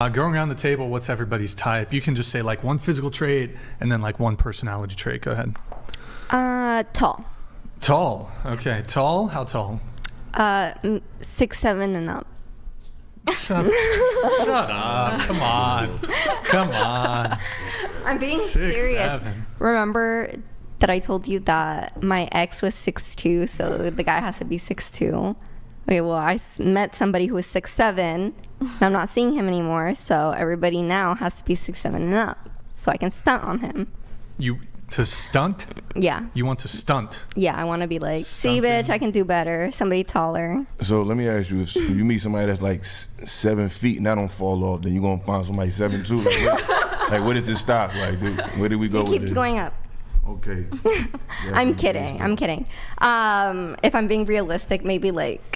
Going around the table, what's everybody's type? You can just say like one physical trait and then like one personality trait. Go ahead. Tall. Tall. Okay. Tall? How tall? 6'7" and up. Shut up. Come on. Come on. I'm being 6'7". serious. Remember that I told you that my ex was 6'2", so the guy has to be 6'2". Okay, well, I met somebody who was 6'7", and I'm not seeing him anymore, so everybody now has to be 6'7" and up, so I can stunt on him. To stunt? Yeah. You want to stunt? Yeah, I want to be like, Stunting. see, bitch, I can do better. Somebody taller. So let me ask you, if you meet somebody that's like 7 feet and that don't fall off, then you gonna find somebody 7'2"? Like, where does this stop? Like, where did we go with this? It keeps going up. Okay. I'm kidding. If I'm being realistic, maybe like,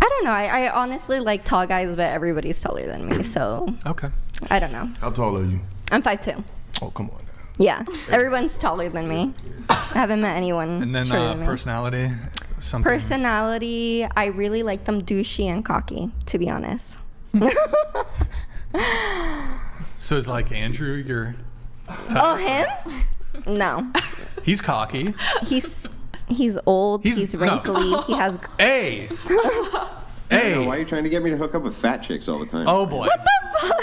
I don't know. I honestly like tall guys, but everybody's taller than me, so. Okay. I don't know. How tall are you? I'm 5'2". Oh, come on. Yeah, everyone's taller than me. I haven't met anyone And then shorter than me. personality? Something. Personality, I really like them douchey and cocky, to be honest. So is like Andrew your type? Oh, him? No. He's cocky. He's old, he's no. wrinkly, he has... Hey! Hey. Why are you trying to get me to hook up with fat chicks all the time? Oh, boy. What the fuck?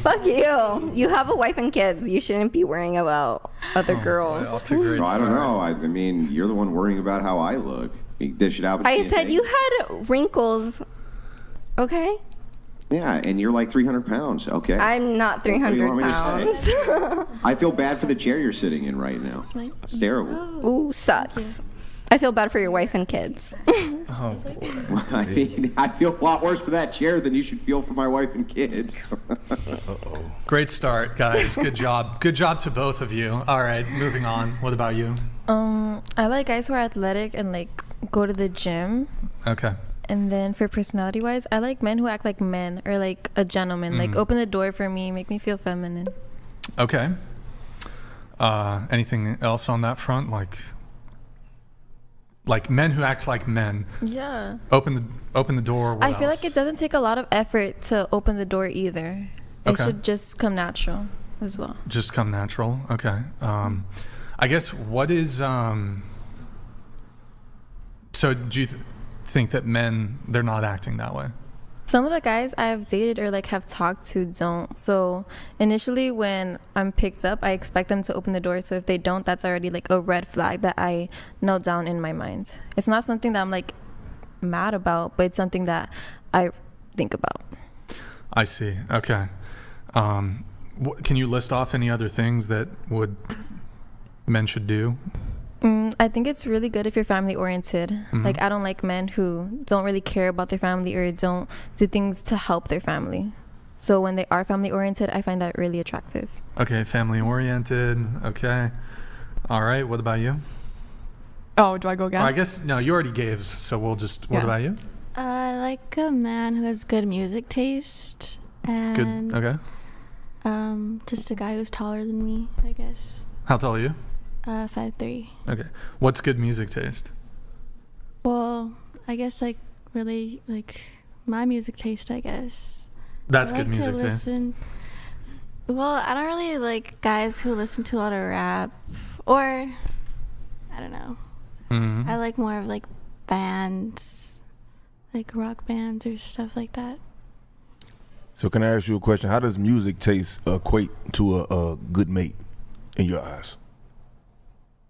Fuck you. You have a wife and kids. You shouldn't be worrying about other girls. Boy, off to a great No, I don't start. know. I mean, you're the one worrying about how I look. You dish it out. I between said things. you had wrinkles. Okay? Yeah, and you're like 300 pounds. Okay. I'm not What do you 300 want me to say? pounds. I feel bad for the chair you're sitting in right now. It's terrible. Ooh, sucks. I feel bad for your wife and kids. Oh, boy. I mean, I feel a lot worse for that chair than you should feel for my wife and kids. Great start, guys. Good job. Good job to both of you. All right, moving on. What about you? I like guys who are athletic and like go to the gym. Okay. And then for personality wise, I like men who act like men or like a gentleman. Like open the door for me, make me feel feminine. Okay. Anything else on that front? Like men who act like men. Yeah. Open the door. What I feel else? like it doesn't take a lot of effort to open the door either. It Okay. should just come natural as well. Just come natural. Okay. I guess what is so do you think that men, they're not acting that way? Some of the guys I've dated or like have talked to don't. So initially when I'm picked up, I expect them to open the door. So if they don't, that's already like a red flag that I note down in my mind. It's not something that I'm like mad about, but it's something that I think about. I see. Okay. Can you list off any other things that men should do? I think it's really good if you're family oriented. Like I don't like men who don't really care about their family or don't do things to help their family. So when they are family oriented, I find that really attractive. Okay, family oriented. Okay. All right. What about you? Oh, do I go again? I guess no. You already gave, so we'll just. What Yeah. about you? I like a man who has good music taste and Good. Okay. just a guy who's taller than me, I guess. How tall are you? 5'3". Okay. What's good music taste? Well, I guess like really like my music taste, I guess. That's I good like to music taste. listen. Well, I don't really like guys who listen to a lot of rap or I don't know. Mm-hmm. I like more of like bands, like rock bands or stuff like that. So can I ask you a question? How does music taste equate to a good mate in your eyes?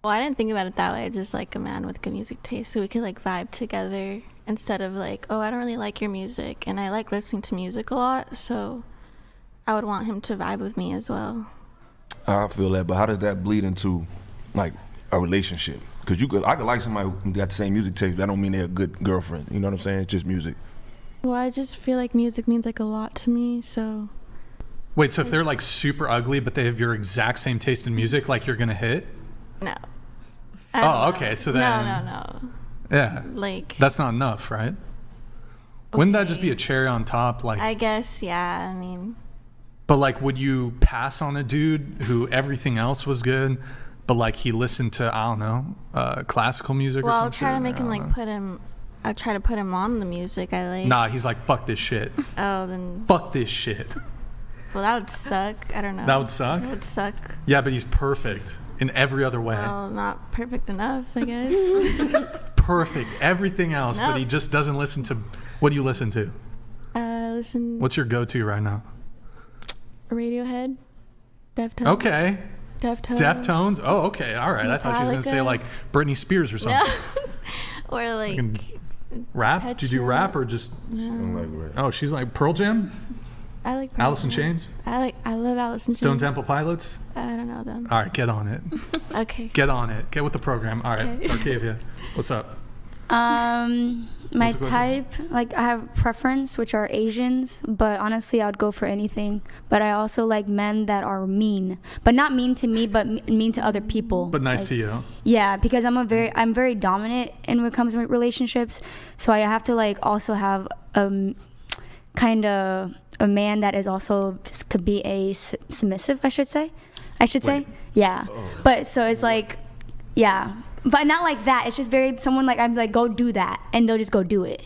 Well, I didn't think about it that way. Just like a man with good music taste, so we could like vibe together instead of like, oh, I don't really like your music, and I like listening to music a lot, so I would want him to vibe with me as well. I feel that, but how does that bleed into like a relationship? Because I could like somebody who got the same music taste, but that don't mean they're a good girlfriend. You know what I'm saying? It's just music. Well, I just feel like music means like a lot to me, so. Wait, so if they're like super ugly, but they have your exact same taste in music, like you're gonna hit? No. Oh, okay. So then. No. Yeah. Like. That's not enough, right? Wouldn't that just be a cherry on top? Like. I guess, yeah. I mean. But like, would you pass on a dude who everything else was good, but like he listened to, I don't know, classical music or Well, something? I'll try to make him like put him I try to put him on the music I like. Nah, he's like, fuck this shit. Oh, then. Fuck this shit. Well, that would suck. I don't know. That would suck? That would suck. Yeah, but he's perfect in every other way. Well, not perfect enough, I guess. Perfect. Everything else, but Nope. he just doesn't listen to. What do you listen to? Listen. What's your go-to right now? Radiohead. Deftones. Okay. Deftones. Deftones? Oh, okay. All right. I thought she was going to say Metallica. like Britney Spears or something. Or like. Fucking Rap? Pet Do you do Shop. rap or just. Oh, she's like Pearl Jam? I like. Alice in Chains? I love Alice in Chains. Stone Temple Pilots? I don't know them. All right, get on it. Okay. Get on it. Get with the program. All right, Okay. Arcavia, what's up? My What's the question? type, like I have preference, which are Asians, but honestly, I'd go for anything. But I also like men that are mean, but not mean to me, but mean to other people. But nice Like, to you. Yeah, because I'm very dominant in when it comes to relationships. So I have to like also have kind of a man that is also could be a submissive. I should say, yeah. But so it's like, yeah. But not like that. It's just very someone like I'm like go do that, and they'll just go do it.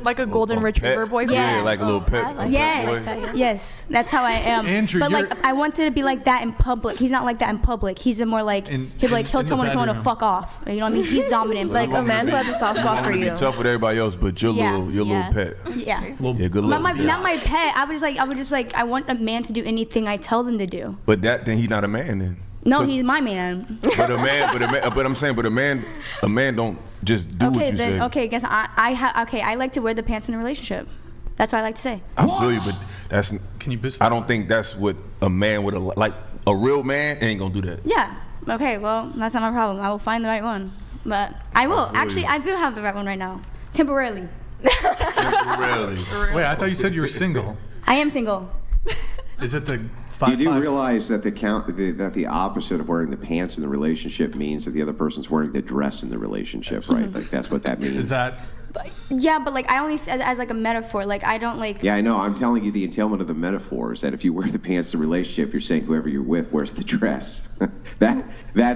Like a golden retriever Pet. boyfriend. Yeah, Yeah. like a little pet. I like Yes, that, yeah. yes, that's how I am. Andrew, but like you're- I wanted to be like that in public. He's not like that in public. He's a more like In he'll the tell someone to bedroom. fuck off. You know what I mean? He's dominant. Like but a man who has a soft spot for Be you. tough with everybody else, but your Yeah. little Yeah. pet. yeah. Yeah, good luck. Not my pet. I would just like I want a man to do anything I tell them to do. But then he's not a man then. No, 'Cause- he's my man. But I'm saying, a man don't just do what Okay, you then say. okay. Guess I like to wear the pants in a relationship. That's what I like to say. I feel you, but that's. Can you boost I that? don't think that's what a man would like. A real man ain't gonna do that. Yeah. Okay. Well, that's not my problem. I will find the right one. But I will. feel Actually, you. I do have the right one right now. Temporarily. Really? Wait, I thought you said you were single. I am single. Is it the You do 5'5"? realize that that the opposite of wearing the pants in the relationship means that the other person's wearing the dress in the relationship, right? Like that's what that means. Is that Yeah, but like I only said it as like a metaphor. Like I don't like. Yeah, I know. I'm telling you the entailment of the metaphor is that if you wear the pants in a relationship, you're saying whoever you're with wears the dress. that's why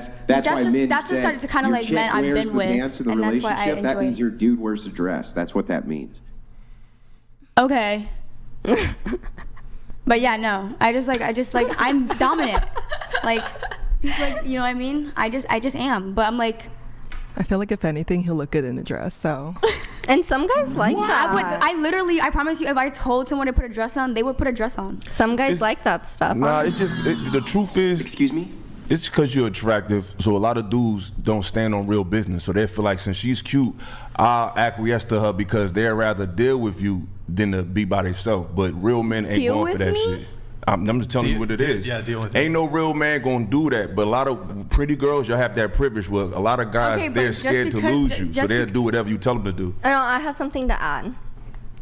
just- men that's just said kinda your like chick men I've wears been the with, pants in the and that's why I relationship. That enjoy means it. your dude wears the dress. That's what that means. Okay. But yeah, no. I just like I'm dominant. Like, you know what I mean? I just am. But I'm like, I feel like if anything, he'll look good in a dress. So And some guys like that. I promise you, if I told someone to put a dress on, they would put a dress on. Some guys It's- like that stuff. Nah, huh? the truth is, Excuse me? it's because you're attractive. So a lot of dudes don't stand on real business. So they feel like since she's cute, I'll acquiesce to her because they'd rather deal with you than to be by themselves. But real men ain't Deal going for with that me? shit. I'm just telling you what it is. Yeah, deal with Ain't you. no real man gonna do that. But a lot of pretty girls, y'all have that privilege where a lot of guys, Okay, but they're just scared to because- lose you. So just they'll bec- do whatever you tell them to do. No, I have something to add.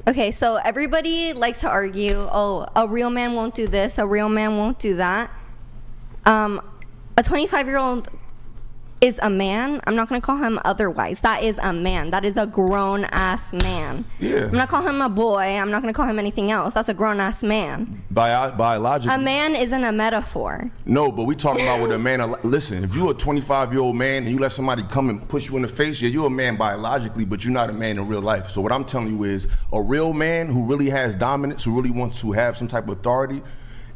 Okay, so everybody likes to argue, oh, a real man won't do this, a real man won't do that. A 25-year-old is a man. I'm not going to call him otherwise. That is a man. That is a grown-ass man. Yeah. I'm not calling him a boy. I'm not going to call him anything else. That's a grown-ass man. Biologically. A man isn't a metaphor. No, but we talking about with a man. Listen, if you're a 25-year-old man and you let somebody come and push you in the face, yeah, you're a man biologically, but you're not a man in real life. So what I'm telling you is, a real man who really has dominance, who really wants to have some type of authority,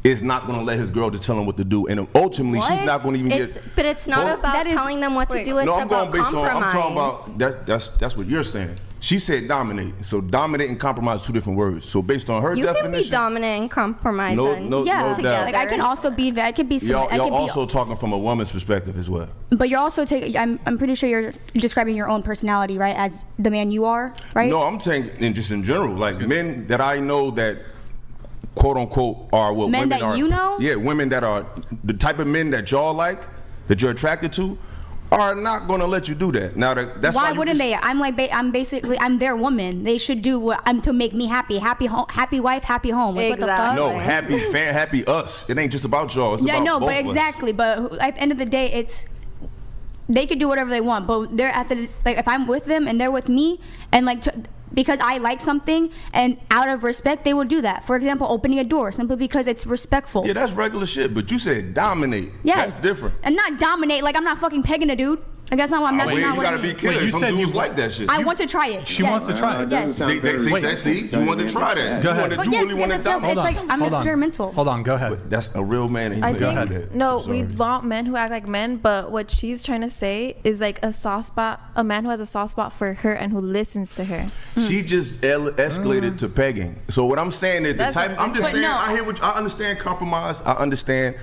is not going to let his girl just tell him what to do, and ultimately she's What? not going to even It's- get. But it's not Hold- about That is- telling them what to wait. do. It's No, I'm about going based on. compromise. I'm talking about that's what you're saying. She said dominate. So dominate and compromise are two different words. So based on her You can definition, be dominant and compromise. No- and no- Yeah, no doubt. together. like I can also be. I could be. y'all I could be, also talking from a woman's perspective as well. But you're also taking. I'm pretty sure you're describing your own personality, right? As the man you are, right? No, I'm saying just in general, like men that I know that quote unquote are what Men women that are. you know? Yeah, women that are the type of men that y'all like, that you're attracted to, are not going to let you do that. Now that's Why you wouldn't just- they? I'm basically their woman. They should do what I'm to make me happy. Happy home, happy wife, happy home. Like, what the fuck? Exactly. No, happy fan, happy us. It ain't just about y'all. It's Yeah, about no, both but of us. exactly. But at the end of the day, it's they could do whatever they want. But they're at the like if I'm with them and they're with me and like. Because I like something and out of respect, they will do that. For example, opening a door simply because it's respectful. Yeah, that's regular shit. But you said dominate. Yes. That's different. And not dominate, like I'm not fucking pegging a dude. Like that's not what I'm. That's Wait, not you what gotta I be mean. careful. you Some said dudes you- like that shit. I want to try it. She yes. wants to try it. Yes. Sound very See, you want to try that. Go You ahead. wanna- But You yes, really want to because it's dominate. like I'm Hold on. experimental. Hold on, go ahead. That's a real man. And I he's Go like, ahead. think no, Sorry. we want men who act like men, but what she's trying to say is like a soft spot, a man who has a soft spot for her and who listens to her. She just escalated to pegging. So what I'm saying is That's the type. I'm just But saying. no. I hear what I understand. Compromise. I understand.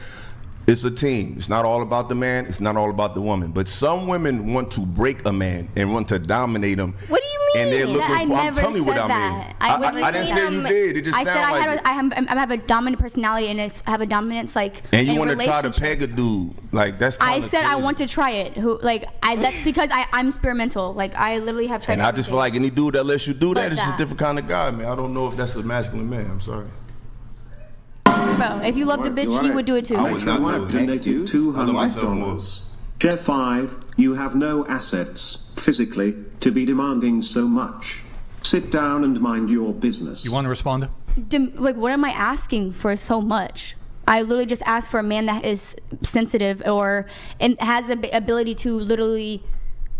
It's a team. It's not all about the man. It's not all about the woman. But some women want to break a man and want to dominate him. What do you mean? And they're looking I for. I'm never telling you what said I that. mean. I didn't say you did. It just I said sounded like it. I have a dominant personality and I have a dominance like. And you in want to try to peg a relationships. dude. Like that's I kinda said I crazy. want to try it. That's because I'm experimental. Like I literally have tried. And I just feel like any dude that lets you do that But is just a that. different kind of guy, man. I don't know if that's a masculine man. I'm sorry. Bro, if you loved a bitch, you would do it too. I would not do it. Donated $200. Chair 5, you have no assets, physically, to be demanding so much. Sit down and mind your business. You want to respond? Like, what am I asking for so much? I literally just ask for a man that is sensitive and has the ability to literally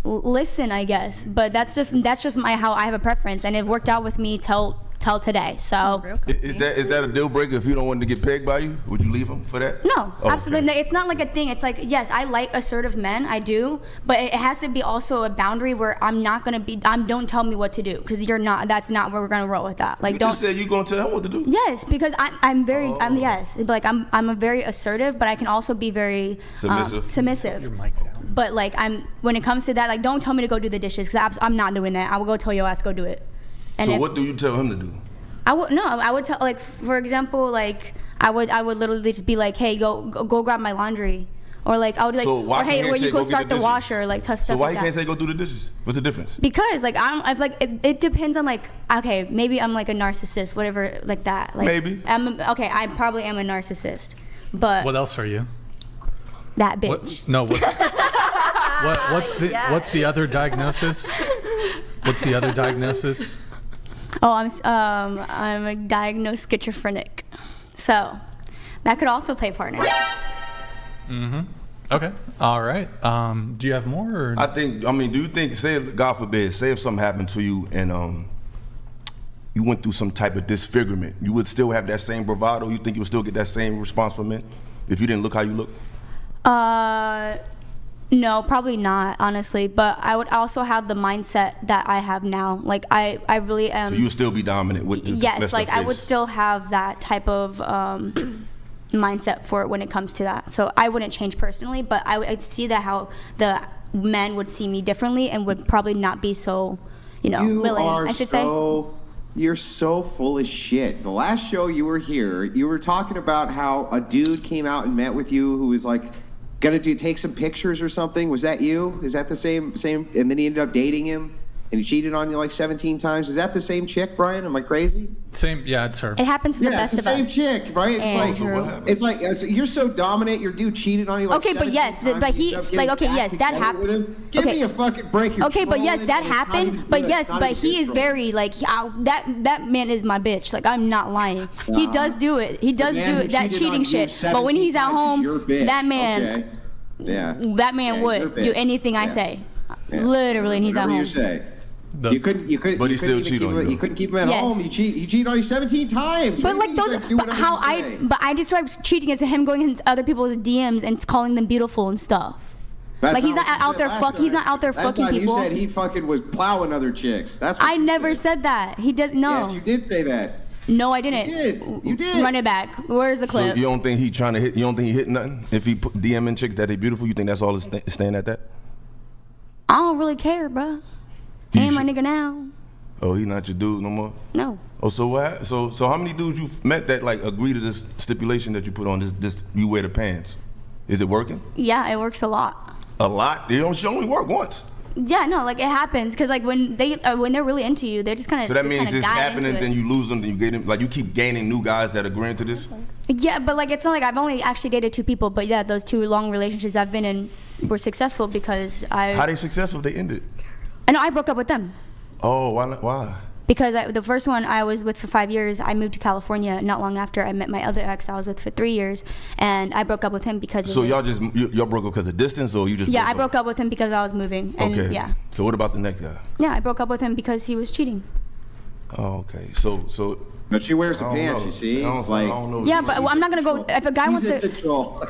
listen, I guess. But that's just how I have a preference, and it worked out with me till today. So Is that a deal breaker if you don't want to get pegged by you? Would you leave him for that? no, Oh, okay. absolutely. No, it's not like a thing. It's like, yes, I like assertive men, I do, but it has to be also a boundary where I'm not gonna be. Don't tell me what to do because you're not. That's not where we're gonna roll with that. Like, You don't. just said you gonna tell him what to do. Yes, because I'm very. Oh. I'm a very assertive, but I can also be very Submissive. submissive. But like when it comes to that, like don't tell me to go do the dishes because I'm not doing that. I will go tell your ass go do it. And So if- what do you tell him to do? I would tell, like, for example, like I would literally just be like, hey, go grab my laundry, or like I would like, So why or hey, can't where say you go go get start the the dishes? washer, like tough So stuff why like you that. can't say go do the dishes? What's the difference? Because like I've like it depends on like okay maybe I'm like a narcissist whatever like that like Maybe. I probably am a narcissist, but What else are you? that What? bitch. No. What's the other diagnosis? What's the other diagnosis? Oh, I'm a diagnosed schizophrenic, so that could also play part in it. Okay. All right. Do you have more? Or? Do you think, say, God forbid, say if something happened to you and you went through some type of disfigurement, you would still have that same bravado? You think you would still get that same response from men if you didn't look how you look? No, probably not, honestly. But I would also have the mindset that I have now. Like I really am. So you would still be dominant with the Yes, like I would still have that type of mindset for it when it comes to that. So I wouldn't change personally, but I'd see that how the men would see me differently and would probably not be so, willing. I should say. You're so full of shit. The last show you were here, you were talking about how a dude came out and met with you who was like gonna take some pictures or something. Was that you? Is that the same? And then he ended up dating him, and he cheated on you like 17 times. Is that the same chick, Brian? Am I crazy? Same. Yeah, it's her. It happens to the Yeah, best it's the of same us. chick, right? It's Andrew. like it's like you're so dominant. Your dude cheated on you. Like Okay, but 17 yes, times, but you he- end up like, getting okay, yes, back that together with happened. him. Give Okay. me a fucking break. You're Okay, but yes, trolling, that and it's not happened. even But good. yes, It's not but even he good is trolling. very like that man is my bitch. Like I'm not lying. He does do it. He does The do man who that cheated cheating on you shit. But when 17 he's at times is home, your bitch. that man, Okay. Yeah. that man Yeah, would your do bitch. anything I Yeah. say. Yeah. Literally, and he's at Whatever home. you say. The- You couldn't. But he still couldn't even cheat keep on him- you. You couldn't keep him at Yes. home. He cheated on you 17 times. But What like do you those, think? Do but whatever how you say. I describe cheating as him going into other people's DMs and calling them beautiful and stuff. That's Like he's what not you out said there last fuck. He's time. not out there Last fucking time people. You said he fucking was plowing other chicks. That's what I you never said that. He does no. Yes, you did say that. No, I didn't. You did. You did. Run it back. Where's the So clip? you don't think he trying to hit? You don't think he hit nothing? If he put DMing chicks that they beautiful, you think that's all it's staying at that? I don't really care, bruh. He You ain't my should- nigga now. Oh, he not your dude no more. No. Oh, so what? So how many dudes you met that like agree to this stipulation that you put on this? You wear the pants. Is it working? Yeah, it works a lot. A lot. She only work once. Yeah, no, like it happens because like when they're really into you, they're just kind of. So that means it's happening, then you lose them, then you get them. Like you keep gaining new guys that agree to this. Yeah, but like it's not like I've only actually dated 2 people, but yeah, those 2 long relationships I've been in were successful because How they successful? If they ended. I know I broke up with them. Oh, why? Not, why? because the first one I was with for 5 years, I moved to California not long after I met my other ex I was with for 3 years, and I broke up with him because So of y'all his- y'all broke up because of distance, or you just I broke up with him because I was moving, and Okay. yeah, So what about the next guy? I broke up with him because he was cheating. Oh, okay. So But she wears the I don't pants, know. you see? I don't know. Yeah, but I'm not gonna go if a guy He's wants in to. control.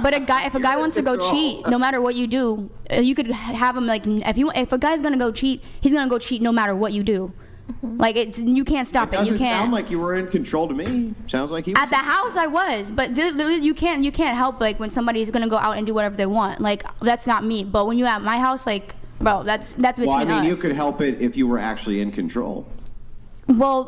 But if a guy wants to go cheat, no matter what you do, you could have him like if a guy's gonna go cheat, he's gonna go cheat no matter what you do. Like you can't stop it. You Doesn't can't. sound like you were in control to me. Sounds like he was. At the house, I was, but literally, you can't help like when somebody's gonna go out and do whatever they want. Like that's not me. But when you're at my house, like bro, that's between Well, I mean, us. you could help it if you were actually in control. Well,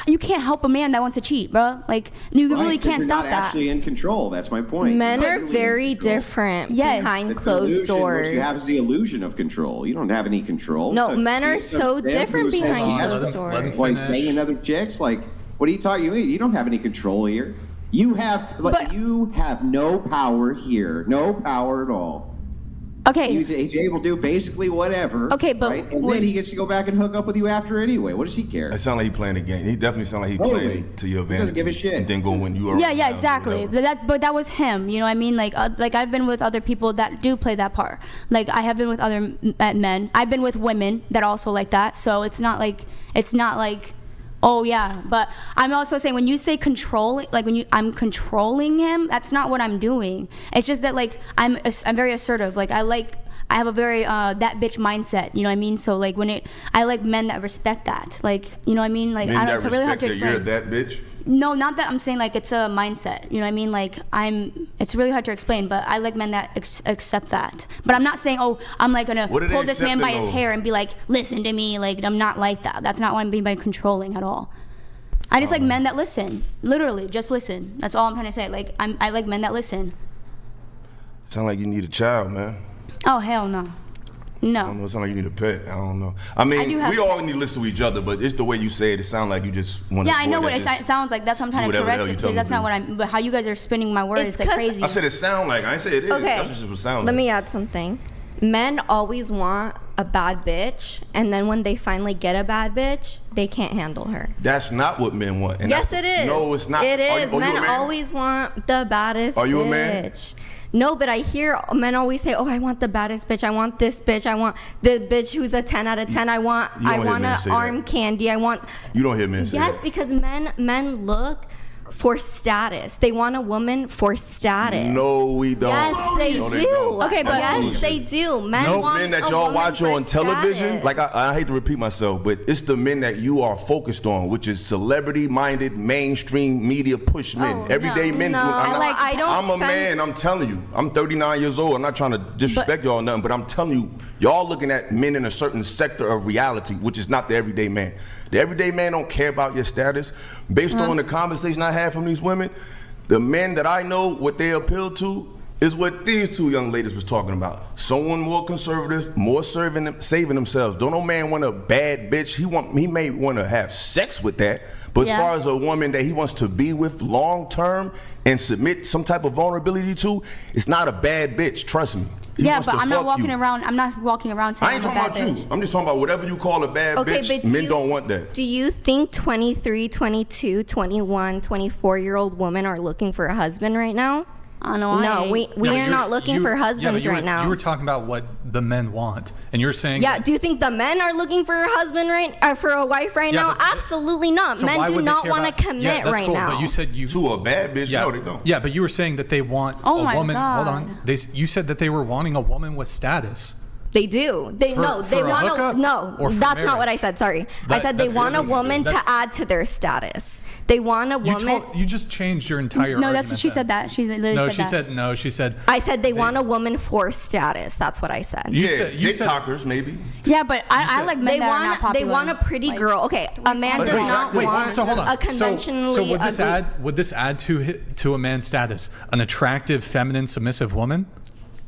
you can't help a man that wants to cheat, bro. Like you Right, really 'cause can't you're stop not that. actually in control. That's my point. Men You're are not really in very control. different Yes. behind It's an closed illusion. doors. What you have is the illusion of control. You don't have any control. No, So men are he's so some man different who says behind he has closed to- doors. Let him Why he's finish. banging other chicks? Like, what are you talking? You don't have any control here. You have you have no power here. No power at all. Okay. He's able to do basically whatever. Okay, but right? And when- then he gets to go back and hook up with you after anyway. What does he care? it sound like he playing a game. He definitely sound like he Totally. playing to your He doesn't advantage. give a shit. And then go when you are. Yeah, exactly. But that was him. You know what I mean? Like I've been with other people that do play that part. Like I have been with other men. I've been with women that also like that. So it's not like oh yeah. But I'm also saying when you say controlling, like I'm controlling him, that's not what I'm doing. It's just that like I'm very assertive. Like I have a very that bitch mindset, you know what I mean? So like I like men that respect that, like you know what I mean? Like Men I don't know, that it's really hard to respect that explain. you're that bitch. No, not that I'm saying like it's a mindset, you know what I mean? Like it's really hard to explain, but I like men that accept that. But I'm not saying I'm like gonna What do they pull this man accept by in his those? hair and be like, listen to me. Like I'm not like that. That's not what I'm being by controlling at all. I just like men that listen, literally just listen. That's all I'm trying to say. Like I like men that listen. Sound like you need a child, man. Oh hell no. I don't No. know. It sound like you need a pet. I don't know. I mean, I do have we all pets. need to listen to each other, but it's the way you say it. It sounds like you just want. Yeah, I know what it sounds like. That's what I'm trying to whatever the correct hell it you because tell that's me not to what I'm. But how you guys are spinning my words It's like 'cause- crazy. I said it sound like. I ain't say it is. Okay. That's just what it sound Let like. me add something. Men always want a bad bitch, and then when they finally get a bad bitch, they can't handle her. That's not what men want. And Yes, that's- it is. No, it's not. It Are is. you a Men man? always want the baddest Are you a bitch. man? No, but I hear men always say, "Oh, I want the baddest bitch. I want this bitch. I want the bitch who's a 10 out of 10. I want you don't hear men a say that. arm candy. I want." You don't hear men say Yes, that. because men look for status. They want a woman for status. No, we don't. Yes, they No, do. don't. Okay, but- yes, they do. Men Those want men that a y'all woman watch for on television, status. like I hate to repeat myself, but it's the men that you are focused on, which is celebrity-minded, mainstream media push men. Oh, Everyday no. men. No, I don't I'm a spend- man. I'm telling you. I'm 39 years old. I'm not trying to disrespect y'all or nothing, but I'm telling you, y'all looking at men in a certain sector of reality, which is not the everyday man. The everyday man don't care about your status. Based on the conversation I had from these women, the men that I know, what they appeal to is what these two young ladies was talking about. Someone more conservative, more saving themselves. Don't no man want a bad bitch. He may want to have sex with that, but Yeah. as far as a woman that he wants to be with long term and submit some type of vulnerability to, it's not a bad bitch. Trust me. He Yeah, wants but to I'm not fuck walking you. around. I'm not walking around saying I ain't I'm a talking bad about bitch. you. I'm just talking about whatever you call a bad Okay, bitch. but do Men you- don't want that. Do you think 23, 22, 21, 24-year-old women are looking for a husband right now? I don't know. I No, ain't. we No, are you're- not looking you- for yeah, but husbands you were- right now. You were talking about what the men want, and you're saying Yeah, do you think the men are looking for a husband for a wife right Yeah, now? but- Absolutely not. So Men why do would they not care want to about- commit yeah, that's right cool, now. But you said you To a bad bitch? yeah, No, they don't. Yeah, but you were saying that they want Oh a my woman. Hold God. on. You said that they were wanting a woman with status. They do. They For they a want hookup to. No, or for that's not marriage? what I said. Sorry, I That- said they that's want a different. woman to That's- add to their status. They want a woman. You just changed your entire. No, that's argument what she then. said. That she literally No, said she that. said no. She said I said they want a woman for status. That's what I said. You Yeah, said- you said- TikTokers maybe. Yeah, but I like men They that are not want popular. they want a pretty Like, girl. Okay, a man Wait, does wait, not wait, want so hold on. a conventionally So would this ugly. would this add to a man's status? An attractive, feminine, submissive woman?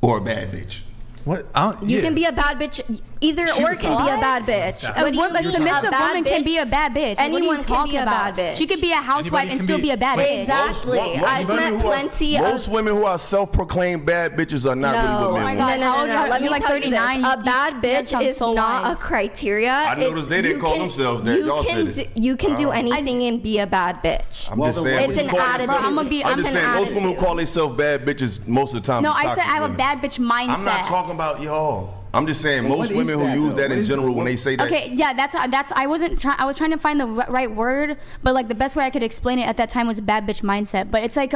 Or a bad bitch. What? You can be a bad bitch. Either She or was can not- be a bad bitch. Stop. What do you A mean? submissive bad woman can bitch? be a bad bitch. What are Anyone you can talking be a about? bad bitch. She could be a housewife Anybody and can still be- be a bad Wait, bitch. Exactly. I've met plenty of. Most women who are self-proclaimed bad bitches are not really No, what my men God. want. no, How old are you? Let me You're like tell you this. 39, A you- bad that bitch sounds is so not wise. a criteria. I noticed they didn't call themselves that. Y'all said it. You can do anything and be a bad bitch. I'm just saying. It's when an you call attitude. yourself- I'm gonna be- I'm I'm just an saying. Most women who attitude. call themselves bad bitches most of the time. No, be I said toxic I have a women. bad bitch mindset. I'm not talking about y'all. I'm just saying Well, most what is women who that, use though? that What in is general it? when they say that. Okay, yeah, that's I wasn't trying. I was trying to find the right word, but like the best way I could explain it at that time was bad bitch mindset. But it's like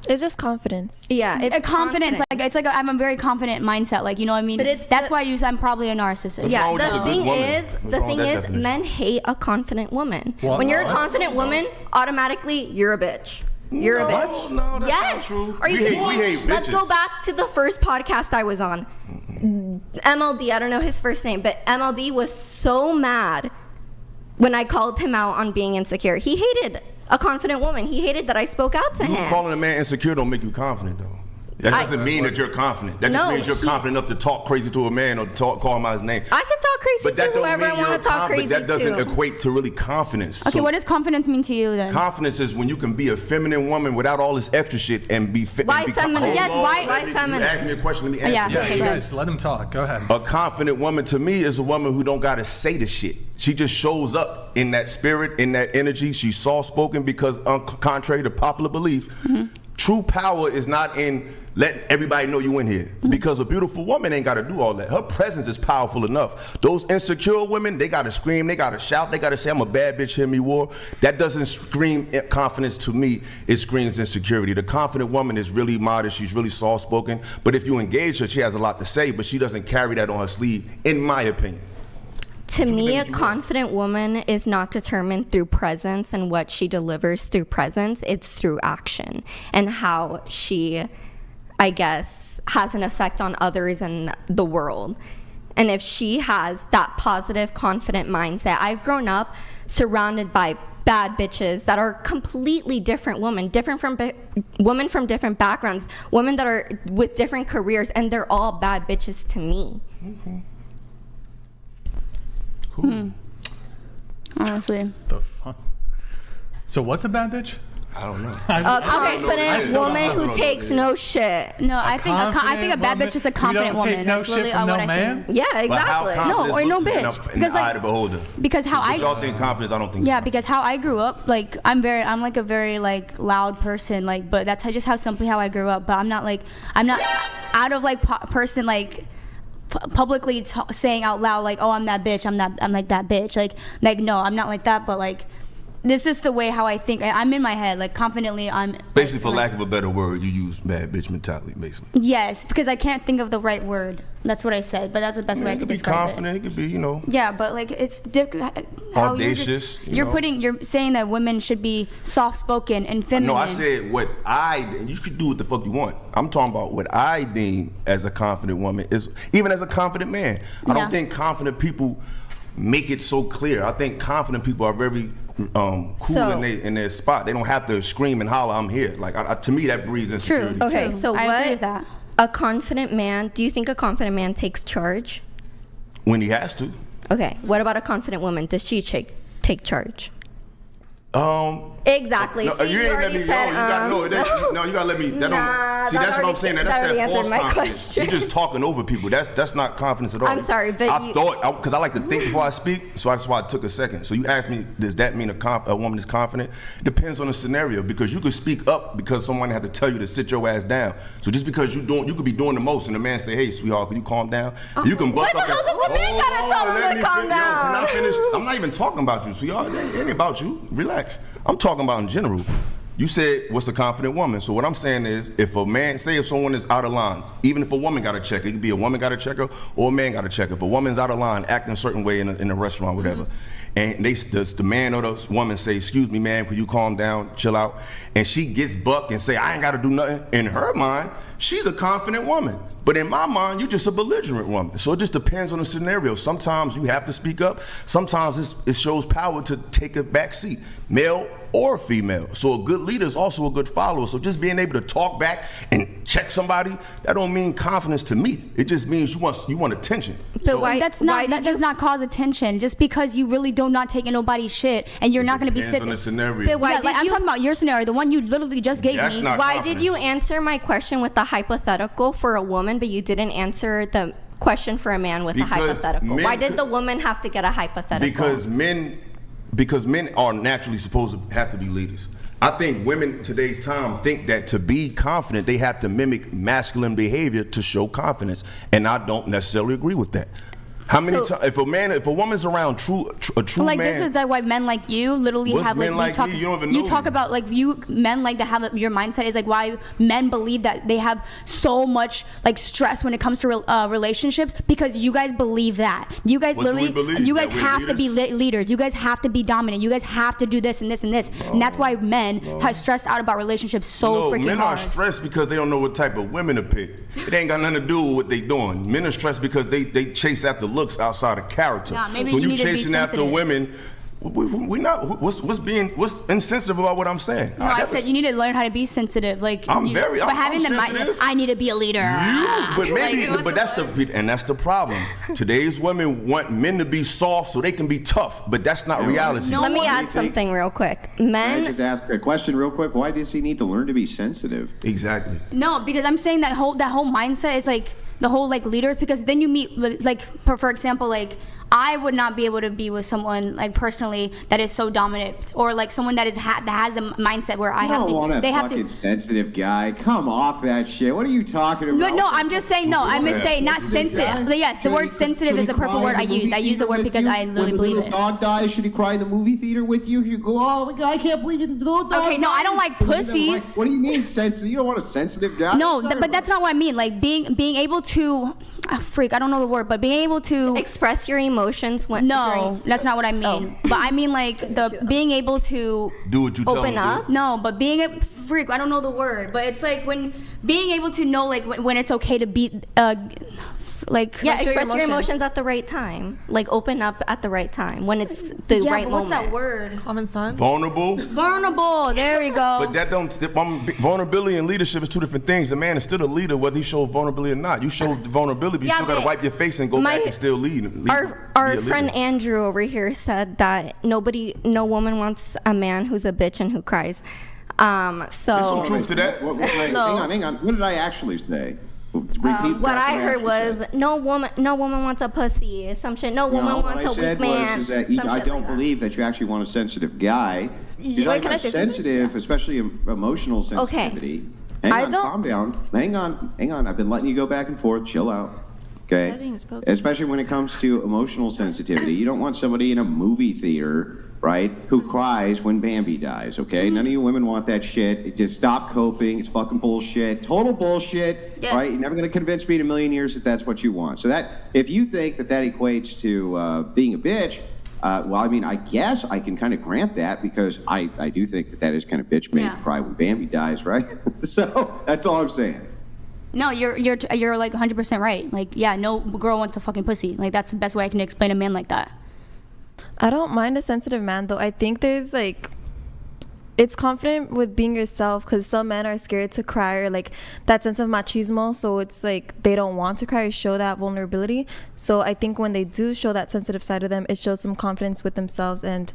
It's just confidence. Yeah, it's a confidence. Like it's like I'm a very confident mindset. Like you know what I mean. But it's that's the- why I'm probably a narcissist. What's Yeah, wrong with just a the good thing woman? is, What's the wrong with thing that is, definition? men hate a confident woman. What? When you're a What? confident woman, automatically you're a bitch. You're a bitch. No, that's Yes. not true. Are you we kidding me? hate Let's go bitches. back to the first podcast I was on. MLD, I don't know his first name, but MLD was so mad when I called him out on being insecure. He hated a confident woman. He hated that I spoke out to You him. calling a man insecure don't make you confident though. That doesn't mean that you're confident. That just No, means you're confident enough to talk crazy to a man or call him out his name. I can talk crazy But that to don't whoever I mean want you're to talk crazy confident. That doesn't to. equate to really confidence. Okay, So what does confidence mean to you then? confidence is when you can be a feminine woman without all this extra shit and be fit. Why feminine? Yes, why feminine? You ask me a question. Let me answer. yeah. that. Yeah, Okay, you go ahead. guys, let him talk. Go ahead. A confident woman to me is a woman who don't gotta say the shit. She just shows up in that spirit, in that energy. She's soft-spoken because, contrary to popular belief, true power is not in letting everybody know you in here. Because a beautiful woman ain't gotta do all that. Her presence is powerful enough. Those insecure women, they gotta scream, they gotta shout, they gotta say, I'm a bad bitch, hear me war. That doesn't scream confidence to me. It screams insecurity. The confident woman is really modest. She's really soft-spoken. But if you engage her, she has a lot to say, but she doesn't carry that on her sleeve, in my opinion. To me, a confident woman is not determined through presence and what she delivers through presence. It's through action and how she, I guess, has an effect on others and the world. And if she has that positive, confident mindset, I've grown up surrounded by bad bitches that are completely different women, women from different backgrounds, women that are with different careers, and they're all bad bitches to me. Cool. Honestly. The fuck? So what's a bad bitch? I don't know. A confident still don't woman know. who takes no shit. No, I think a bad bitch is a confident woman. Take no That's really shit from what no I man? think. Yeah, But how exactly. confidence No, or no looks in bitch. the- in Because, the eye like- of the beholder. Because how But y'all think confidence, I don't think Yeah, so. because how I grew up, like I'm like a very like loud person, like, but that's just simply how I grew up. But I'm not out of like person like publicly saying out loud like, oh, I'm that bitch, I'm like that bitch, like no, I'm not like that, but like this is the way how I think. I'm in my head, like confidently. I'm Basically, for like, lack of a better word, you use bad bitch mentality, basically. Yes, because I can't think of the right word. That's what I said, but that's the best way I It could could be describe confident. It could be, Yeah, but like it's Audacious, you know. You're saying that women should be soft-spoken and feminine. No, I said what you could do what the fuck you want. I'm talking about what I deem as a confident woman is, even as a confident man. I Yeah. don't think confident people make it so clear. I think confident people are very cool So- in their spot. They don't have to scream and holler, I'm here. Like to me, that breeds insecurity. True. Okay, True. so I what? agree with that. A confident man. Do you think a confident man takes charge? When he has to. Okay. What about a confident woman? Does she take charge? Exactly. No, See, you ain't let already me. said, You gotta know. No, you gotta let me. That Nah, don't. See, that that's what I'm already- saying. that That's already that false answered my confidence. question. You're just talking over people. That's not confidence at all. I'm sorry, but I you- thought because I like to think before I speak, so that's why I took a second. So you asked me, does that mean a woman is confident? It depends on the scenario because you could speak up because someone had to tell you to sit your ass down. So just because you could be doing the most, and the man say, "Hey, sweetheart, can you calm down?" You can bust What up. the hell does the man gotta tell him let to me calm fin- down? Yo, can I finish? I'm not even talking about you, sweetheart. It ain't about you. Relax. I'm talking about in general. You said, what's a confident woman? So what I'm saying is, if someone is out of line, even if a woman got a checker, it could be a woman got a checker or a man got a checker. If a woman's out of line, acting a certain way in a restaurant, whatever, and the man or the woman say, excuse me, ma'am, could you calm down, chill out? And she gets buck and say, I ain't got to do nothing. In her mind, she's a confident woman. But in my mind, you're just a belligerent woman. So it just depends on the scenario. Sometimes you have to speak up. Sometimes it shows power to take a back seat. male or female. So a good leader is also a good follower. So just being able to talk back and check somebody, that don't mean confidence to me. It just means you want attention. But So- why? That does not cause attention. Just because you really do not take in nobody's shit and you're not going to be Depends sitting. on the scenario. But why Yeah, did like, I'm you- talking about your scenario, the one you literally just gave That's me. not Why confidence. did you answer my question with a hypothetical for a woman, but you didn't answer the question for a man with a Because hypothetical? men Why did could- the woman have to get a hypothetical? Because men are naturally supposed to have to be leaders. I think women today's time think that to be confident, they have to mimic masculine behavior to show confidence, and I don't necessarily agree with that. How many So- times, if a woman's around a true Like man, this is that why men like you literally What's have like men like talk, me? You don't even you know talk me. about like you men like to have your mindset is like why men believe that they have so much like stress when it comes to relationships because you guys believe that you guys What do we literally believe? you guys That we're have to be leaders, you guys have to be dominant, you guys have to do this and this and this, and that's why men have stressed out about relationships so no, freaking men hard. are stressed because they don't know what type of women to pick. It ain't got nothing to do with what they doing. Men are stressed because they chase after looks outside of character. Yeah, maybe so you you need to be chasing after sensitive. women. We not what's insensitive about what I'm saying. No, I said you need to learn how to be sensitive. Like I'm you, very- but I'm having the mind, sensitive. I need to be a leader. That's the problem. Today's women want men to be soft so they can be tough, but that's not reality. No. Let me one- add something real quick. Can I Men, just ask a question real quick? Why does he need to learn to be sensitive? Exactly. No, because I'm saying that whole mindset is like the whole like leader, because then you meet like for example like I would not be able to be with someone like personally that is so dominant, or like someone that is that has a mindset where I I have don't want to. a They have fucking to. sensitive guy. Come off that shit. What are you talking about? But no, I'm just saying no. I'm just saying not Sensitive sensitive. guy? Yes, the Should word he- sensitive should is he a perfect cry word in I the use. movie I use the theater word with because you? I literally when the believe little it. dog dies, should he cry in the movie theater with you? You go, oh my god, I can't believe the little dog. Okay, no, I don't like died." pussies. What do you mean sensitive? You don't want a sensitive guy? No, What are you but talking that's about? not what I mean. Like being able to, freak. I don't know the word, but being able to. express your emotions when No, during- that's not what I mean. But I mean like the being able to Do what you tell Open them to up? do. no, but being a freak. I don't know the word, but it's like when being able to know like when it's okay to be like Yeah, Show your express your emotions. emotions at the right time. Like open up at the right time when it's the yeah, right but what's moment. that word? Common sense. Vulnerable. Vulnerable. There we go. But that don't. Vulnerability and leadership is two different things. A man is still a leader whether he shows vulnerability or not. You show vulnerability, but you Yeah, still got to but wipe your face and go my- back and still lead. Our be a friend leader. Andrew over here said that no woman wants a man who's a bitch and who cries. There's some So truth to that. Hang on. What did I actually say? Repeat what that, I heard actually was said. no woman wants a pussy. Some shit. No woman No, what wants I a said weak man. was is that some I shit don't like that. believe that you actually want a sensitive guy. You're Wait, talking can I about say something? sensitive, especially emotional sensitivity. Hang I on, don't- calm down. Hang on. I've been letting you go back and forth. Chill out. I Okay. think it's both. Especially when it comes to emotional sensitivity. You don't want somebody in a movie theater, right, who cries when Bambi dies, okay? None of you women want that shit. Just stop coping. It's fucking bullshit. Total bullshit, Yes. right? You're never going to convince me in a million years that that's what you want. So that, if you think that that equates to being a bitch, well, I mean, I guess I can kind of grant that because I do think that that is kind of bitch made Yeah. to cry when Bambi dies, right? So that's all I'm saying. No, you're like 100% right. Like yeah, no girl wants a fucking pussy. Like that's the best way I can explain a man like that. I don't mind a sensitive man though. I think there's like it's confident with being yourself, because some men are scared to cry, or like that sense of machismo, so it's like they don't want to cry or show that vulnerability. So I think when they do show that sensitive side of them, it shows some confidence with themselves and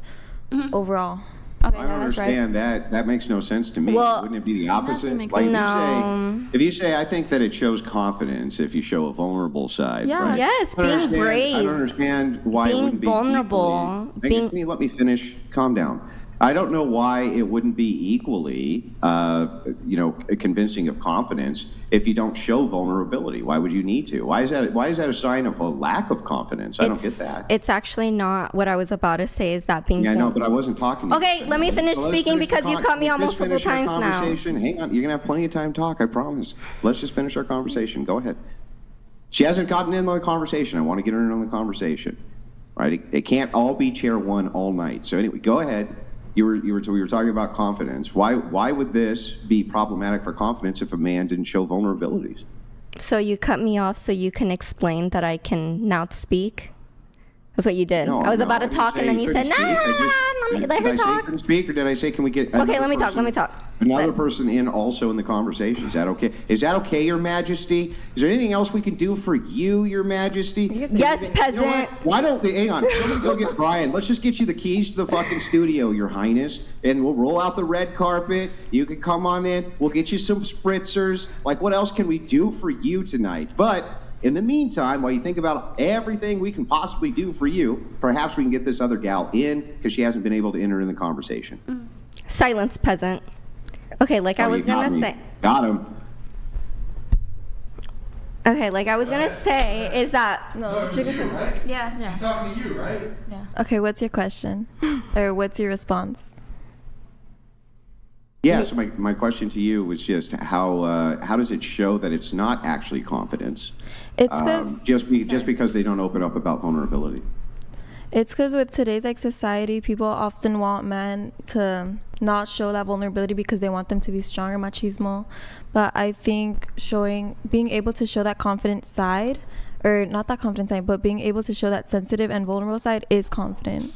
overall. Okay, I don't that's right. understand that. That makes no sense to me. Well, Wouldn't it be the opposite? makes Like sense. if you say, I think that it shows confidence if you show a vulnerable side. Yeah. right? Yes, I don't being understand- brave. I don't understand why Being it wouldn't be vulnerable, equally. Let me finish. Calm down. I don't know why it wouldn't be equally, convincing of confidence if you don't show vulnerability. Why would you need to? Why is that a sign of a lack of confidence? I don't get that. It's actually not what I was about to say. Is that being Yeah, I know, but I wasn't talking to you. Okay, let me finish So let's speaking finish the because you've cut me let's on just multiple finish our times now. conversation. Hang on, you're gonna have plenty of time to talk, I promise. Let's just finish our conversation. Go ahead. She hasn't gotten in on the conversation. I want to get her in on the conversation. Right? It can't all be chair one all night. So anyway, go ahead. We were talking about confidence. Why would this be problematic for confidence if a man didn't show vulnerabilities? So you cut me off so you can explain that I can now speak? That's what you did. No, I was no, about to I didn't talk, say and then you said, couldn't nah, speak. let her Did I say talk. couldn't speak, or did I say can we get Okay, another let me talk. person- Another person in also in the conversation. Is that okay? Is that okay, Your Majesty? Is there anything else we can do for you, Your Majesty? Yes, You know peasant. what? Why don't we, hang on, somebody go get Brian. Let's just get you the keys to the fucking studio, Your Highness, and we'll roll out the red carpet. You can come on in. We'll get you some spritzers. Like, what else can we do for you tonight? But in the meantime, while you think about everything we can possibly do for you, perhaps we can get this other gal in because she hasn't been able to enter in the conversation. Silence, peasant. Okay, like I Oh, was you got gonna me. say. Got him. Okay, like I was gonna say is that No, Yeah. He's talking to you, right? Okay, what's your question? Or what's your response? Yeah, so my question to you was just how does it show that it's not actually confidence? It's because Just because they don't open up about vulnerability. It's because with today's like society, people often want men to not show that vulnerability because they want them to be strong or machismo. But I think being able to show that confident side, or not that confident side, but being able to show that sensitive and vulnerable side is confident.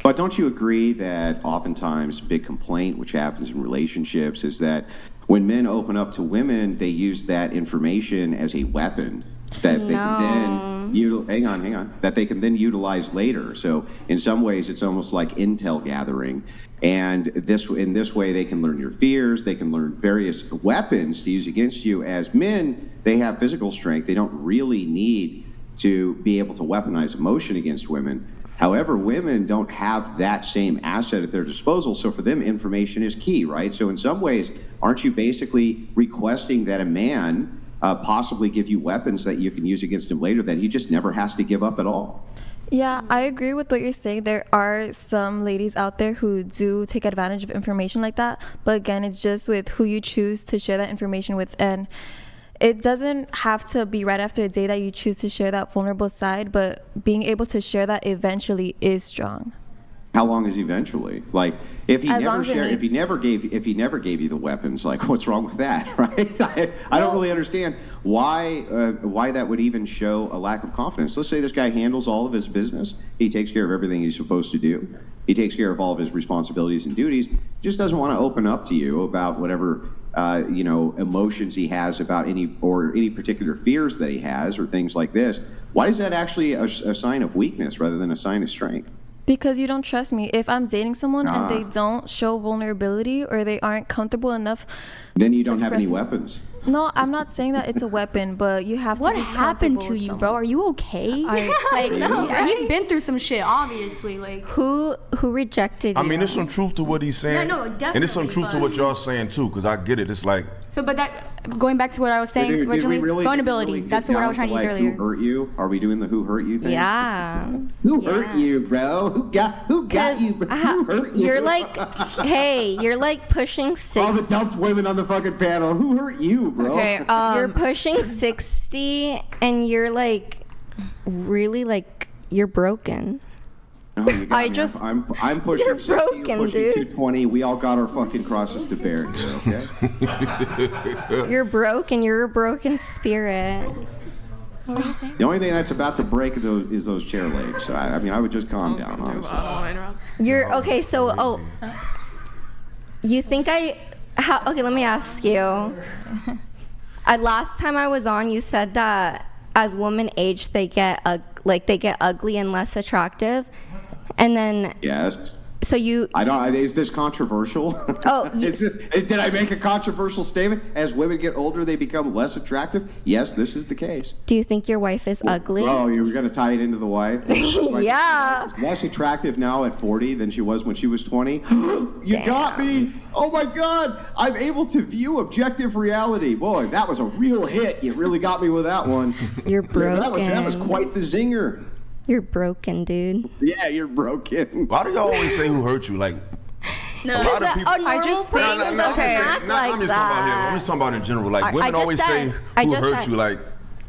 But don't you agree that oftentimes a big complaint which happens in relationships is that when men open up to women, they use that information as a weapon that they can then hang on, that they can then utilize later. So in some ways, it's almost like intel gathering. And in this way, they can learn your fears. They can learn various weapons to use against you. As men, they have physical strength. They don't really need to be able to weaponize emotion against women. However, women don't have that same asset at their disposal, so for them, information is key, right? So in some ways, aren't you basically requesting that a man possibly give you weapons that you can use against him later that he just never has to give up at all? Yeah, I agree with what you're saying. There are some ladies out there who do take advantage of information like that, but again, it's just with who you choose to share that information with. And it doesn't have to be right after a day that you choose to share that vulnerable side, but being able to share that eventually is strong. How long is eventually? Like, if he As long never as it shared, needs- if he never gave you the weapons, like, what's wrong with that, right? I don't really understand why that would even show a lack of confidence. Let's say this guy handles all of his business. He takes care of everything he's supposed to do. He takes care of all of his responsibilities and duties. Just doesn't want to open up to you about whatever emotions he has about any particular fears that he has or things like this. Why is that actually a sign of weakness rather than a sign of strength? Because you don't trust me. If I'm dating someone and they don't show vulnerability or they aren't comfortable enough, Then you don't have any expressing- weapons. No, I'm not saying that it's a weapon, but you have What to be happened comfortable to with you, someone. bro? Are you okay? Like, No, he's been through some shit, obviously. Like, who rejected you? I mean, there's some truth to what he's saying. Yeah, no, And there's some definitely, truth to but- what y'all saying too, because I get it. It's like, so, but that going back to what I was saying Did we originally, really vulnerability. get That's what I down was trying to use like, earlier. Who hurt you? Are we doing the who hurt you thing? Yeah. Who hurt you, bro? Who got you? Who hurt you? You're like, hey, you're like pushing 60. all the dumped women on the fucking panel. Who hurt you, bro? Okay, You're pushing 60, and you're like, really like, you're broken. Oh, you got I me. just- I'm pushing You're 60, you're broken, pushing dude. 220. We all got our fucking crosses to bear here, okay? You're broken. You're a broken spirit. What were you saying? The only thing that's about to break is those chair legs. So, I mean, I would just calm down, honestly. You're okay. So, you think okay, let me ask you. Last time I was on, you said that as women age, they get ugly and less attractive, and then Yes. so you. Is this controversial? Oh, did I make a controversial statement? As women get older, they become less attractive? Yes, this is the case. Do you think your wife is ugly? Oh, you were going to tie it into the wife? Yeah. Less attractive now at 40 than she was when she was 20? You got me! Oh my God! I'm able to view objective reality. Boy, that was a real hit. You really got me with that one. You're broken. That was quite the zinger. You're broken, dude. Yeah, you're broken. why do y'all always say who hurt you? Like, a lot of people. I just think- I'm just talking about him. I'm just talking about in general. Like, women just always said- say I who just hurt said- you. Like,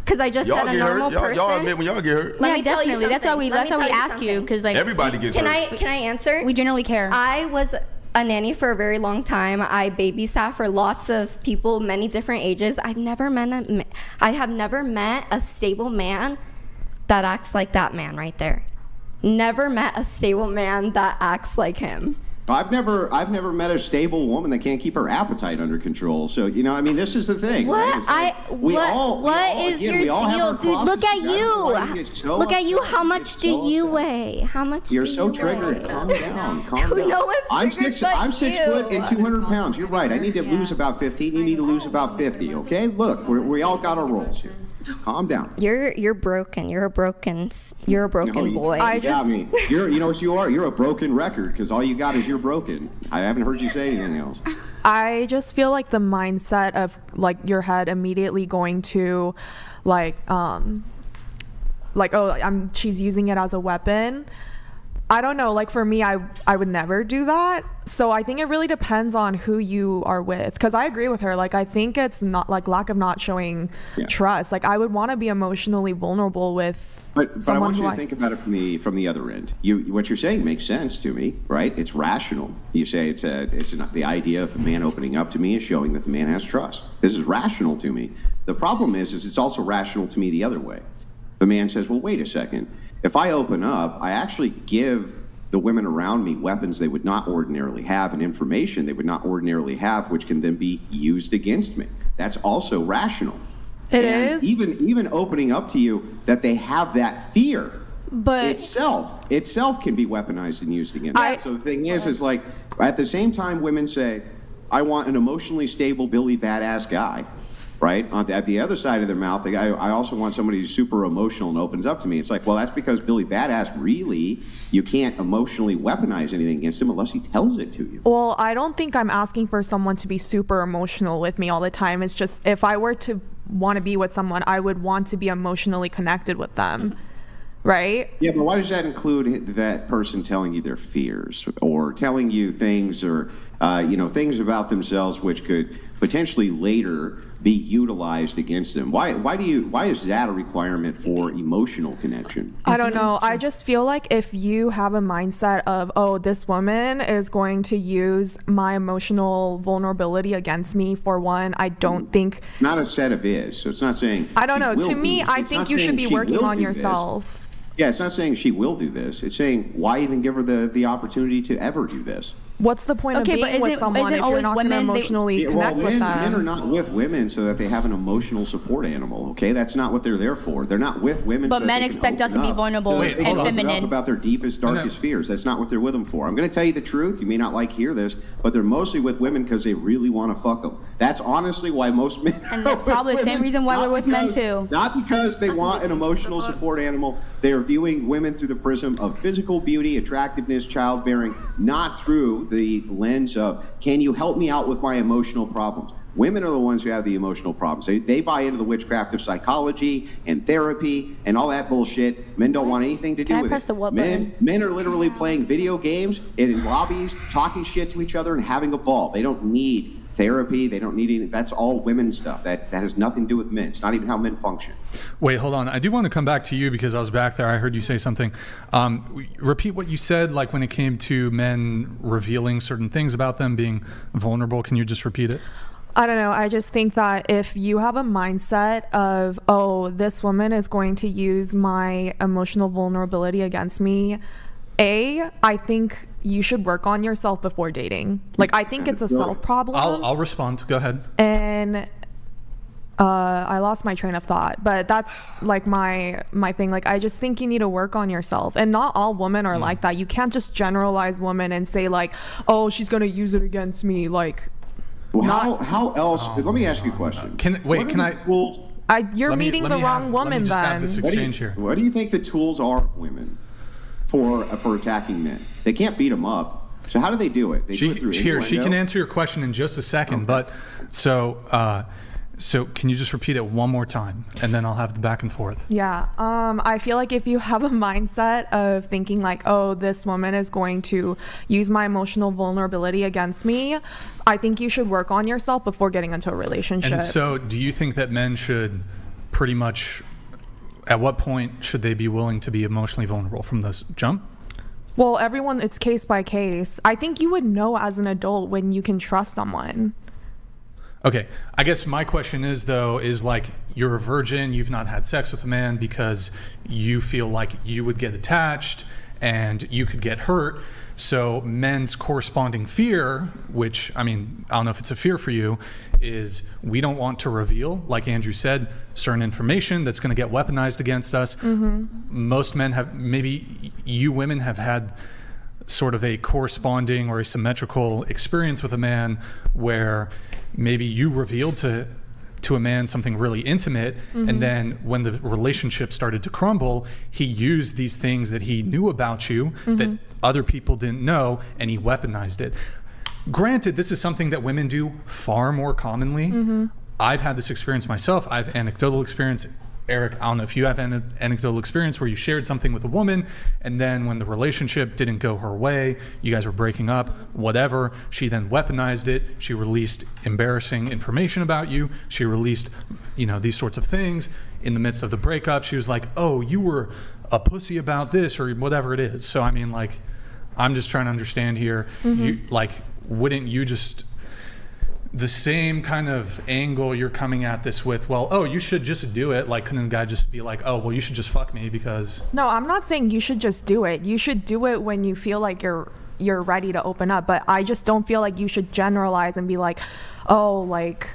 Because I just y'all said a get normal hurt. person. Y'all admit when y'all get hurt. Let Yeah, me tell you definitely. That's how something. we Let me tell you ask you, something. because like Everybody gets Can hurt. I answer? we generally care. I was a nanny for a very long time. I babysat for lots of people, many different ages. I have never met a stable man that acts like that man right there. Never met a stable man that acts like him. I've never met a stable woman that can't keep her appetite under control. So, you know, I mean, this is the thing. What? Right? What is your deal, dude? Look at you. Look at you. How much do you weigh? How much You're do so you triggered. weigh? Calm down. Calm down. No one's triggered but I'm 6 you. foot and 200 pounds. You're right. I need to lose about 15. You need to lose about 50. Okay? Look, we all got our roles here. Calm down. You're broken. You're a broken boy. You got me. You know what you are? You're a broken record because all you got is you're broken. I haven't heard you say anything else. I just feel like the mindset of like your head immediately going to she's using it as a weapon. I don't know, like for me, I would never do that. So I think it really depends on who you are with, because I agree with her. Like, I think it's not like lack of not showing trust. Like, I would want to be emotionally vulnerable with but I want you to think about it from the other end. What you're saying makes sense to me, right? It's rational. You say the idea of a man opening up to me is showing that the man has trust. This is rational to me. The problem is it's also rational to me the other way. The man says, well, wait a second. If I open up, I actually give the women around me weapons they would not ordinarily have and information they would not ordinarily have, which can then be used against me. That's also rational. It is. Even opening up to you that they have that fear itself can be weaponized and used against me. So the thing is like, at the same time women say, I want an emotionally stable Billy Badass guy. Right? At the other side of their mouth, I also want somebody who's super emotional and opens up to me. It's like, well, that's because Billy Badass, really, you can't emotionally weaponize anything against him unless he tells it to you. Well, I don't think I'm asking for someone to be super emotional with me all the time. It's just, if I were to want to be with someone, I would want to be emotionally connected with them. Right? Yeah, but why does that include that person telling you their fears or telling you things or, things about themselves which could potentially later be utilized against them? Why is that a requirement for emotional connection? I don't know. I just feel like if you have a mindset of, oh, this woman is going to use my emotional vulnerability against me, for one, I don't think... It's not a set of is, so it's not saying... I don't know. To me, I think you should be working on yourself. Yeah, it's not saying she will do this. It's saying, why even give her the opportunity to ever do this? What's the point of being with someone if you're not going to emotionally connect with them? Men are not with women so that they have an emotional support animal, okay? That's not what they're there for. They're not with women but so men expect us to be vulnerable and feminine. About their deepest, darkest fears. That's not what they're with them for. I'm going to tell you the truth. You may not hear this, but they're mostly with women because they really want to fuck them. That's honestly why most men And that's probably the same reason why we're with men too. Not because they want an emotional support animal. They are viewing women through the prism of physical beauty, attractiveness, childbearing, not through the lens of, can you help me out with my emotional problems? Women are the ones who have the emotional problems. They buy into the witchcraft of psychology and therapy and all that bullshit. Men don't want anything to do with it. Men are literally playing video games in lobbies, talking shit to each other and having a ball. They don't need therapy. They don't need any. That's all women stuff. That has nothing to do with men. It's not even how men function. Wait, hold on. I do want to come back to you because I was back there. I heard you say something. Repeat what you said, like when it came to men revealing certain things about them being vulnerable. Can you just repeat it? I don't know. I just think that if you have a mindset of, oh, this woman is going to use my emotional vulnerability against me, I think you should work on yourself before dating. Like, I think it's a self problem. I'll respond. Go ahead. And I lost my train of thought, but that's like my thing. Like, I just think you need to work on yourself, and not all women are like that. You can't just generalize women and say like, oh, she's gonna use it against me. Like, well, how else? Let me ask you a question. You're meeting the wrong woman then. Have this exchange here. What do you think the tools are of women for attacking men? They can't beat them up. So how do they do it? They do it through innuendo? She can answer your question in just a second. Okay. But so can you just repeat it one more time, and then I'll have the back and forth. Yeah. I feel like if you have a mindset of thinking like, oh, this woman is going to use my emotional vulnerability against me, I think you should work on yourself before getting into a relationship. And so do you think that men should pretty much, at what point should they be willing to be emotionally vulnerable from this jump? Well, it's case by case. I think you would know as an adult when you can trust someone. Okay, I guess my question is though, is like, you're a virgin, you've not had sex with a man because you feel like you would get attached and you could get hurt. So men's corresponding fear, which, I mean, I don't know if it's a fear for you, is we don't want to reveal, like Andrew said, certain information that's going to get weaponized against us. Most men have, maybe you women have had sort of a corresponding or a symmetrical experience with a man where maybe you revealed to a man something really intimate, and then when the relationship started to crumble, he used these things that he knew about you that other people didn't know, and he weaponized it. Granted, this is something that women do far more commonly. I've had this experience myself. I have anecdotal experience. Eric, I don't know if you have an anecdotal experience where you shared something with a woman, and then when the relationship didn't go her way, you guys were breaking up, whatever, she then weaponized it. She released embarrassing information about you. She released, these sorts of things. In the midst of the breakup, she was like, oh, you were a pussy about this, or whatever it is. So, I mean, like, I'm just trying to understand here, wouldn't you just... the same kind of angle you're coming at this with, well, oh, you should just do it. Like, couldn't a guy just be like, oh, well, you should just fuck me because... No, I'm not saying you should just do it. You should do it when you feel like you're ready to open up. But I just don't feel like you should generalize and be like, oh, like,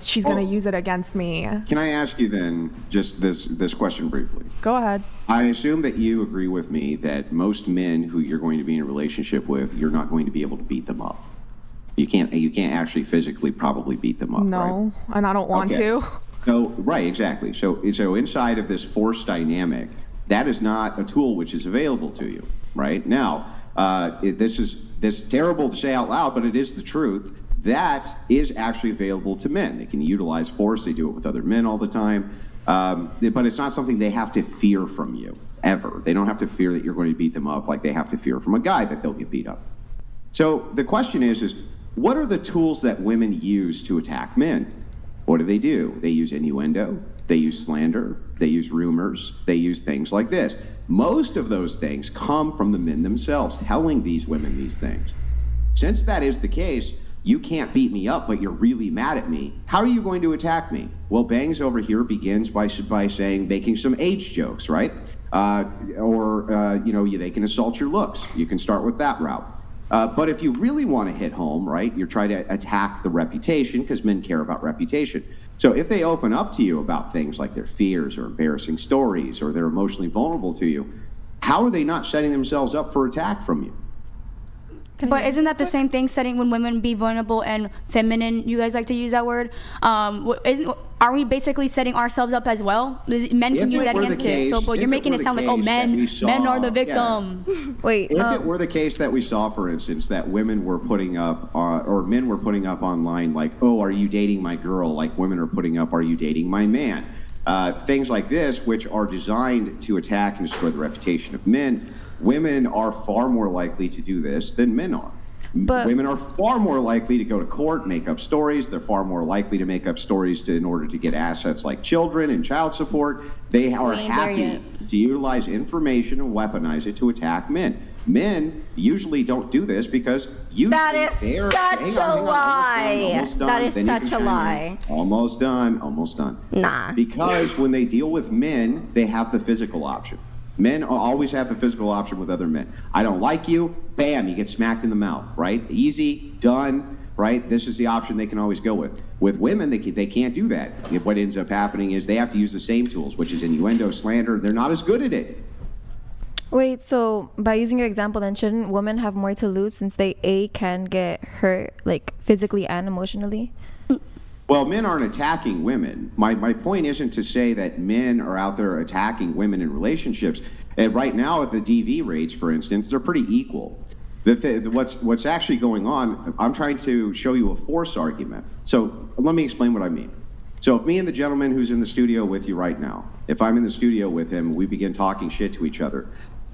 she's going to use it against me. Can I ask you then just this question briefly? Go ahead. I assume that you agree with me that most men who you're going to be in a relationship with, you're not going to be able to beat them up. You can't actually physically probably beat them up. No, right? And I don't want to. So right, exactly. So inside of this force dynamic, that is not a tool which is available to you. Right now, this is terrible to say out loud, but it is the truth. That is actually available to men. They can utilize force. They do it with other men all the time. But it's not something they have to fear from you ever. They don't have to fear that you're going to beat them up like they have to fear from a guy that they'll get beat up. So the question is what are the tools that women use to attack men? What do? They use innuendo, they use slander, they use rumors, they use things like this. Most of those things come from the men themselves telling these women these things. Since that is the case, you can't beat me up, but you're really mad at me. How are you going to attack me? Well, Bangs over here begins by saying, making some age jokes, right? They can assault your looks. You can start with that route. But if you really want to hit home, right, you're trying to attack the reputation because men care about reputation. So if they open up to you about things like their fears or embarrassing stories or they're emotionally vulnerable to you, how are they not setting themselves up for attack from you? But isn't that the same thing, setting when women be vulnerable and feminine? You guys like to use that word. Are we basically setting ourselves up as well? Men can use that against us. So, but you're making it sound like, oh, men are the victim. Yeah. Wait. If it were the case that we saw, for instance, that women were putting up, or men were putting up online, like, oh, are you dating my girl? Like women are putting up, are you dating my man? Things like this, which are designed to attack and destroy the reputation of men. Women are far more likely to do this than men are. But women are far more likely to go to court, make up stories. They're far more likely to make up stories in order to get assets like children and child support. They are happy to utilize information and weaponize it to attack men. Men usually don't do this because that is such a lie. That is such a lie. Almost done. Nah. Because when they deal with men, they have the physical option. Men always have the physical option with other men. I don't like you, bam, you get smacked in the mouth, right? Easy, done, right? This is the option they can always go with. With women, they can't do that. What ends up happening is they have to use the same tools, which is innuendo, slander. They're not as good at it. Wait, so by using your example, then shouldn't women have more to lose since they can get hurt, like physically and emotionally? Well, men aren't attacking women. My point isn't to say that men are out there attacking women in relationships. And right now at the DV rates, for instance, they're pretty equal. What's actually going on, I'm trying to show you a force argument. So let me explain what I mean. So if me and the gentleman who's in the studio with you right now, if I'm in the studio with him, we begin talking shit to each other,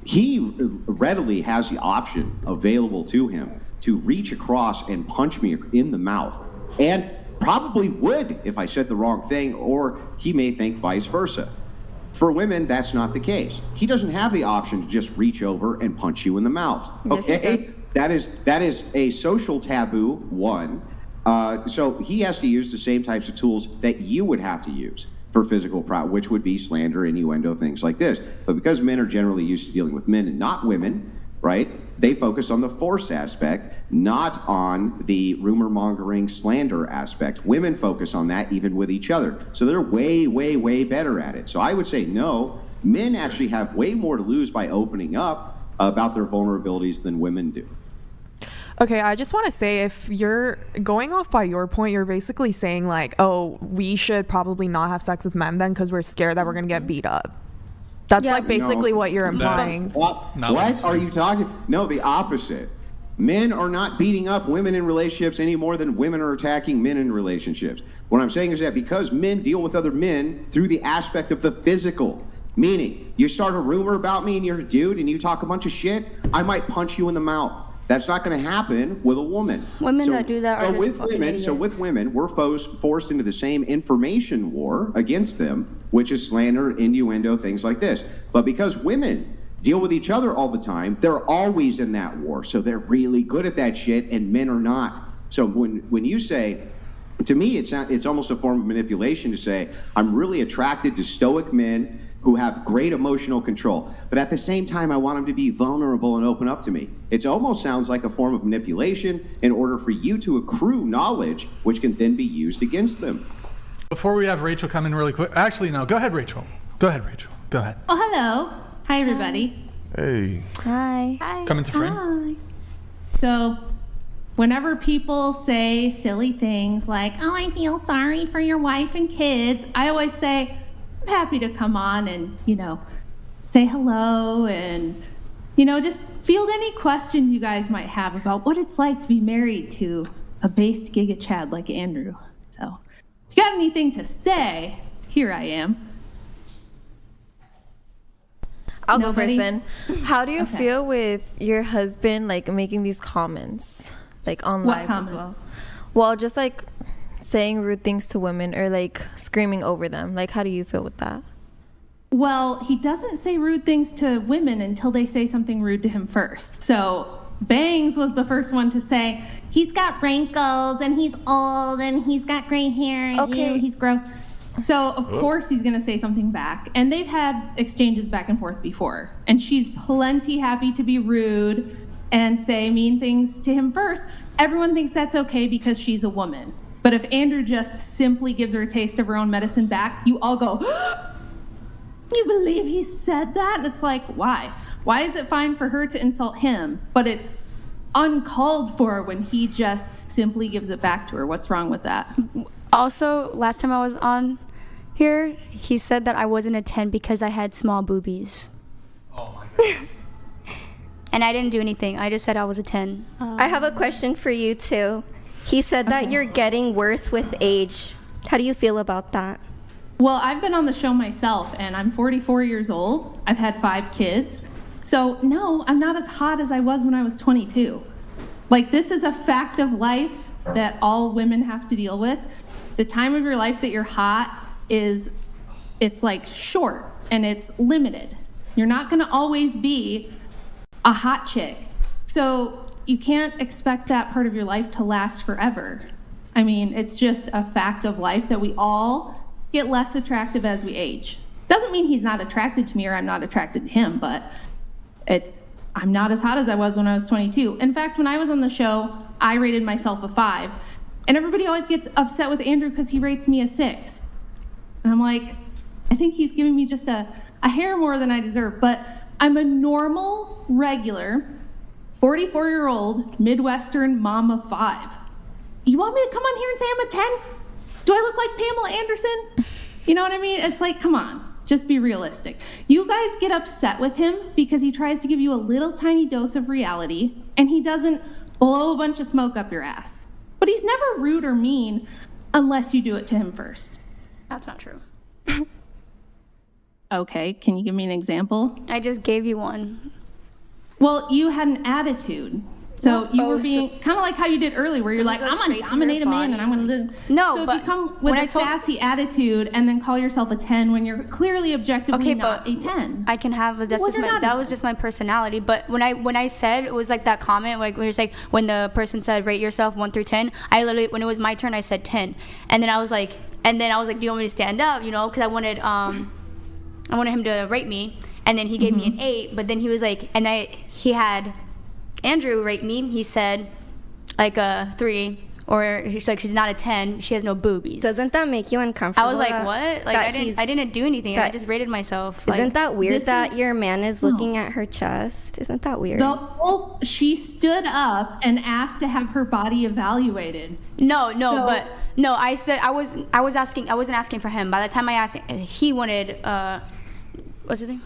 he readily has the option available to him to reach across and punch me in the mouth. And probably would if I said the wrong thing, or he may think vice versa. For women, that's not the case. He doesn't have the option to just reach over and punch you in the mouth. Okay, yes, that is a social taboo, one. So he has to use the same types of tools that you would have to use for physical prowess, which would be slander, innuendo, things like this. But because men are generally used to dealing with men and not women, right? They focus on the force aspect, not on the rumor mongering slander aspect. Women focus on that even with each other. So they're way, way, way better at it. So I would say no, men actually have way more to lose by opening up about their vulnerabilities than women do. Okay, I just want to say, if you're going off by your point, you're basically saying like, oh, we should probably not have sex with men then because we're scared that we're going to get beat up. That's like basically what you're implying. What are you talking? No, the opposite. Men are not beating up women in relationships any more than women are attacking men in relationships. What I'm saying is that because men deal with other men through the aspect of the physical, meaning you start a rumor about me and you're a dude and you talk a bunch of shit, I might punch you in the mouth. That's not going to happen with a woman. Women that do that are just with fucking women. idiots. So with women, we're forced into the same information war against them, which is slander, innuendo, things like this. But because women deal with each other all the time, they're always in that war. So they're really good at that shit, and men are not. So when you say, to me, it's almost a form of manipulation to say, I'm really attracted to stoic men who have great emotional control. But at the same time, I want them to be vulnerable and open up to me. It almost sounds like a form of manipulation in order for you to accrue knowledge, which can then be used against them. Before we have Rachel come in really quick, actually, no, go ahead, Rachel. Go ahead. Oh, hello. Hi, everybody. Hey. Hi. Come into frame. Hi. So, whenever people say silly things like, oh, I feel sorry for your wife and kids, I always say, I'm happy to come on and, say hello and, just field any questions you guys might have about what it's like to be married to a based Giga Chad like Andrew. So, if you got anything to say, here I am. I'll Nobody? go first then. How do you feel with your husband like making these comments like on What live comment? as well? Well, just like saying rude things to women or like screaming over them. Like, how do you feel with that? Well, he doesn't say rude things to women until they say something rude to him first. So Bangs was the first one to say, he's got wrinkles and he's old and he's got gray hair and ew, he's gross. So of course he's gonna say something back. And they've had exchanges back and forth before. And she's plenty happy to be rude and say mean things to him first. Everyone thinks that's okay because she's a woman. But if Andrew just simply gives her a taste of her own medicine back, you all go, you believe he said that? And it's like, why? Why is it fine for her to insult him, but it's uncalled for when he just simply gives it back to her? What's wrong with that? Also, last time I was on here, he said that I wasn't a 10 because I had small boobies. Oh my goodness. And I didn't do anything. I just said I was a 10. I have a question for you too. He said that you're getting worse with age. How do you feel about that? Well, I've been on the show myself, and I'm 44 years old. I've had 5 kids. So, no, I'm not as hot as I was when I was 22. Like, this is a fact of life that all women have to deal with. The time of your life that you're hot it's like short, and it's limited. You're not gonna always be a hot chick. So, you can't expect that part of your life to last forever. I mean, it's just a fact of life that we all get less attractive as we age. Doesn't mean he's not attracted to me or I'm not attracted to him, but I'm not as hot as I was when I was 22. In fact, when I was on the show, I rated myself a 5. And everybody always gets upset with Andrew because he rates me a 6. And I'm like, I think he's giving me just a hair more than I deserve, but I'm a normal, regular, 44-year-old Midwestern mom of 5. You want me to come on here and say I'm a 10? Do I look like Pamela Anderson? You know what I mean? It's like, come on, just be realistic. You guys get upset with him because he tries to give you a little tiny dose of reality and he doesn't blow a bunch of smoke up your ass. But he's never rude or mean unless you do it to him first. That's not true. Okay, can you give me an example? I just gave you one. Well, you had an attitude. So you were being kind of like how you did earlier, where you're like, I'm gonna dominate a man and I'm gonna live. No, so if but you come with when a I told- sassy attitude and then call yourself a 10 when you're clearly objectively Okay, not but a 10. I can have that's Well, just you're my, not that a- was just my personality. But when I said it was like that comment, like when you're like when the person said rate yourself 1 through 10, I literally when it was my turn I said 10, and then I was like, do you want me to stand up? You know, because I wanted him to rate me, and then he gave me an 8. But then he was like, he had Andrew rate me. He said like a 3. Or she's like, she's not a 10. She has no boobies. Doesn't that make you uncomfortable? I was like, what? Like I didn't do anything. I just rated myself. Isn't Like, that weird that your man is looking at her chest? Isn't that weird? She stood up and asked to have her body evaluated. No. I said I wasn't asking for him. By the time I asked, he wanted what's his name?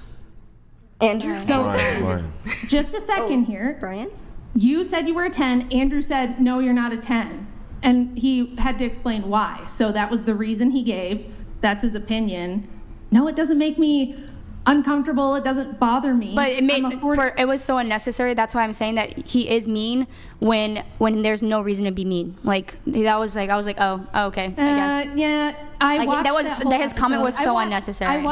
Andrew. So Brian. just a second here. Brian? You said you were a 10. Andrew said, no, you're not a 10. And he had to explain why. So that was the reason he gave. That's his opinion. No, it doesn't make me uncomfortable. It doesn't bother me. But it was so unnecessary. That's why I'm saying that he is mean when there's no reason to be mean. Like that was like I was like, oh okay, I guess. Yeah, I watched his comment was so episode. unnecessary.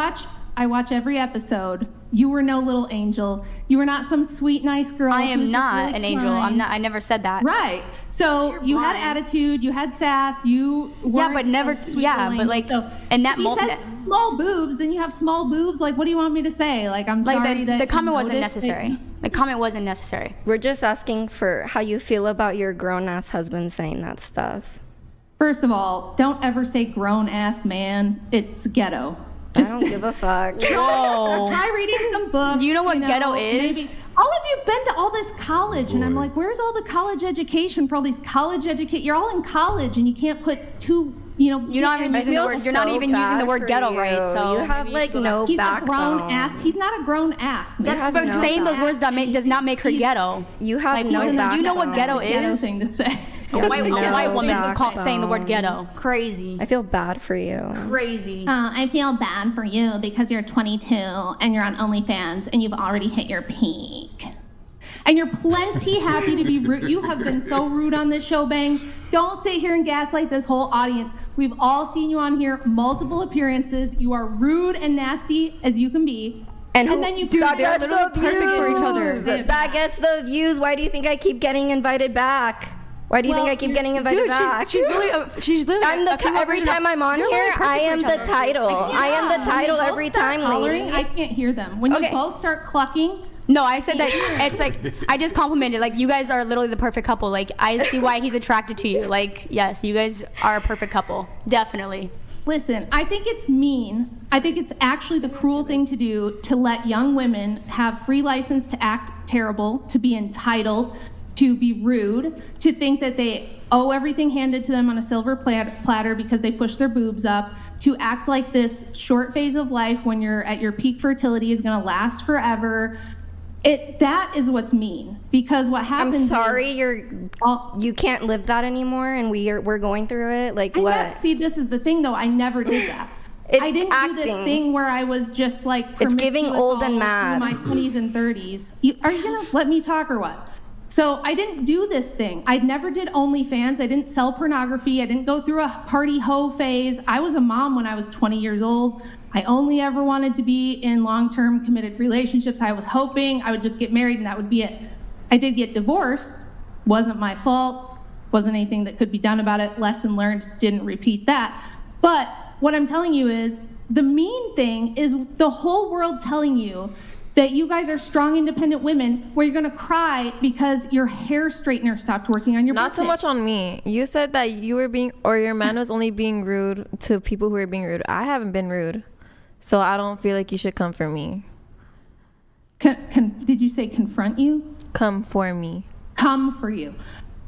I watch every episode. You were no little angel. You were not some sweet, nice girl. I am who's just not really an angel. kind. I'm not. I never said that. Right. So you had attitude. You had sass. You Yeah, but never. a sweet Yeah, little but like, angel. So and that if you moment. said small boobs, then you have small boobs. Like, what do you want me to say? Like, I'm sorry that the comment you wasn't noticed necessary. The comment wasn't necessary. We're just asking for how you feel about your grown-ass husband saying that stuff. First of all, don't ever say grown-ass man. It's ghetto. I don't give a fuck. Whoa. Try reading some books. Do you know what ghetto is? Maybe. All of you've been to all this college, and I'm like, where's all the college education for all these college You're all in college, and you can't put two. You're not even using the word. You're not even using the word ghetto right. So you have like no He's backbone. a grown ass. He's not a grown ass. Man. That's but saying those words does not make her ghetto. You have no backbone. You know what ghetto Ghetto is? thing to say. A white woman backbone. saying the word ghetto. Crazy. I feel bad for you. Crazy. I feel bad for you because you're 22 and you're on OnlyFans and you've already hit your peak. And you're plenty happy to be rude. You have been so rude on this show, Bangs. Don't sit here and gaslight this whole audience. We've all seen you on here, multiple appearances. You are rude and nasty as you can be. And then you that they're gets literally the perfect for each views. other. That gets the views. Why do you think I keep getting invited back? Why do you think I keep getting invited back? She's literally. I'm every time I'm on here, I am the title. I am the title every time, lady. I can't hear them. When you both start clucking. No, I said that it's like I just complimented. Like you guys are literally the perfect couple. Like I see why he's attracted to you. Like yes, you guys are a perfect couple. Definitely. Listen, I think it's mean. I think it's actually the cruel thing to do to let young women have free license to act terrible, to be entitled, to be rude, to think that they owe everything handed to them on a silver platter because they push their boobs up, to act like this short phase of life when you're at your peak fertility is going to last forever. That is what's mean, because what happens I'm sorry you can't live that anymore, and we're going through it. Like what? See, this is the thing though. I never did that. I didn't do this thing where I was just like it's giving old and through mad. my 20s and 30s. Are you gonna let me talk or what? So I didn't do this thing. I never did OnlyFans. I didn't sell pornography. I didn't go through a party hoe phase. I was a mom when I was 20 years old. I only ever wanted to be in long-term committed relationships. I was hoping I would just get married and that would be it. I did get divorced. Wasn't my fault. Wasn't anything that could be done about it. Lesson learned, didn't repeat that. But what I'm telling you is the mean thing is the whole world telling you that you guys are strong, independent women where you're going to cry because your hair straightener stopped working on your Not birthday. so much on me. You said that you were your man was only being rude to people who were being rude. I haven't been rude. So I don't feel like you should come for me. Did you say confront you? Come for me. Come for you.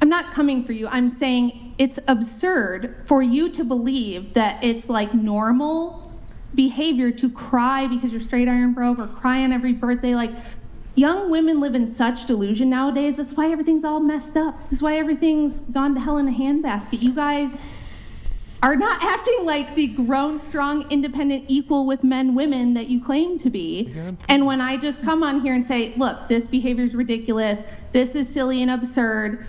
I'm not coming for you. I'm saying it's absurd for you to believe that it's like normal behavior to cry because your straight iron broke or cry on every birthday. Like, young women live in such delusion nowadays. That's why everything's all messed up. That's why everything's gone to hell in a handbasket. You guys, are not acting like the grown, strong, independent, equal with men, women that you claim to be. And when I just come on here and say, look, this behavior is ridiculous, this is silly and absurd,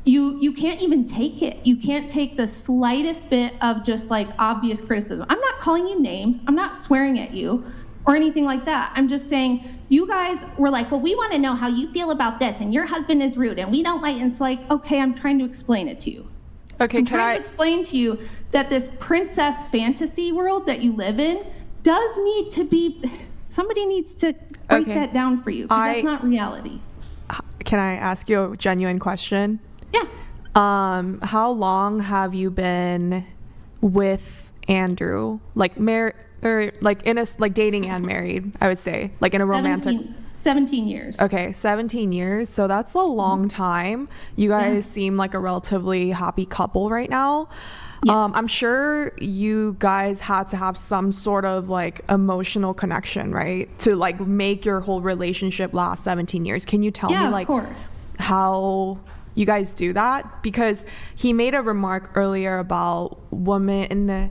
you can't even take it. You can't take the slightest bit of just like obvious criticism. I'm not calling you names. I'm not swearing at you or anything like that. I'm just saying, you guys were like, well, we want to know how you feel about this, and your husband is rude, and we don't like, and it's like, okay, I'm trying to explain it to you. Okay, I'm trying to explain to you that this princess fantasy world that you live in does need to be, somebody needs to break that down for you, because that's not reality. Can I ask you a genuine question? Yeah. How long have you been with Andrew? Like or like in a like dating and married, I would say, like in a romantic 17 years. Okay, 17 years. So that's a long time. You guys seem like a relatively happy couple right now. Yeah. I'm sure you guys had to have some sort of like emotional connection, right? To like make your whole relationship last 17 years. Can you tell me like how you guys do that? Because he made a remark earlier about women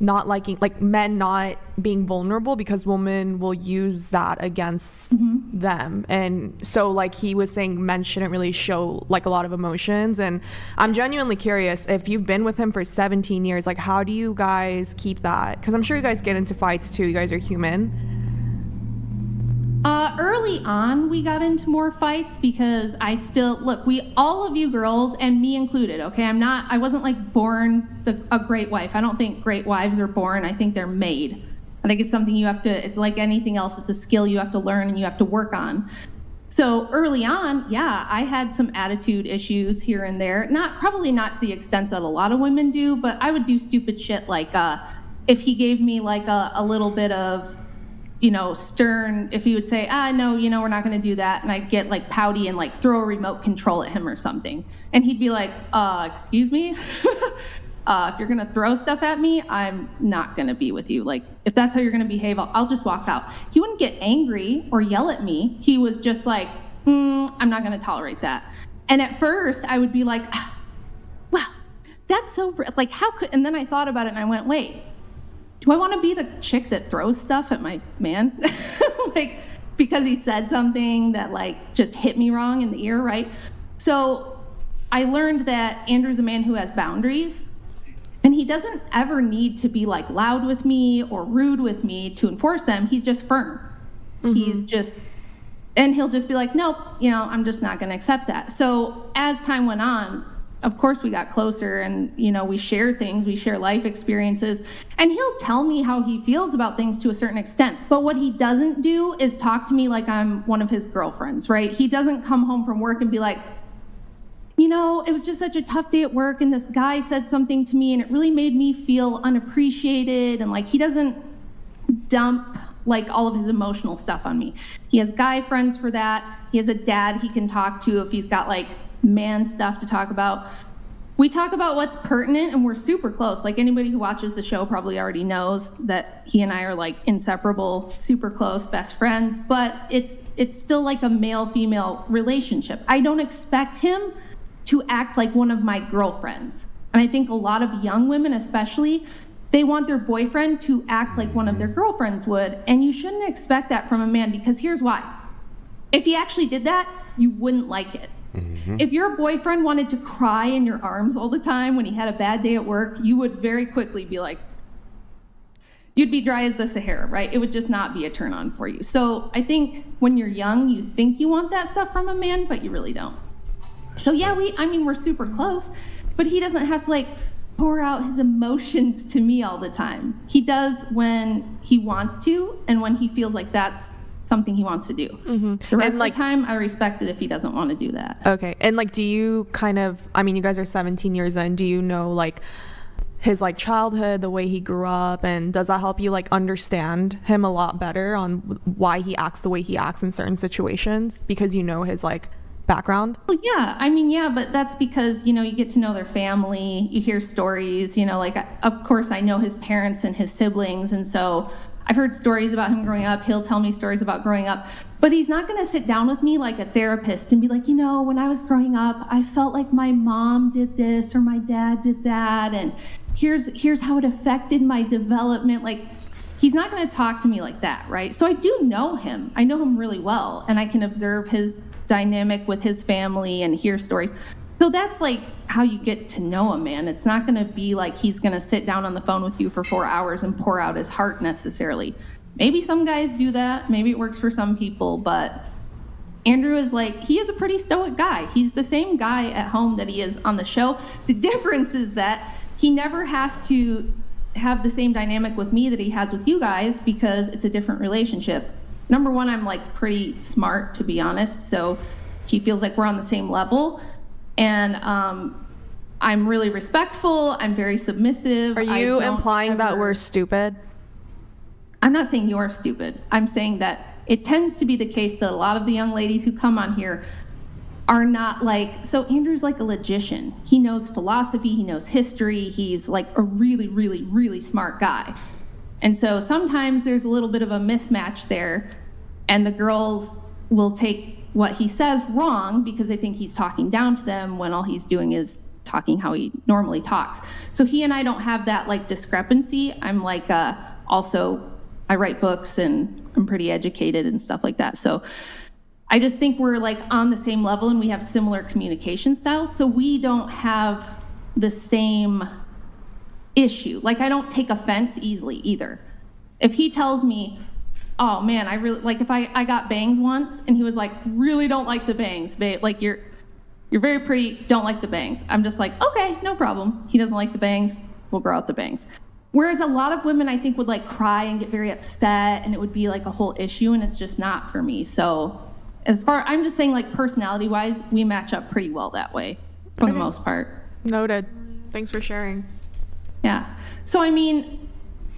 not liking, like men not being vulnerable because women will use that against them. And so like he was saying men shouldn't really show like a lot of emotions. And I'm genuinely curious, if you've been with him for 17 years, like how do you guys keep that? Because I'm sure you guys get into fights too. You guys are human. Early on, we got into more fights because I still, look, all of you girls, and me included, okay? I wasn't like born a great wife. I don't think great wives are born. I think they're made. I think it's something you have to, it's like anything else. It's a skill you have to learn and you have to work on. So early on, yeah, I had some attitude issues here and there. Probably not to the extent that a lot of women do, but I would do stupid shit like if he gave me like a little bit of, stern, if he would say, no, we're not going to do that. And I'd get like pouty and like throw a remote control at him or something. And he'd be like, excuse me? If you're going to throw stuff at me, I'm not going to be with you. Like, if that's how you're going to behave, I'll just walk out. He wouldn't get angry or yell at me. He was just like, I'm not going to tolerate that. And at first I would be like, well, that's so, like, how could, and then I thought about it and I went, wait, do I want to be the chick that throws stuff at my man? Like, because he said something that like just hit me wrong in the ear, right? So I learned that Andrew's a man who has boundaries, and he doesn't ever need to be like loud with me or rude with me to enforce them. He's just firm. He's just, and he'll just be like, nope, I'm just not going to accept that. So as time went on, of course we got closer, and we share things, we share life experiences, and he'll tell me how he feels about things to a certain extent. But what he doesn't do is talk to me like I'm one of his girlfriends, right? He doesn't come home from work and be like, it was just such a tough day at work, and this guy said something to me and it really made me feel unappreciated. And like, he doesn't dump like all of his emotional stuff on me. He has guy friends for that. He has a dad he can talk to if he's got like man stuff to talk about. We talk about what's pertinent, and we're super close. Like, anybody who watches the show probably already knows that he and I are like inseparable, super close, best friends, but it's still like a male-female relationship. I don't expect him to act like one of my girlfriends. And I think a lot of young women especially, they want their boyfriend to act like one of their girlfriends would, and you shouldn't expect that from a man, because here's why. If he actually did that, you wouldn't like it. If your boyfriend wanted to cry in your arms all the time when he had a bad day at work, you would very quickly be like, you'd be dry as the Sahara, right? It would just not be a turn on for you. So I think when you're young, you think you want that stuff from a man, but you really don't. So yeah, we're super close, but he doesn't have to like pour out his emotions to me all the time. He does when he wants to, and when he feels like that's something he wants to do. The rest of the time, I respect it if he doesn't want to do that. Okay. And like, do you kind of, you guys are 17 years in, do you know like his like childhood, the way he grew up, and does that help you like understand him a lot better on why he acts the way he acts in certain situations, because you know his like background? Well, yeah, but that's because, you get to know their family, you hear stories, like, of course I know his parents and his siblings, and so I've heard stories about him growing up. He'll tell me stories about growing up. But he's not going to sit down with me like a therapist and be like, when I was growing up, I felt like my mom did this or my dad did that. And here's how it affected my development. Like, he's not going to talk to me like that, right? So I do know him. I know him really well. And I can observe his dynamic with his family and hear stories. So that's like how you get to know a man. It's not going to be like he's going to sit down on the phone with you for 4 hours and pour out his heart necessarily. Maybe some guys do that. Maybe it works for some people. But Andrew is he is a pretty stoic guy. He's the same guy at home that he is on the show. The difference is that he never has to have the same dynamic with me that he has with you guys because it's a different relationship. Number one, I'm pretty smart, to be honest. So he feels like we're on the same level. And I'm really respectful. I'm very submissive. Are you implying that we're stupid? I'm not saying you're stupid. I'm saying that it tends to be the case that a lot of the young ladies who come on here are not so Andrew's like a logician. He knows philosophy, he knows history, he's like a really, really, really smart guy. And so sometimes there's a little bit of a mismatch there, and the girls will take what he says wrong because they think he's talking down to them when all he's doing is talking how he normally talks. So he and I don't have that discrepancy. I'm also I write books and I'm pretty educated and stuff like that. So I just think we're on the same level and we have similar communication styles. So we don't have the same issue. I don't take offense easily either. If he tells me, oh man, I really if I got bangs once and he was really don't like the bangs, babe, you're very pretty, don't like the bangs. I'm just okay, no problem. He doesn't like the bangs, we'll grow out the bangs. Whereas a lot of women I think would cry and get very upset and it would be a whole issue, and it's just not for me. So I'm just saying personality wise, we match up pretty well that way for the most part. Noted. Thanks for sharing. Yeah. So I mean,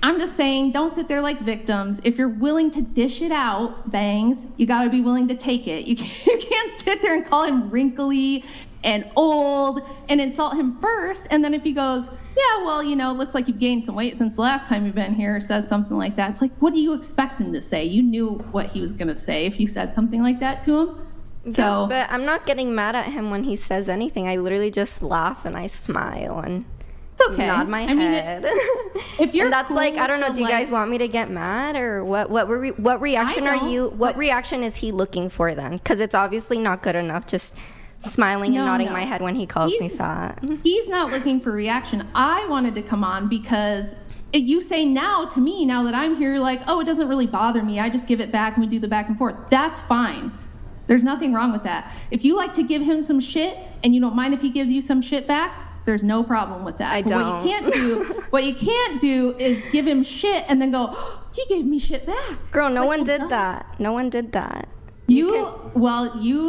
I'm just saying, don't sit there like victims. If you're willing to dish it out, bangs, you got to be willing to take it. You can't sit there and call him wrinkly and old and insult him first. And then if he goes, yeah, well, looks like you've gained some weight since the last time you've been here, says something like that. It's what do you expect him to say? You knew what he was going to say if you said something like that to him. So, but I'm not getting mad at him when he says anything. I literally just laugh and I smile and it's okay. Nod my head. If you're and that's cool I don't know. Do you guys want me to get mad or what? What reaction are you? What reaction is he looking for then? Because it's obviously not good enough. Just smiling and nodding my head when he calls me fat. He's not looking for reaction. I wanted to come on because you say now to me, now that I'm here, oh, it doesn't really bother me. I just give it back and we do the back and forth. That's fine. There's nothing wrong with that. If you like to give him some shit and you don't mind if he gives you some shit back, there's no problem with that. I don't. What you can't do is give him shit and then go, oh, he gave me shit back. Girl, no one did that. No one did that. You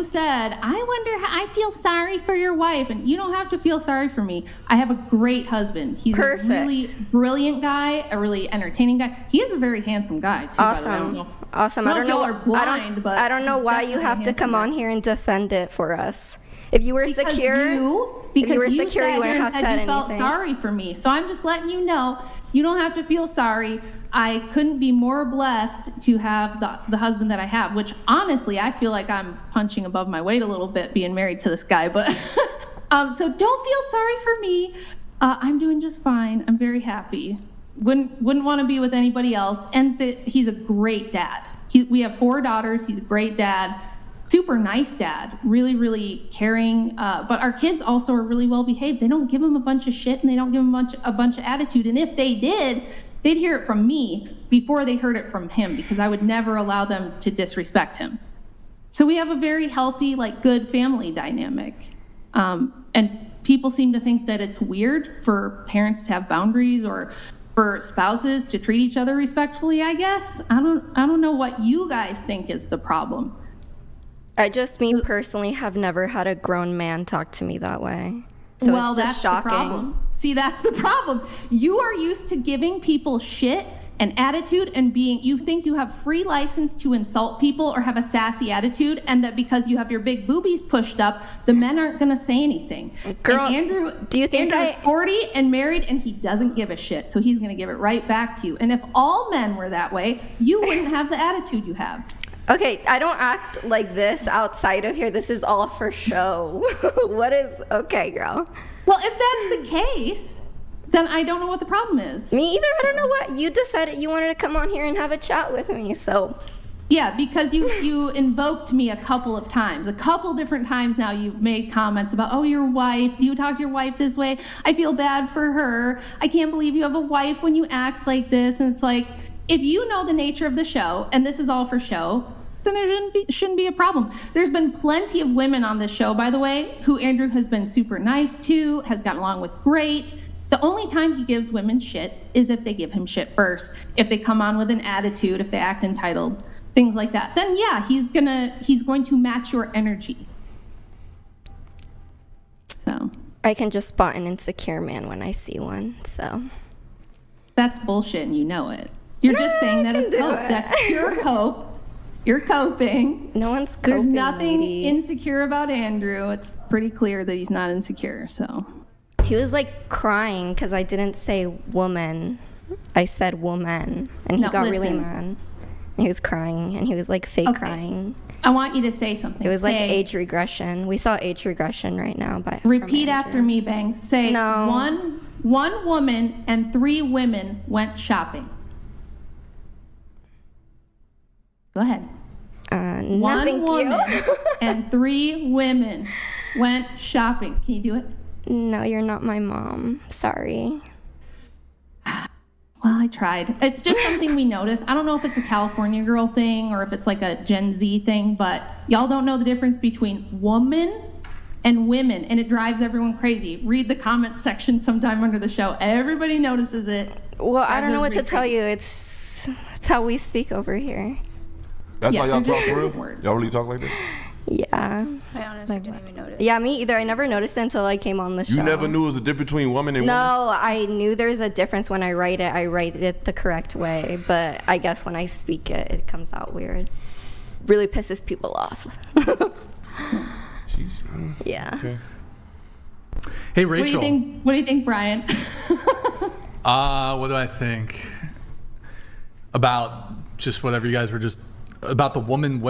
said, I feel sorry for your wife, and you don't have to feel sorry for me. I have a great husband. He's perfect. A really brilliant guy, a really entertaining guy. He is a very handsome guy, too. Awesome. Awesome. I don't know. I don't know why you have to come on here and defend it for us. If you were secure, you wouldn't have said anything. You felt sorry for me. So I'm just letting you know, you don't have to feel sorry. I couldn't be more blessed to have the husband that I have, which honestly, I feel like I'm punching above my weight a little bit being married to this guy. But so don't feel sorry for me. I'm doing just fine. I'm very happy. Wouldn't want to be with anybody else. And he's a great dad. We have 4 daughters. He's a great dad. Super nice dad, really, really caring. But our kids also are really well behaved. They don't give him a bunch of shit and they don't give him a bunch of attitude. And if they did, they'd hear it from me before they heard it from him, because I would never allow them to disrespect him. So we have a very healthy, good family dynamic. And people seem to think that it's weird for parents to have boundaries or for spouses to treat each other respectfully, I guess. I don't know what you guys think is the problem. Me personally, have never had a grown man talk to me that way. So it's just shocking. The problem. See, that's the problem. You are used to giving people shit an attitude and you think you have free license to insult people or have a sassy attitude, and that because you have your big boobies pushed up, the men aren't going to say anything. Girl, and Andrew, do you think Andrew's 40 and married, and he doesn't give a shit, so he's going to give it right back to you. And if all men were that way, you wouldn't have the attitude you have. Okay, I don't act like this outside of here. This is all for show. Okay, girl. Well, if that's the case, then I don't know what the problem is. Me either. I don't know what. You decided you wanted to come on here and have a chat with me, so. Yeah, because you invoked me a couple of times. A couple different times now you've made comments about, oh, your wife. Do you talk to your wife this way? I feel bad for her. I can't believe you have a wife when you act like this. And it's like, if you know the nature of the show, and this is all for show, then there shouldn't be a problem. There's been plenty of women on this show, by the way, who Andrew has been super nice to, has gotten along with great. The only time he gives women shit is if they give him shit first. If they come on with an attitude, if they act entitled, things like that. Then yeah, he's going to match your energy. So I can just spot an insecure man when I see one, so. That's bullshit and you know it. You're just saying that as cope. That's pure cope. You're coping. No one's coping. There's nothing lady. insecure about Andrew. It's pretty clear that he's not insecure, so. He was like crying because I didn't say woman. I said woman. And he got really mad. He was crying and he was like fake crying. I want you to say something. It was like age regression. We saw age regression right now. Repeat after me, Bangs. Say no. One woman and 3 women went shopping. Go ahead. One woman and 3 women went shopping. Can you do it? No, you're not my mom. Sorry. Well, I tried. It's just something we notice. I don't know if it's a California girl thing or if it's like a Gen Z thing, but y'all don't know the difference between woman and women, and it drives everyone crazy. Read the comments section sometime under the show. Everybody notices it. Well, I don't know what to tell you. It's how we speak over here. That's how y'all talk for real? Y'all really talk like that? Yeah. I honestly didn't even notice. Yeah, me either. I never noticed it until I came on the show. You never knew it was a difference between woman and woman? No, I knew there's a difference when I write it the correct way, but I guess when I speak it, it comes out weird. Really pisses people off. Jeez. Yeah. Okay. Hey, Rachel. What do you think, Brian? What do I think about just whatever you guys were just about the women?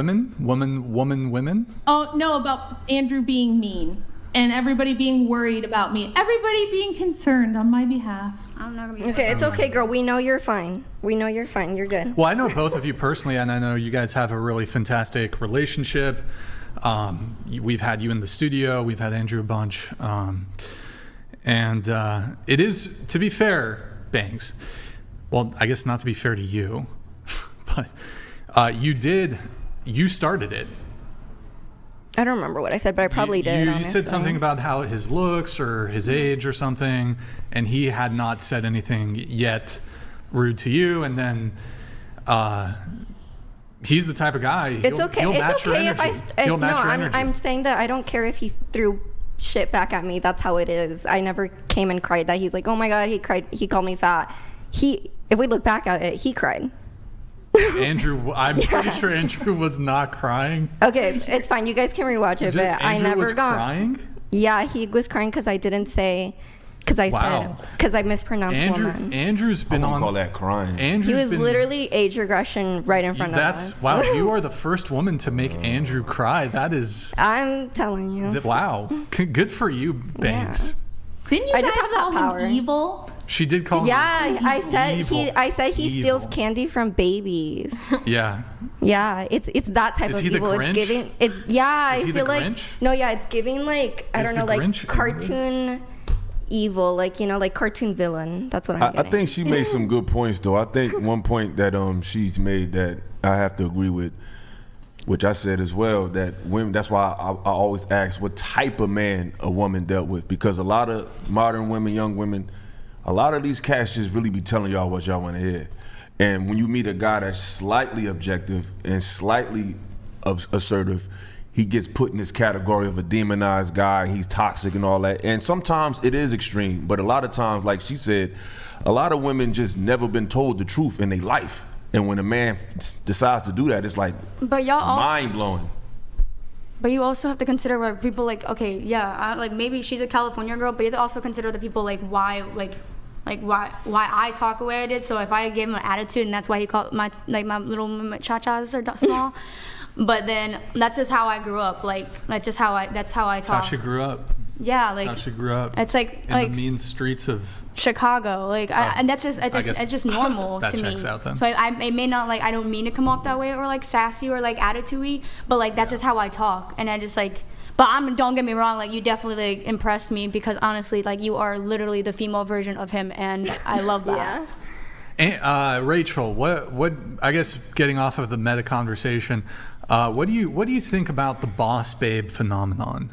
Oh, no, about Andrew being mean and everybody being worried about me. Everybody being concerned on my behalf. I'm not gonna be okay, it's okay, girl. We know you're fine. You're good. Well, I know both of you personally, and I know you guys have a really fantastic relationship. We've had you in the studio. We've had Andrew a bunch. And it is, to be fair, Bangs, well, I guess not to be fair to you, but you started it. I don't remember what I said, but I probably did. You said something about how his looks or his age or something, and he had not said anything yet rude to you, and then he's the type of guy. It's okay. He'll match It's okay your if energy. I'm saying that I don't care if he threw shit back at me. That's how it is. I never came and cried that he's like, oh my god, he cried. He called me fat. If we look back at it, he cried. Andrew, I'm pretty sure Andrew was not crying. Okay, it's fine. You guys can rewatch it, but I never was crying? Yeah, he was crying because I didn't say, because I mispronounced woman. Andrew's been on. Call that crying. He was literally age regression right in front of us. Wow, you are the first woman to make Andrew cry. That is. I'm telling you. Wow, good for you, Banks. Yeah. Didn't you guys call him evil? She did call him. Yeah, I said he evil. steals candy from babies. Yeah. Yeah, it's that type Is of he the evil. Grinch? I feel like Grinch? no, yeah, it's giving like I don't know, like Grinch cartoon evil, like like cartoon villain. That's what I'm getting. I think she made some good points though. I think one point that she's made that I have to agree with, which I said as well, that women, that's why I always ask what type of man a woman dealt with, because a lot of modern women, young women, a lot of these cats just really be telling y'all what y'all want to hear. And when you meet a guy that's slightly objective and slightly assertive, he gets put in this category of a demonized guy. He's toxic and all that. And sometimes it is extreme, but a lot of times, like she said, a lot of women just never been told the truth in their life. And when a man decides to do that, it's like mind blowing. But you also have to consider where people like, okay, yeah, like maybe she's a California girl, but you have to also consider the people like why I talk the way I did. So if I gave him an attitude, and that's why he called my little cha-chas are small. But then that's just how I grew up. That's how I talk. That's how she grew up. Yeah, That's how she grew up. It's like in the mean streets of Chicago. And that's just it's just normal to me. That checks out then. So I may not I don't mean to come off that way or like sassy or like attitude-y, but that's just how I talk. And I just but don't get me wrong, you definitely impressed me because honestly, you are literally the female version of him, and I love that. And, Rachel, what I guess getting off of the meta conversation, what do you think about the boss babe phenomenon,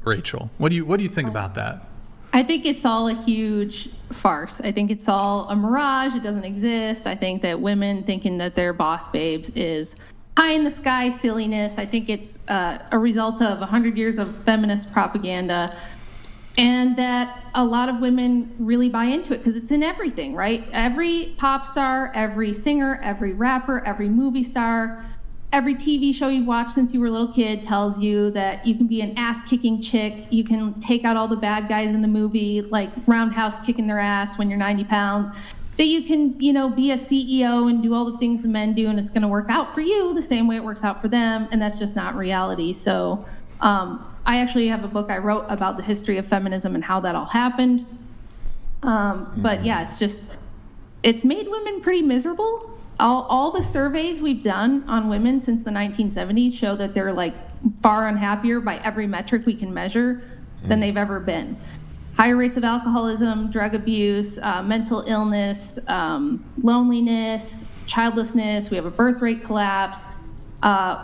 Rachel? What do you think about that? I think it's all a huge farce. I think it's all a mirage. It doesn't exist. I think that women thinking that they're boss babes is pie in the sky silliness. I think it's a result of 100 years of feminist propaganda, and that a lot of women really buy into it because it's in everything, right? Every pop star, every singer, every rapper, every movie star, every TV show you've watched since you were a little kid tells you that you can be an ass-kicking chick. You can take out all the bad guys in the movie, like Roundhouse kicking their ass when you're 90 pounds. That you can, be a CEO and do all the things the men do, and it's going to work out for you the same way it works out for them, and that's just not reality. So I actually have a book I wrote about the history of feminism and how that all happened. But yeah, it's made women pretty miserable. All the surveys we've done on women since the 1970s show that they're far unhappier by every metric we can measure than they've ever been. Higher rates of alcoholism, drug abuse, mental illness, loneliness, childlessness. We have a birth rate collapse.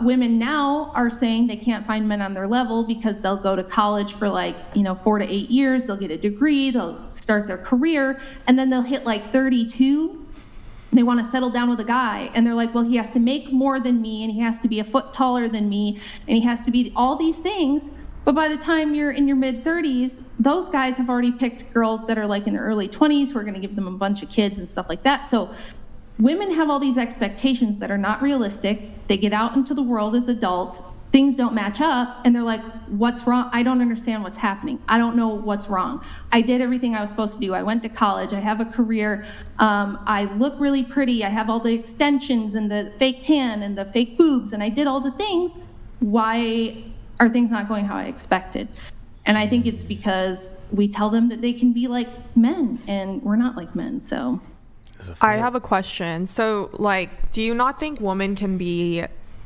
Women now are saying they can't find men on their level because they'll go to college for 4 to 8 years. They'll get a degree. They'll start their career. And then they'll hit 32. They want to settle down with a guy. And they're like, well, he has to make more than me. And he has to be a foot taller than me. And he has to be all these things. But by the time you're in your mid-30s, those guys have already picked girls that are in their early 20s who are going to give them a bunch of kids and stuff like that. So women have all these expectations that are not realistic. They get out into the world as adults. Things don't match up. And they're like, what's wrong? I don't understand what's happening. I don't know what's wrong. I did everything I was supposed to do. I went to college. I have a career. I look really pretty. I have all the extensions and the fake tan and the fake boobs. And I did all the things. Why are things not going how I expected? And I think it's because we tell them that they can be like men, and we're not like men. So I have a question. So do you not think women can be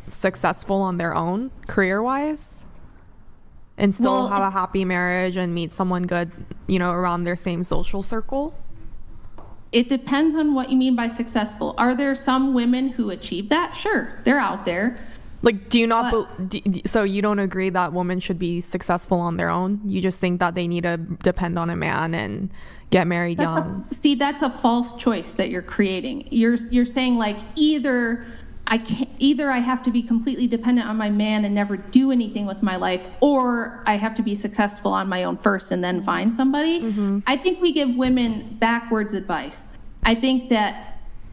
successful on their own career-wise and still have a happy marriage and meet someone good, around their same social circle? It depends on what you mean by successful. Are there some women who achieve that? Sure, they're out there. Do you not so you don't agree that women should be successful on their own? You just think that they need to depend on a man and get married young? Steve, that's a false choice that you're creating. You're saying either I have to be completely dependent on my man and never do anything with my life, or I have to be successful on my own first and then find somebody. Mm-hmm. I think we give women backwards advice. I think that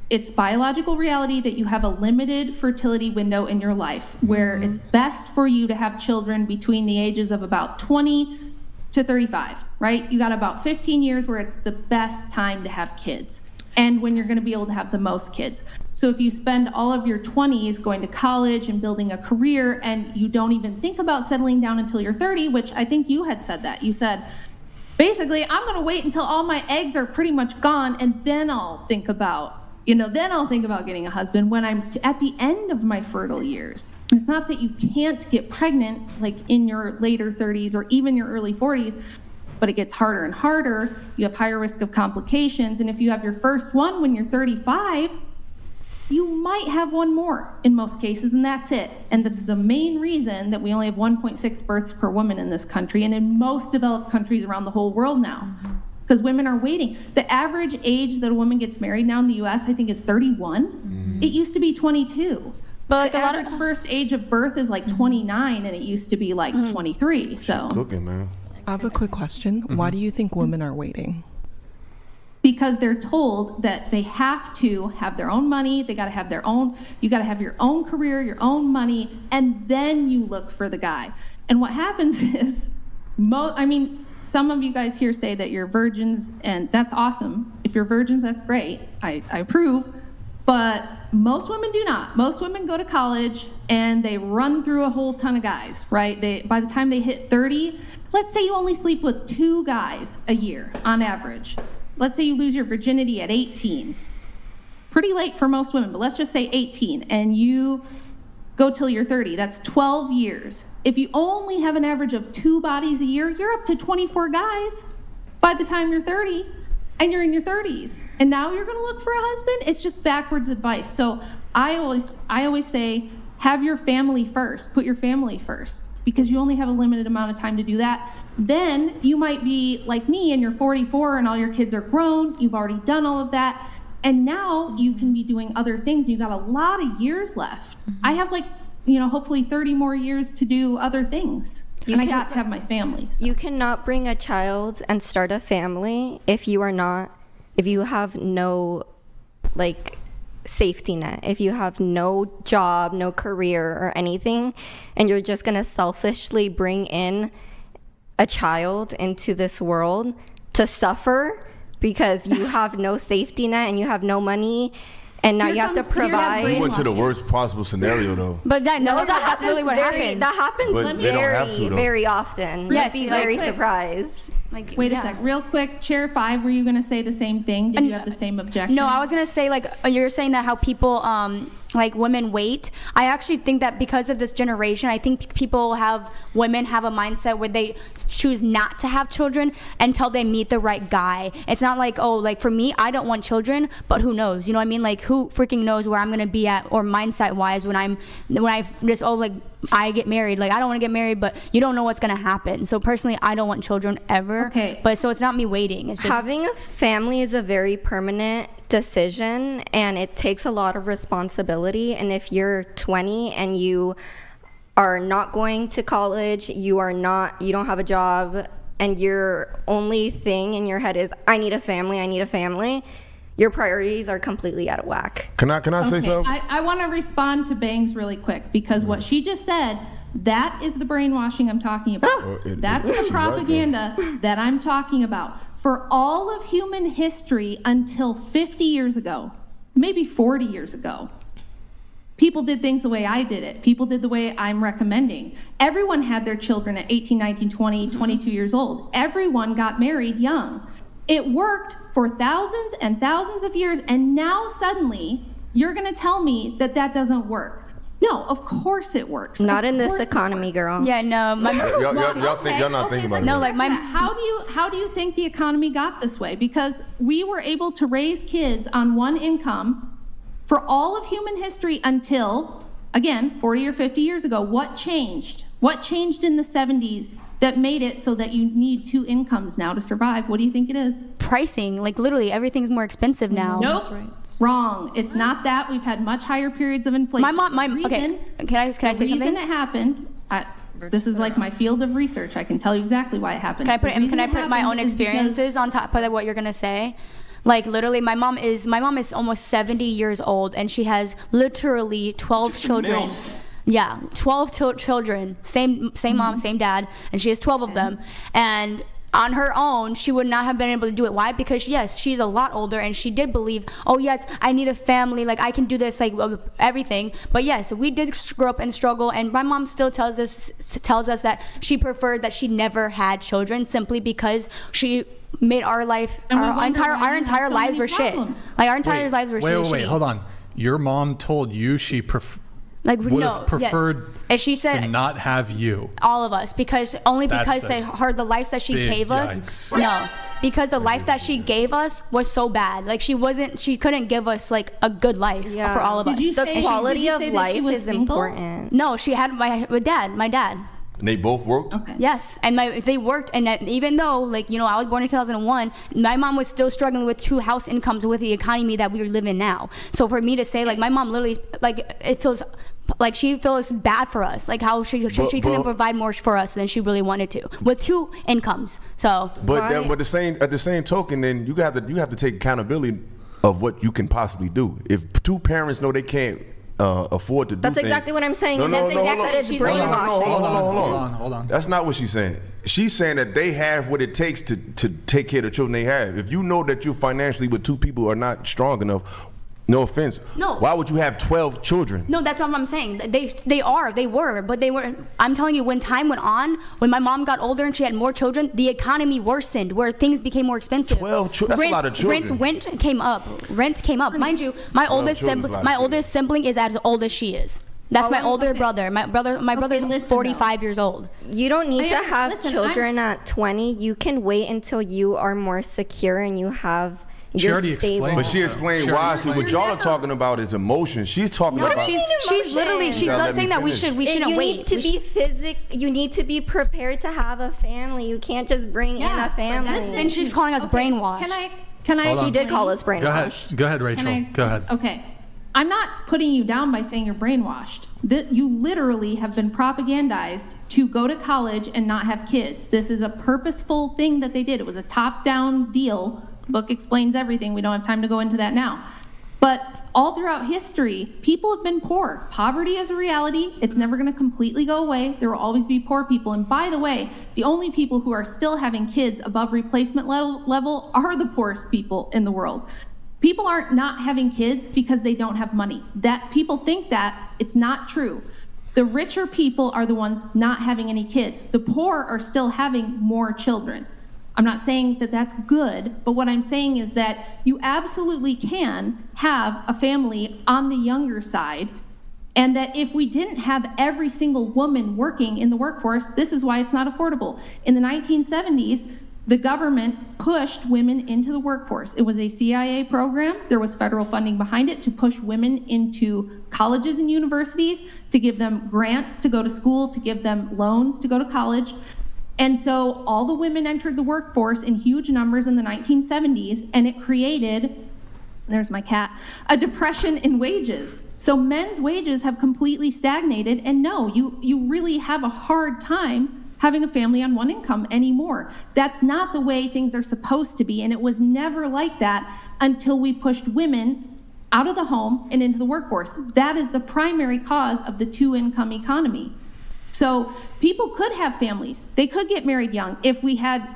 it's biological reality that you have a limited fertility window in your life where it's best for you to have children between the ages of about 20 to 35, right? You got about 15 years where it's the best time to have kids and when you're going to be able to have the most kids. So if you spend all of your 20s going to college and building a career and you don't even think about settling down until you're 30, which I think you had said that. You said, basically, I'm going to wait until all my eggs are pretty much gone and then I'll think about getting a husband when I'm at the end of my fertile years. It's not that you can't get pregnant in your later 30s or even your early 40s, but it gets harder and harder. You have higher risk of complications. And if you have your first one when you're 35, you might have one more in most cases, and that's it. And that's the main reason that we only have 1.6 births per woman in this country and in most developed countries around the whole world now. Because women are waiting. The average age that a woman gets married now in the US, I think, is 31. Mm-hmm. It used to be 22. But like the a lot average of first age of birth is like 29, and it used to be like 23. So Cooking, man. I have a quick question. Why do you think women are waiting? because they're told that they have to have their own money, they got to have their own, you got to have your own career, your own money, and then you look for the guy. And what happens is, I mean, some of you guys here say that you're virgins, and that's awesome. If you're virgins, that's great. I approve. But most women do not. Most women go to college and they run through a whole ton of guys, right? By the time they hit 30, let's say you only sleep with 2 guys a year on average. Let's say you lose your virginity at 18. Pretty late for most women, but let's just say 18, and you go till you're 30. That's 12 years. If you only have an average of 2 bodies a year, you're up to 24 guys by the time you're 30, and you're in your 30s. And now you're gonna look for a husband? It's just backwards advice. So I always say, have your family first. Put your family first, because you only have a limited amount of time to do that. Then you might be like me and you're 44 and all your kids are grown. You've already done all of that. And now you can be doing other things. You've got a lot of years left. I have hopefully 30 more years to do other things. I got to have my family. So. You cannot bring a child and start a family if you have no safety net, if you have no job, no career or anything, and you're just gonna selfishly bring in a child into this world to suffer because you have no safety net and you have no money, and now you have to provide. We went to the worst possible scenario, though. But that's really what happens. That happens very often. Yes, You'd be very surprised. Wait a sec, real quick, Chair 5, were you going to say the same thing? Did you have the same objection? No, I was going to say, you're saying that how people, women wait. I actually think that because of this generation, I think women have a mindset where they choose not to have children until they meet the right guy. It's not for me, I don't want children, but who knows? You know what I mean? Who freaking knows where I'm going to be at, or mindset-wise when I get married. I don't want to get married, but you don't know what's going to happen. So personally, I don't want children ever. Okay. But so it's not me waiting. It's just having a family is a very permanent decision, and it takes a lot of responsibility. And if you're 20 and you are not going to college, you don't have a job, and your only thing in your head is, I need a family, your priorities are completely out of whack. Can I say something? I want to respond to Bangs really quick, because what she just said, that is the brainwashing I'm talking about. That's the propaganda that I'm talking about. For all of human history until 50 years ago, maybe 40 years ago, people did things the way I did it. People did the way I'm recommending. Everyone had their children at 18, 19, 20, 22 years old. Everyone got married young. It worked for thousands and thousands of years, and now suddenly you're going to tell me that doesn't work. No, of course it works. Not in this economy, girl. Yeah, no. Y'all not thinking about it. No, how do you think the economy got this way? Because we were able to raise kids on one income for all of human history until, again, 40 or 50 years ago. What changed? What changed in the 70s that made it so that you need 2 incomes now to survive? What do you think it is? Pricing. Literally, everything's more expensive now. Nope. Right. Wrong. It's not that. We've had much higher periods of inflation. Okay. Can I say something? The reason it happened, this is my field of research. I can tell you exactly why it happened. Can I put my own experiences on top of what you're gonna say? Literally, my mom is almost 70 years old, and she has literally 12 children. Yeah, 12 children. Same mom, same dad, and she has 12 of them. And on her own, she would not have been able to do it. Why? Because yes, she's a lot older, and she did believe, oh yes, I need a family, I can do this, everything. But yes, we did grow up and struggle, and my mom still tells us that she preferred that she never had children, simply because she made our life, our entire lives were shit. Our entire lives were shit. Wait, hold on. Your mom told you she would have preferred and she said to not have you. All of us, because the life that she gave us. No, because the life that she gave us was so bad. She couldn't give us a good life for all of us. The quality of life is important. No, she had my dad. And they both worked? Okay. Yes, and they worked, and even though, I was born in 2001, my mom was still struggling with 2 house incomes with the economy that we live in now. So for me to say, my mom literally, it feels like she feels bad for us, like how she couldn't provide more for us than she really wanted to with 2 incomes. So But at the same token, then you have to take accountability of what you can possibly do. If 2 parents know they can't afford to do That's things, exactly what I'm saying. No, That's no, exactly hold on. what it's brainwashing. Hold on. That's not what she's saying. She's saying that they have what it takes to take care of the children they have. If you know that you financially with 2 people are not strong enough, no offense. No. Why would you have 12 children? no, that's not what I'm saying. They were, but they were. I'm telling you, when time went on, when my mom got older and she had more children, the economy worsened, where things became more expensive. 12 children. That's a lot of children. Rent came up. Mind you, my oldest sibling is as old as she is. That's my older brother. My brother's 45 years old. You don't need to have listen, children at 20. You can wait until you are more secure and you have. She You're already stable. explained. But she explained why. See, what y'all are talking about is emotion. She's talking about. She's literally. She's not saying that we shouldn't wait. You need to be prepared to have a family. You can't just bring in a family. And she's calling us brainwashed. Can I? She did call us brainwashed. Go ahead, Rachel. Go ahead. Okay. I'm not putting you down by saying you're brainwashed. You literally have been propagandized to go to college and not have kids. This is a purposeful thing that they did. It was a top-down deal. Book explains everything. We don't have time to go into that now. But all throughout history, people have been poor. Poverty is a reality. It's never going to completely go away. There will always be poor people. And by the way, the only people who are still having kids above replacement level are the poorest people in the world. People aren't not having kids because they don't have money. That people think that. It's not true. The richer people are the ones not having any kids. The poor are still having more children. I'm not saying that that's good, but what I'm saying is that you absolutely can have a family on the younger side, and that if we didn't have every single woman working in the workforce, this is why it's not affordable. In the 1970s, the government pushed women into the workforce. It was a CIA program. There was federal funding behind it to push women into colleges and universities, to give them grants to go to school, to give them loans to go to college. And so all the women entered the workforce in huge numbers in the 1970s, and it created, there's my cat, a depression in wages. So men's wages have completely stagnated, and no, you really have a hard time having a family on one income anymore. That's not the way things are supposed to be, and it was never like that until we pushed women out of the home and into the workforce. That is the primary cause of the 2-income economy. So people could have families. They could get married young if we had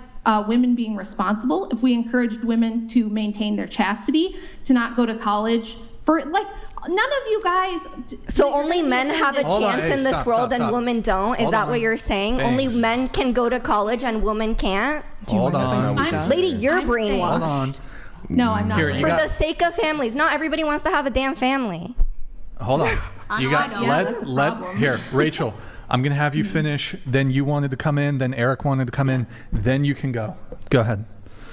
women being responsible, if we encouraged women to maintain their chastity, to not go to college. For like, none of you guys. So only men have a chance in this world and women don't? Is that what you're saying? Only men can go to college and women can't? Hold on. Lady, you're brainwashed. Hold on. No, I'm not. For the sake of families. Not everybody wants to have a damn family. Hold on. You got here, Rachel. I'm going to have you finish, then you wanted to come in, then Eric wanted to come in, then you can go. Go ahead.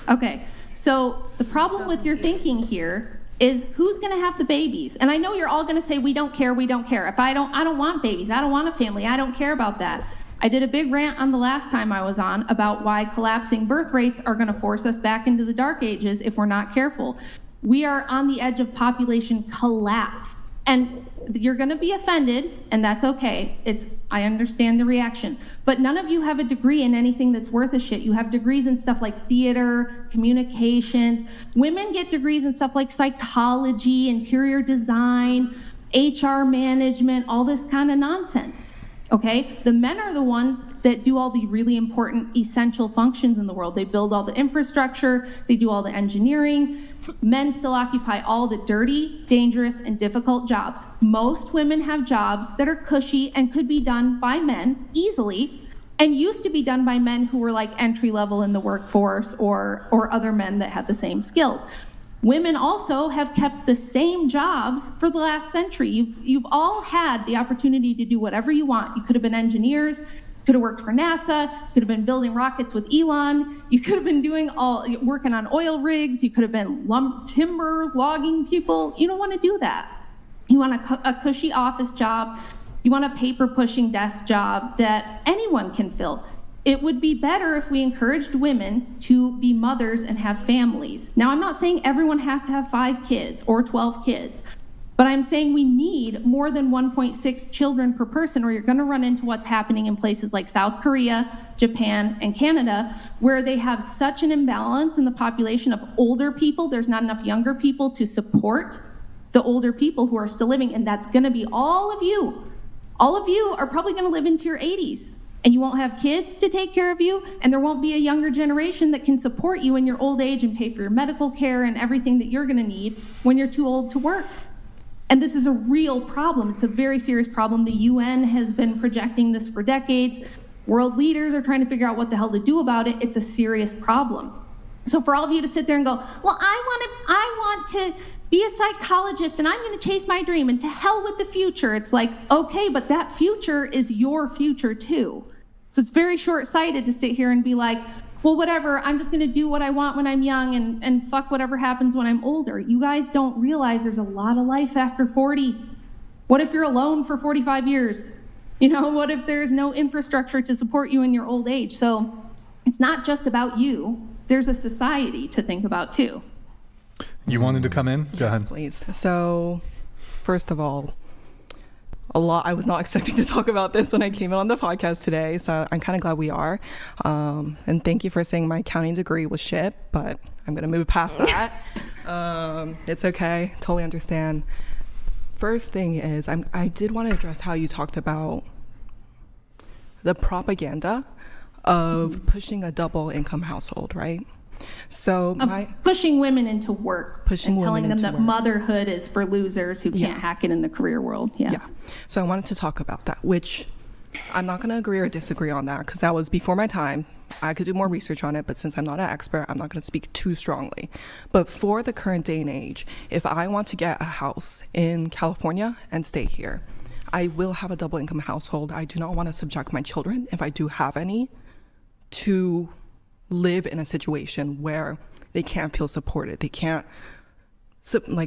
Okay, so the problem with your thinking here is who's going to have the babies? And I know you're all going to say, we don't care. If I don't want babies. I don't want a family. I don't care about that. I did a big rant on the last time I was on about why collapsing birth rates are going to force us back into the dark ages if we're not careful. We are on the edge of population collapse. And you're going to be offended, and that's okay. I understand the reaction. But none of you have a degree in anything that's worth a shit. You have degrees in stuff like theater, communications. Women get degrees in stuff like psychology, interior design, HR management, all this kind of nonsense. Okay? The men are the ones that do all the really important essential functions in the world. They build all the infrastructure, they do all the engineering. Men still occupy all the dirty, dangerous, and difficult jobs. Most women have jobs that are cushy and could be done by men easily, and used to be done by men who were like entry level in the workforce or other men that had the same skills. Women also have kept the same jobs for the last century. You've all had the opportunity to do whatever you want. You could have been engineers, could have worked for NASA, could have been building rockets with Elon, you could have been working on oil rigs, you could have been timber logging people. You don't want to do that. You want a cushy office job, you want a paper pushing desk job that anyone can fill. It would be better if we encouraged women to be mothers and have families. Now, I'm not saying everyone has to have 5 kids or 12 kids, But I'm saying we need more than 1.6 children per person, or you're going to run into what's happening in places like South Korea, Japan, and Canada, where they have such an imbalance in the population of older people. There's not enough younger people to support the older people who are still living, and that's going to be all of you. All of you are probably going to live into your 80s, and you won't have kids to take care of you, and there won't be a younger generation that can support you in your old age and pay for your medical care and everything that you're going to need when you're too old to work. And this is a real problem. It's a very serious problem. The UN has been projecting this for decades. World leaders are trying to figure out what the hell to do about it. It's a serious problem. So for all of you to sit there and go, well, I want to be a psychologist and I'm going to chase my dream and to hell with the future. It's like, okay, but that future is your future too. So it's very short-sighted to sit here and be like, well, whatever, I'm just going to do what I want when I'm young and fuck whatever happens when I'm older. You guys don't realize there's a lot of life after 40. What if you're alone for 45 years? You know, what if there's no infrastructure to support you in your old age? So it's not just about you. There's a society to think about too. You wanted to come in? Go ahead. Please. So, first of all, I was not expecting to talk about this when I came in on the podcast today, so I'm kind of glad we are. And thank you for saying my accounting degree was shit, but I'm going to move past that. It's okay. Totally understand. First thing is, I did want to address how you talked about the propaganda of pushing a double income household, right? So pushing women into work, pushing and telling women them into that work. motherhood is for losers who can't hack it in the career world. Yeah. So I wanted to talk about that, which I'm not going to agree or disagree on that because that was before my time. I could do more research on it, but since I'm not an expert, I'm not going to speak too strongly. But for the current day and age, if I want to get a house in California and stay here, I will have a double income household. I do not want to subject my children, if I do have any, to live in a situation where they can't feel supported. They can't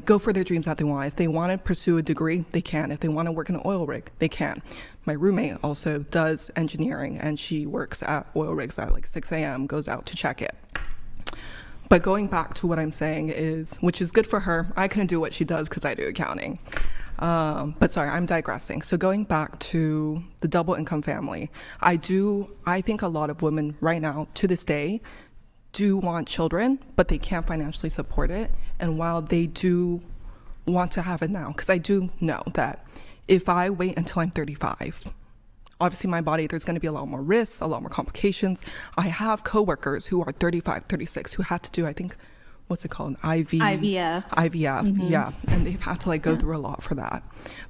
go for their dreams that they want. If they want to pursue a degree, they can. If they want to work in an oil rig, they can. My roommate also does engineering and she works at oil rigs at like 6 a.m., goes out to check it. But going back to what I'm saying is, which is good for her, I couldn't do what she does because I do accounting. But sorry, I'm digressing. So going back to the double income family, I think a lot of women right now, to this day, do want children, but they can't financially support it. And while they do want to have it now, because I do know that if I wait until I'm 35, obviously my body, there's going to be a lot more risks, a lot more complications. I have coworkers who are 35, 36 who had to do, I think, what's it called? IVF. Mm-hmm. Yeah. And they've had to go through a lot for that.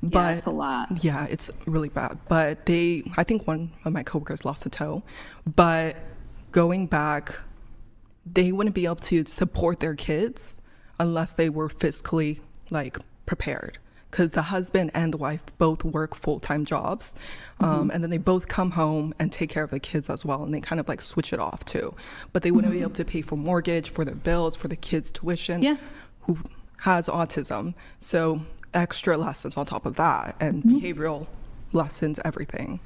But it's a lot. Yeah, it's really bad. But I think one of my coworkers lost a toe. But going back, they wouldn't be able to support their kids unless they were fiscally prepared. Because the husband and the wife both work full-time jobs. And then they both come home and take care of the kids as well. And they kind of switch it off too. But they wouldn't be able to pay for mortgage, for their bills, for the kids' tuition, who has autism. So extra lessons on top of that and behavioral lessons, everything.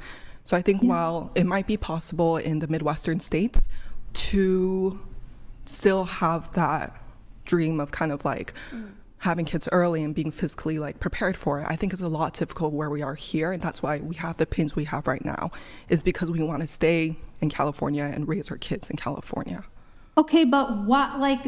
So I think while it might be possible in the Midwestern states to still have that dream of having kids early and being physically prepared for it, I think is a lot difficult where we are here. And that's why we have the pains we have right now, is because we want to stay in California and raise our kids in California. Okay, but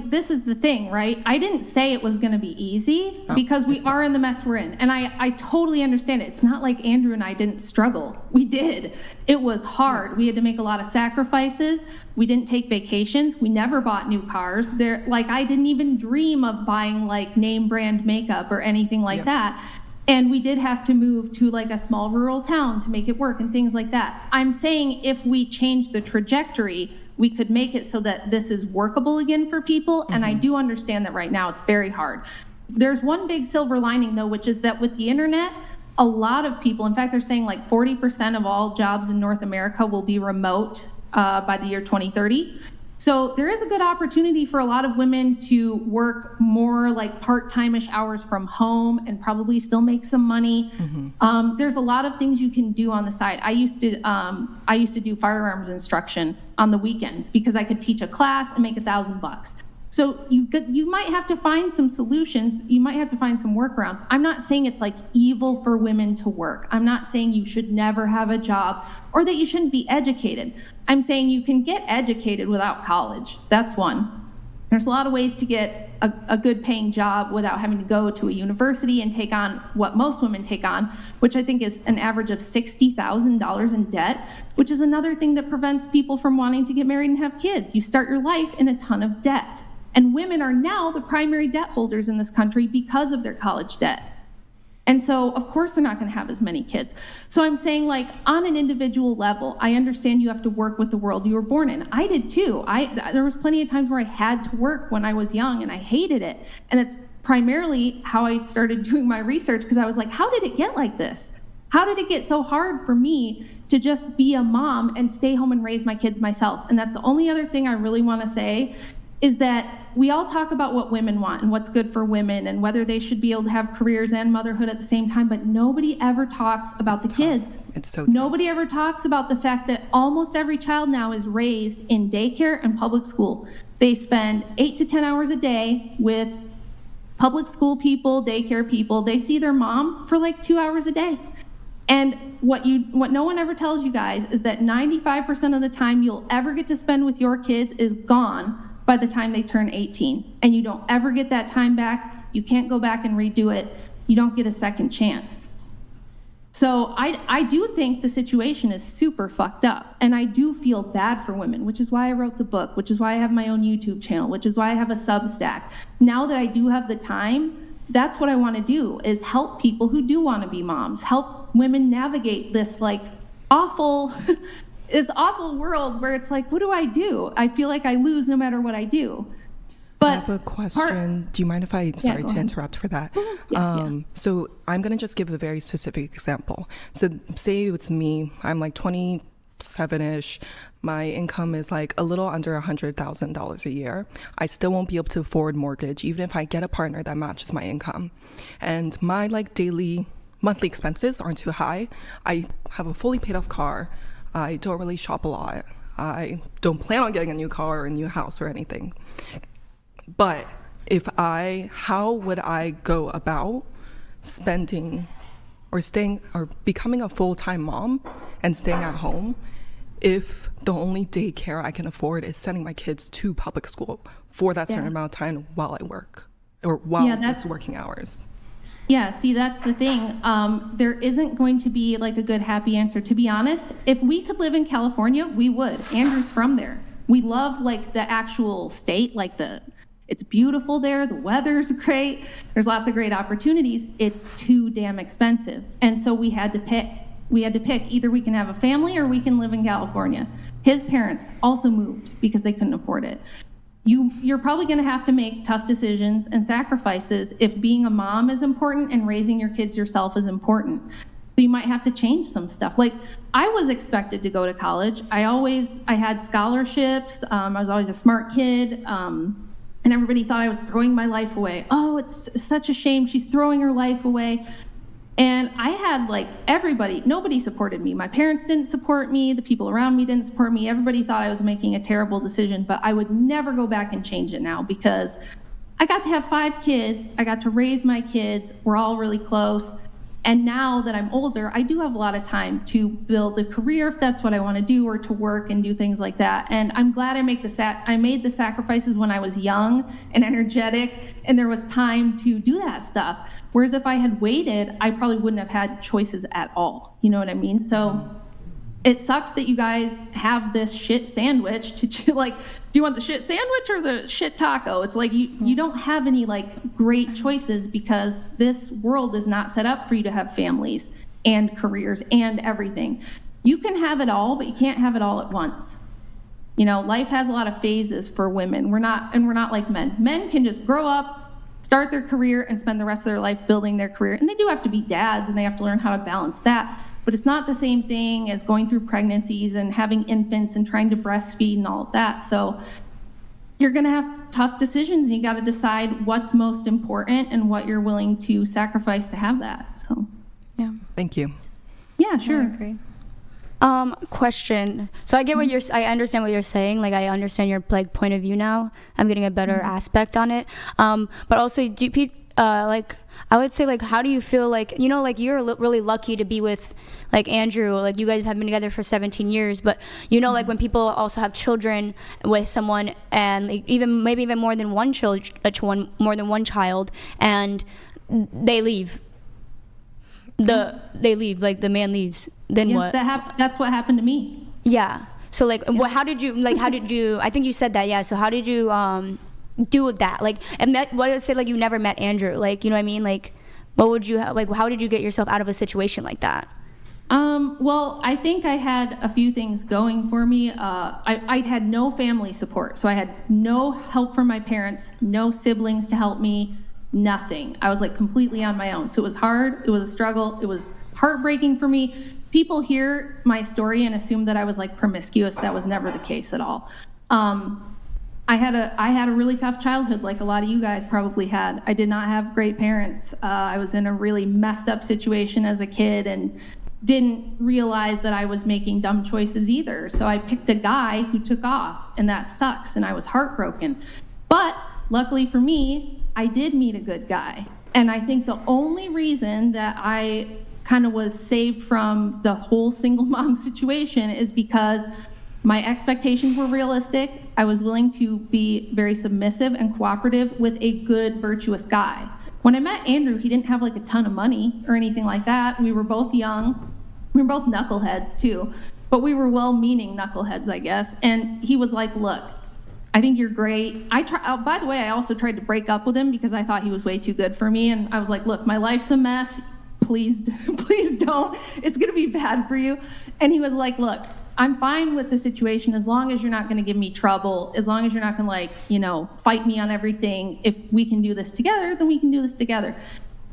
this is the thing, right? I didn't say it was going to be easy because we are in the mess we're in. And I totally understand it. It's not like Andrew and I didn't struggle. We did. It was hard. We had to make a lot of sacrifices. We didn't take vacations. We never bought new cars. I didn't even dream of buying name brand makeup or anything like that. And we did have to move to a small rural town to make it work and things like that. I'm saying if we change the trajectory, we could make it so that this is workable again for people. And I do understand that right now it's very hard. There's one big silver lining though, which is that with the internet, a lot of people, in fact, they're saying 40% of all jobs in North America will be remote by the year 2030. So there is a good opportunity for a lot of women to work more part-time-ish hours from home and probably still make some money. There's a lot of things you can do on the side. I used to do firearms instruction on the weekends because I could teach a class and make $1,000. So you might have to find some solutions. You might have to find some workarounds. I'm not saying it's like evil for women to work. I'm not saying you should never have a job or that you shouldn't be educated. I'm saying you can get educated without college. That's one. There's a lot of ways to get a good paying job without having to go to a university and take on what most women take on, which I think is an average of $60,000 in debt, which is another thing that prevents people from wanting to get married and have kids. You start your life in a ton of debt. And women are now the primary debt holders in this country because of their college debt. And so, of course, they're not going to have as many kids. So I'm saying, like, on an individual level, I understand you have to work with the world you were born in. I did too. There was plenty of times where I had to work when I was young, and I hated it. And it's primarily how I started doing my research, because I was like, how did it get like this? How did it get so hard for me to just be a mom and stay home and raise my kids myself? And that's the only other thing I really want to say, is that we all talk about what women want and what's good for women and whether they should be able to have careers and motherhood at the same time, but nobody ever talks about the kids. It's so tough. Nobody ever talks about the fact that almost every child now is raised in daycare and public school. They spend 8 to 10 hours a day with public school people, daycare people. They see their mom for like 2 hours a day. And what no one ever tells you guys is that 95% of the time you'll ever get to spend with your kids is gone by the time they turn 18. And you don't ever get that time back. You can't go back and redo it. You don't get a second chance. So I do think the situation is super fucked up. And I do feel bad for women, which is why I wrote the book, which is why I have my own YouTube channel, which is why I have a Substack. Now that I do have the time, that's what I want to do, is help people who do want to be moms, help women navigate this like awful this awful world where it's like, what do I do? I feel like I lose no matter what I do. But I have a question. Do you mind if I, sorry to interrupt for that. So I'm going to just give a very specific example. So say it's me, I'm like 27-ish. My income is like a little under $100,000 a year. I still won't be able to afford mortgage, even if I get a partner that matches my income. And my like daily monthly expenses aren't too high. I have a fully paid off car. I don't really shop a lot. I don't plan on getting a new car or a new house or anything. But how would I go about spending or staying or becoming a full-time mom and staying at home if the only daycare I can afford is sending my kids to public school for that certain amount of time while I work or while it's working hours? Yeah, see, that's the thing. There isn't going to be like a good, happy answer. To be honest, if we could live in California, we would. Andrew's from there. We love like the actual state, it's beautiful there. The weather's great. There's lots of great opportunities. It's too damn expensive. And so we had to pick. Either we can have a family or we can live in California. His parents also moved because they couldn't afford it. You're probably going to have to make tough decisions and sacrifices if being a mom is important and raising your kids yourself is important. So you might have to change some stuff. Like, I was expected to go to college. I had scholarships. I was always a smart kid. And everybody thought I was throwing my life away. Oh, it's such a shame. She's throwing her life away. And I had nobody supported me. My parents didn't support me. The people around me didn't support me. Everybody thought I was making a terrible decision, but I would never go back and change it now because I got to have 5 kids. I got to raise my kids. We're all really close. And now that I'm older, I do have a lot of time to build a career if that's what I want to do, or to work and do things like that. And I'm glad I made the sacrifices when I was young and energetic, and there was time to do that stuff. Whereas if I had waited, I probably wouldn't have had choices at all. You know what I mean? So it sucks that you guys have this shit sandwich to like, do you want the shit sandwich or the shit taco? It's like you don't have any like great choices because this world is not set up for you to have families and careers and everything. You can have it all, but you can't have it all at once. You know, life has a lot of phases for women. We're not like men. Men can just grow up, start their career, and spend the rest of their life building their career. And they do have to be dads, and they have to learn how to balance that. But it's not the same thing as going through pregnancies and having infants and trying to breastfeed and all of that. So you're going to have tough decisions, and you got to decide what's most important and what you're willing to sacrifice to have that. So, yeah. Thank you. Yeah, sure. I agree. Question. So I get what I understand what you're saying. Like I understand your like point of view now. I'm getting a better aspect on it. But also, like I would say, like, how do you feel? Like, you know, like you're really lucky to be with like Andrew. Like you guys have been together for 17 years. But you know, like when people also have children with someone, and like, maybe even more than one child, and they leave. They leave, like the man leaves. Then what? That's what happened to me. Yeah. So like, how did you? I think you said that. Yeah. So how did you do that? Like, and what did it say? Like you never met Andrew. Like, you know what I mean? Like, what would you like? How did you get yourself out of a situation like that? Well, I think I had a few things going for me. I had no family support, so I had no help from my parents, no siblings to help me. Nothing. I was like completely on my own. So it was hard. It was a struggle. It was heartbreaking for me. People hear my story and assume that I was like promiscuous. That was never the case at all. I had a really tough childhood, like a lot of you guys probably had. I did not have great parents. I was in a really messed up situation as a kid and didn't realize that I was making dumb choices either. So I picked a guy who took off, and that sucks, and I was heartbroken. But luckily for me, I did meet a good guy. And I think the only reason that I kind of was saved from the whole single mom situation is because my expectations were realistic. I was willing to be very submissive and cooperative with a good, virtuous guy. When I met Andrew, he didn't have like a ton of money or anything like that. We were both young. We were both knuckleheads too, but we were well-meaning knuckleheads, I guess. And he was like, look, I think you're great. By the way, I also tried to break up with him because I thought he was way too good for me. And I was like, look, my life's a mess. Please don't. It's going to be bad for you. And he was like, look, I'm fine with the situation as long as you're not going to give me trouble, as long as you're not going to like, you know, fight me on everything. If we can do this together, then we can do this together.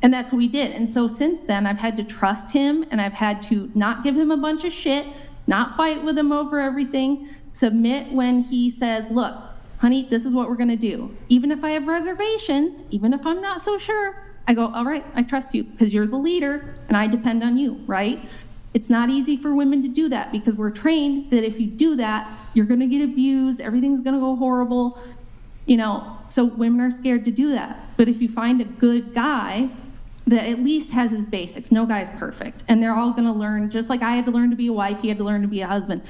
And that's what we did. And so since then, I've had to trust him, and I've had to not give him a bunch of shit, not fight with him over everything, submit when he says, look, honey, this is what we're going to do. Even if I have reservations, even if I'm not so sure, I go, all right, I trust you because you're the leader and I depend on you, right? It's not easy for women to do that because we're trained that if you do that, you're going to get abused, everything's going to go horrible, you know, so women are scared to do that. But if you find a good guy that at least has his basics, no guy's perfect, and they're all going to learn, just like I had to learn to be a wife, he had to learn to be a husband.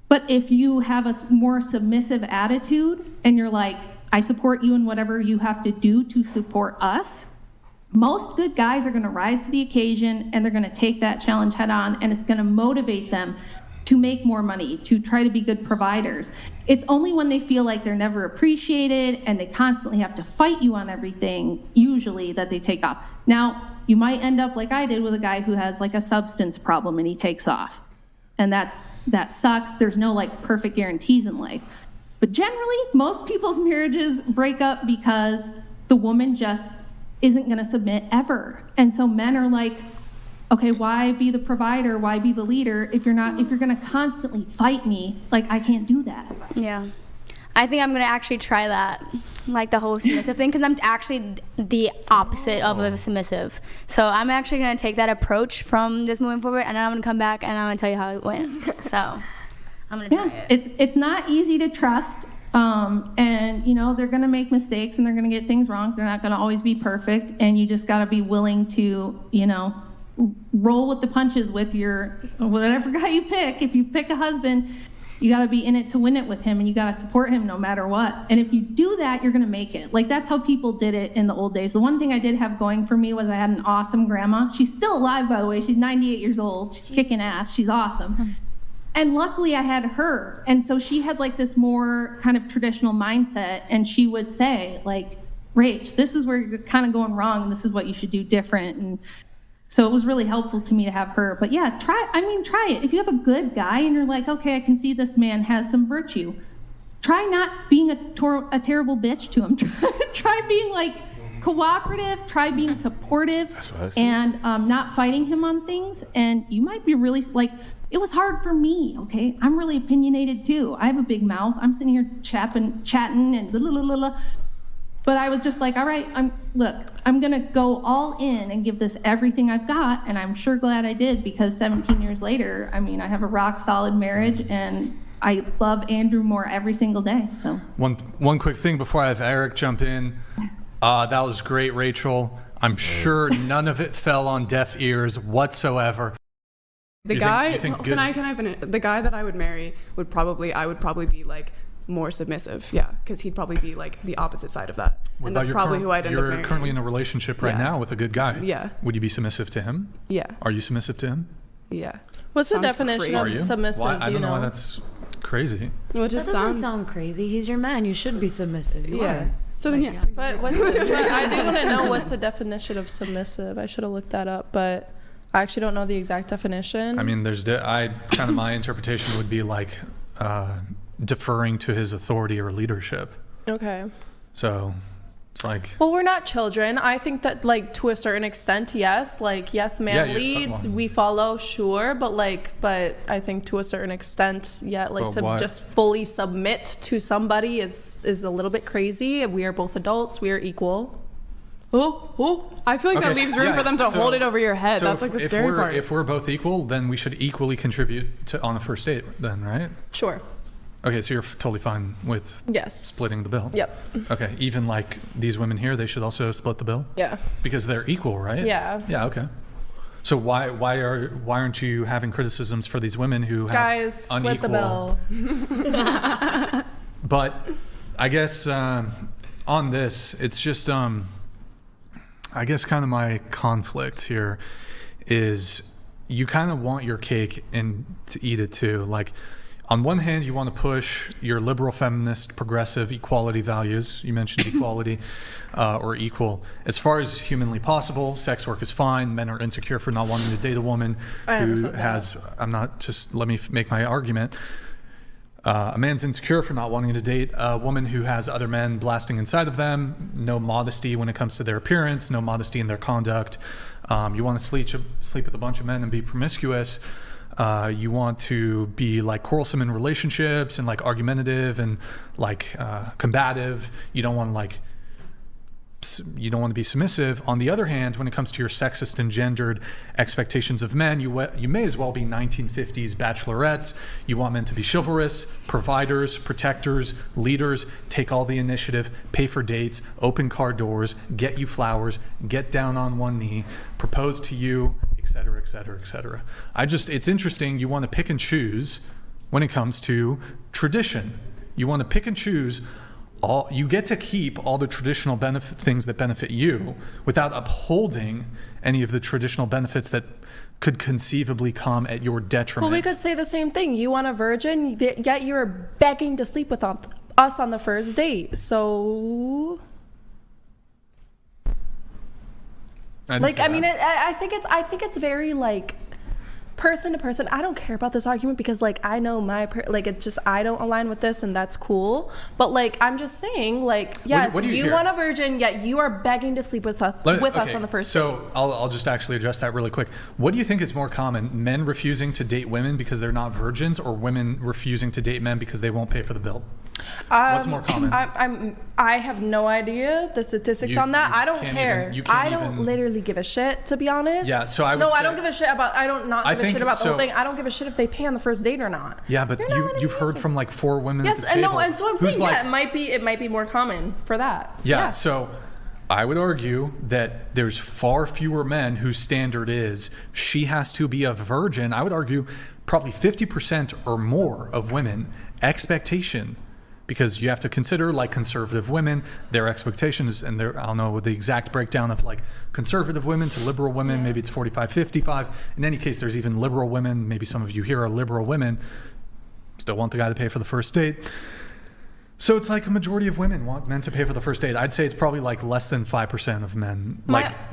But if you have a more submissive attitude and you're like, I support you in whatever you have to do to support us, most good guys are going to rise to the occasion and they're going to take that challenge head on, and it's going to motivate them to make more money, to try to be good providers. It's only when they feel like they're never appreciated and they constantly have to fight you on everything, usually, that they take off. Now, you might end up like I did with a guy who has like a substance problem and he takes off. And that sucks. There's no like perfect guarantees in life. But generally, most people's marriages break up because the woman just isn't going to submit ever. And so men are like, okay, why be the provider? Why be the leader if you're going to constantly fight me? Like, I can't do that. Yeah. I think I'm going to actually try that, like the whole submissive thing, because I'm actually the opposite of a submissive. So I'm actually going to take that approach from this moving forward, and then I'm going to come back and I'm going to tell you how it went. So I'm going to try it. It's not easy to trust. And you know, they're going to make mistakes and they're going to get things wrong. They're not going to always be perfect. And you just got to be willing to, you know, roll with the punches with your, whatever guy you pick. If you pick a husband, you got to be in it to win it with him, and you got to support him no matter what. And if you do that, you're going to make it. Like, that's how people did it in the old days. The one thing I did have going for me was I had an awesome grandma. She's still alive, by the way. She's 98 years old. She's kicking ass. She's awesome. And luckily I had her. And so she had like this more kind of traditional mindset, and she would say like, Rach, this is where you're kind of going wrong and this is what you should do different. And so it was really helpful to me to have her. But yeah, try it. If you have a good guy and you're like, okay, I can see this man has some virtue, try not being a terrible bitch to him. Try being like cooperative, try being supportive, and not fighting him on things. And you might be really like, it was hard for me, okay? I'm really opinionated too. I have a big mouth. I'm sitting here chatting and blah, blah, blah, blah. But I was just like, all right, I'm gonna go all in and give this everything I've got, and I'm sure glad I did, because 17 years later, I mean, I have a rock solid marriage, and I love Andrew more every single day. So one quick thing before I have Eric jump in. That was great, Rachel. I'm sure none of it fell on deaf ears whatsoever. The guy that I would marry I would probably be like more submissive, because he'd probably be like the opposite side of that. And that's probably who I'd end up marrying. You're currently in a relationship right now with a good guy. Yeah. Would you be submissive to him? Yeah. Are you submissive to him? Yeah. What's the definition of submissive? I don't know why that's crazy. Well, it just doesn't sound crazy. He's your man. You should be submissive. You are. So then, But I do want to know what's the definition of submissive. I should have looked that up, but I actually don't know the exact definition. I mean, my interpretation would be like deferring to his authority or leadership. Okay. So it's like, well, we're not children. I think that, like, to a certain extent, yes. Like, yes, the man leads, we follow, sure. But I think to a certain extent, just fully submit to somebody is a little bit crazy. We are both adults. We are equal. I feel like that leaves room for them to hold it over your head. That's like the scary part. If we're both equal, then we should equally contribute on a first date then, right? Sure. Okay, so you're totally fine with splitting the bill? Yep. Okay, even like these women here, they should also split the bill? Yeah. Because they're equal, right? Yeah. Yeah, okay. So why aren't you having criticisms for these women who have guys split the bill? But I guess on this, it's just I guess kind of my conflict here is you kind of want your cake and to eat it too. Like, on one hand, you want to push your liberal, feminist, progressive equality values. You mentioned equality or equal. As far as humanly possible, sex work is fine. Men are insecure for not wanting to date a woman who has, let me make my argument. A man's insecure for not wanting to date a woman who has other men blasting inside of them. No modesty when it comes to their appearance, no modesty in their conduct. You want to sleep with a bunch of men and be promiscuous. You want to be like quarrelsome in relationships and like argumentative and like combative. You don't want to be submissive. On the other hand, when it comes to your sexist and gendered expectations of men, you may as well be 1950s bachelorettes. You want men to be chivalrous, providers, protectors, leaders, take all the initiative, pay for dates, open car doors, get you flowers, get down on one knee, propose to you, etc., etc., etc. It's interesting. You want to pick and choose when it comes to tradition. You want to pick and choose. You get to keep all the traditional things that benefit you without upholding any of the traditional benefits that could conceivably come at your detriment. Well, we could say the same thing. You want a virgin, yet you're begging to sleep with us on the first date. So, I think it's very like person to person. I don't care about this argument because like I know I don't align with this, and that's cool. But like I'm just saying, like, yes, you want a virgin, yet you are begging to sleep with us on the first date. So I'll just actually address that really quick. What do you think is more common, men refusing to date women because they're not virgins, or women refusing to date men because they won't pay for the bill? What's more common? I have no idea the statistics on that. I don't care. I don't literally give a shit, to be honest. Yeah, so I don't give a shit about. I don't not give a shit about the whole thing. I don't give a shit if they pay on the first date or not. Yeah, but you've heard from like 4 women at this table. And so I'm saying it might be more common for that. Yeah. So I would argue that there's far fewer men whose standard is she has to be a virgin. I would argue probably 50% or more of women expectation. Because you have to consider like conservative women, their expectations, and I don't know the exact breakdown of like conservative women to liberal women, maybe it's 45, 55. In any case, there's even liberal women, maybe some of you here are liberal women, still want the guy to pay for the first date. So it's like a majority of women want men to pay for the first date. I'd say it's probably like less than 5% of men.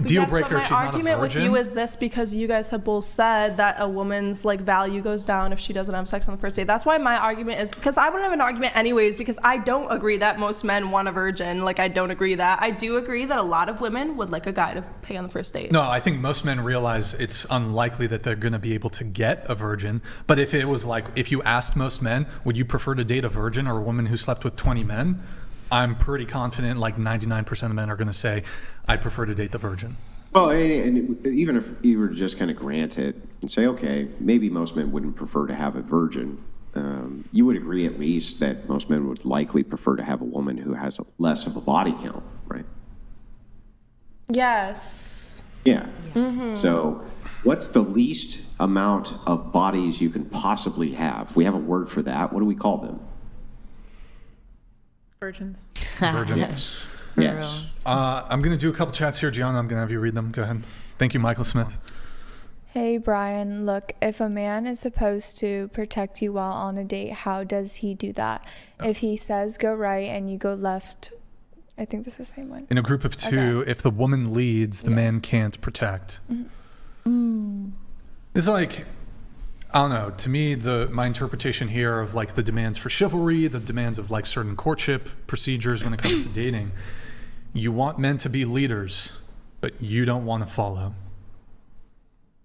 Deal breaker, she's not a virgin. My argument with you is this, because you guys have both said that a woman's like value goes down if she doesn't have sex on the first date. That's why my argument is, because I wouldn't have an argument anyways, because I don't agree that most men want a virgin. Like, I don't agree that. I do agree that a lot of women would like a guy to pay on the first date. No, I think most men realize it's unlikely that they're going to be able to get a virgin. But if it was like, if you asked most men, would you prefer to date a virgin or a woman who slept with 20 men? I'm pretty confident like 99% of men are going to say, I'd prefer to date the virgin. Well, and even if you were to just kind of grant it and say, okay, maybe most men wouldn't prefer to have a virgin, you would agree at least that most men would likely prefer to have a woman who has less of a body count, right? Yes. Yeah. Mm-hmm. So what's the least amount of bodies you can possibly have? We have a word for that. What do we call them? Virgins. Virgins. Yes. I'm going to do a couple chats here. Gianna, I'm going to have you read them. Go ahead. Thank you, Michael Smith. Hey, Brian. Look, if a man is supposed to protect you while on a date, how does he do that? If he says go right and you go left, I think this is the same one. In a group of two, if the woman leads, the man can't protect. It's like, I don't know. To me, my interpretation here of like the demands for chivalry, the demands of like certain courtship procedures when it comes to dating, you want men to be leaders, but you don't want to follow.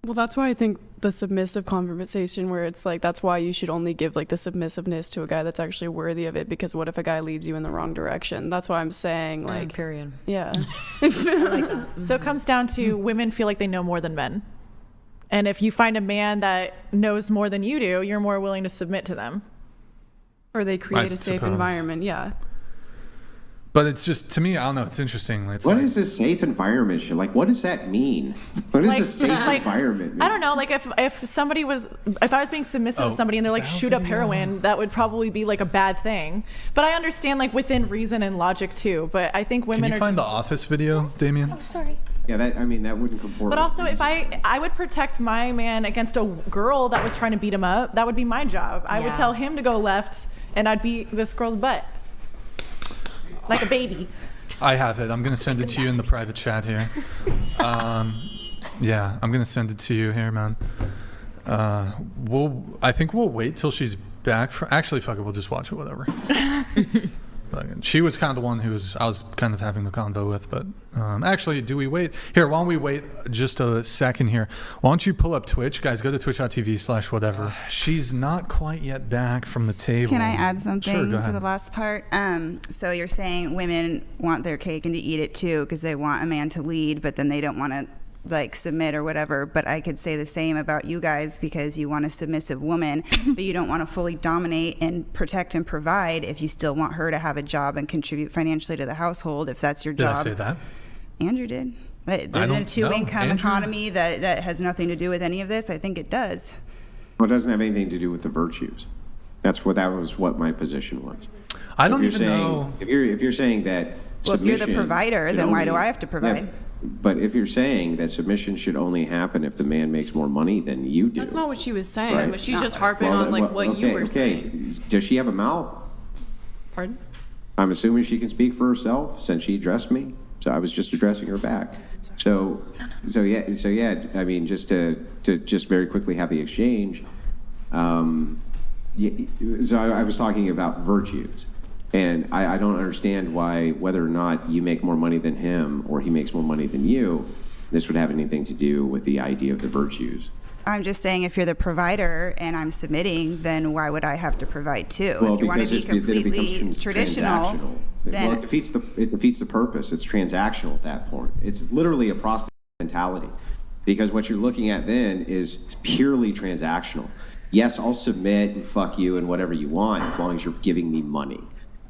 Well, that's why I think the submissive conversation where it's like, that's why you should only give like the submissiveness to a guy that's actually worthy of it, because what if a guy leads you in the wrong direction? That's why I'm saying like, period. Yeah. I like that. So it comes down to women feel like they know more than men. And if you find a man that knows more than you do, you're more willing to submit to them. Or they create a safe environment. Yeah. But it's just, to me, I don't know, it's interesting. It's what is this safe environment shit? Like, what does that mean? What does a safe environment mean? I don't know. Like, if I was being submissive to somebody and they're like, shoot up heroin, that would probably be like a bad thing. But I understand like within reason and logic too. But I think women Can you find the Office video, Damien? Oh, sorry. Yeah, that wouldn't comport. But also, if I would protect my man against a girl that was trying to beat him up, that would be my job. I would tell him to go left, and I'd beat this girl's butt like a baby. I have it. I'm going to send it to you in the private chat here. Yeah, I'm going to send it to you here, man. I think we'll wait till she's back. Actually, fuck it. We'll just watch it, whatever. She was kind of the one I was kind of having the convo with, but actually, do we wait? Here, why don't we wait just a second here? Why don't you pull up Twitch? Guys, go to twitch.tv/whatever. She's not quite yet back from the table. Can I add something Sure, go ahead. to the last part? So you're saying women want their cake and to eat it too because they want a man to lead, but then they don't want to like submit or whatever. But I could say the same about you guys because you want a submissive woman, but you don't want to fully dominate and protect and provide if you still want her to have a job and contribute financially to the household, if that's your job. Did I say that? Andrew did. But in a two-income economy that has nothing to do with any of this, I think it does. Well, it doesn't have anything to do with the virtues. That was what my position was. I don't even know. If you're saying that if you're the provider, then why do I have to provide? Yeah, but if you're saying that submission should only happen if the man makes more money than you do. That's not what she was saying, right? but she's just harping on like what you were saying. Does she have a mouth? Pardon? I'm assuming she can speak for herself since she addressed me. So I was just addressing her back. So yeah. I mean, just to just very quickly have the exchange. So I was talking about virtues, and I don't understand why, whether or not you make more money than him or he makes more money than you, this would have anything to do with the idea of the virtues. I'm just saying, if you're the provider and I'm submitting, then why would I have to provide too? Well, if you want to be completely traditional, then well, it defeats the purpose. It's transactional at that point. It's literally a prostitute mentality, because what you're looking at then is purely transactional. Yes, I'll submit and fuck you and whatever you want as long as you're giving me money.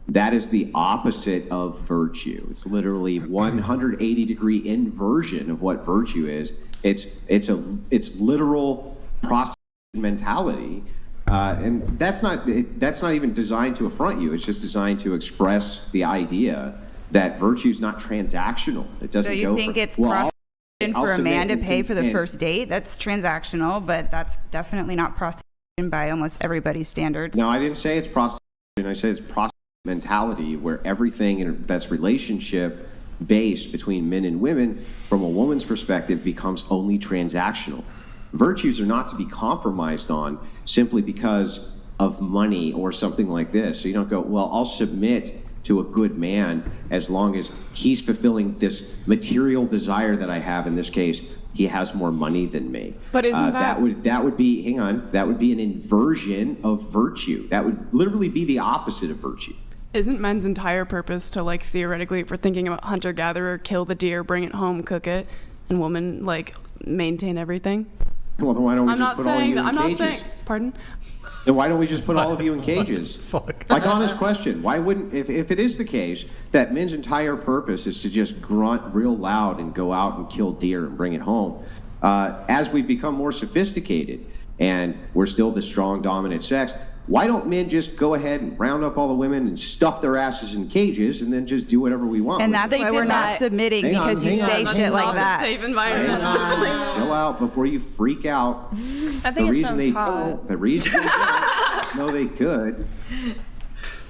That is the opposite of virtue. It's literally 180-degree inversion of what virtue is. It's literal prostitution mentality, and that's not even designed to affront you. It's just designed to express the idea that virtue is not transactional. It doesn't. So you think it's prostitution for a man to pay for the first date? That's transactional, but that's definitely not prostitution by almost everybody's standards. No, I didn't say it's prostitution. I said it's prostitution mentality, where everything that's relationship based between men and women from a woman's perspective becomes only transactional. Virtues are not to be compromised on simply because of money or something like this. So you don't go, well, I'll submit to a good man as long as he's fulfilling this material desire that I have. In this case, he has more money than me. But isn't that would be, hang on, that would be an inversion of virtue. That would literally be the opposite of virtue. Isn't men's entire purpose to, like, theoretically, if we're thinking about hunter-gatherer, kill the deer, bring it home, cook it, and women, like, maintain everything? Well, then why don't we I'm just not put all of saying you that. in I'm not cages? saying. Pardon? Then why don't we just put all of you in cages? Like, honest question. Why wouldn't, if it is the case that men's entire purpose is to just grunt real loud and go out and kill deer and bring it home, as we become more sophisticated and we're still the strong, dominant sex, why don't men just go ahead and round up all the women and stuff their asses in cages and then just do whatever we want? And that's why we're not submitting, because you say shit like that. Safe environment. Chill out before you freak out. I think it sounds hot. The reason they don't know they could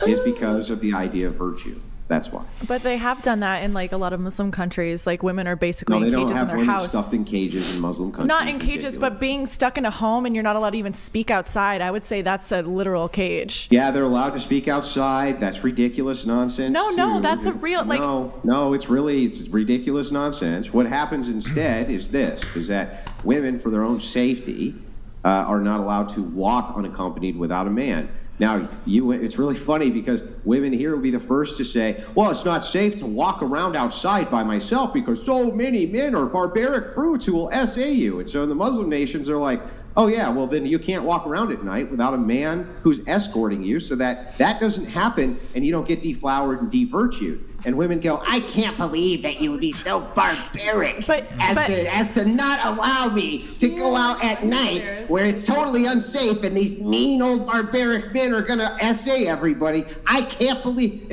is because of the idea of virtue. That's why. But they have done that in like a lot of Muslim countries. Like women are basically No, they in don't cages in have their women house. stuffed in cages in Muslim countries. Not in cages, but being stuck in a home and you're not allowed to even speak outside. I would say that's a literal cage. Yeah, they're allowed to speak outside. That's ridiculous nonsense. No, too. that's a real like. No, it's ridiculous nonsense. What happens instead is that women, for their own safety, are not allowed to walk unaccompanied without a man. Now, it's really funny because women here will be the first to say, well, it's not safe to walk around outside by myself because so many men are barbaric brutes who will SA you. And so in the Muslim nations, they're like, oh, yeah, well, then you can't walk around at night without a man who's escorting you so that doesn't happen and you don't get deflowered and devirtued. And women go, I can't believe that you would be so barbaric as to not allow me to go out at night where it's totally unsafe and these mean old barbaric men are going to SA everybody. I can't believe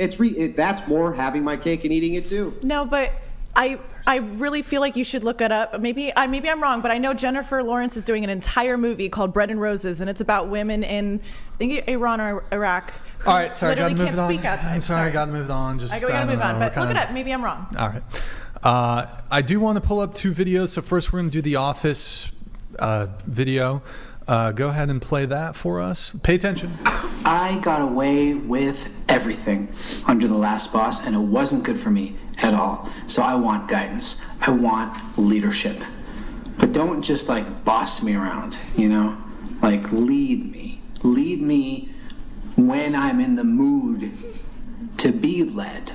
that's more having my cake and eating it too. No, but I really feel like you should look it up. Maybe I'm wrong, but I know Jennifer Lawrence is doing an entire movie called Bread and Roses, and it's about women in, I think, Iran or Iraq. All right, sorry, literally gotta can't move speak on. outside. I'm sorry, gotta move on. Just I gotta move on, but look it up. Maybe I'm wrong. All right. I do want to pull up two videos. So first, we're gonna do the Office video. Go ahead and play that for us. Pay attention. I got away with everything under the last boss, and it wasn't good for me at all. So I want guidance. I want leadership. But don't just like boss me around, you know? Like lead me. Lead me when I'm in the mood to be led.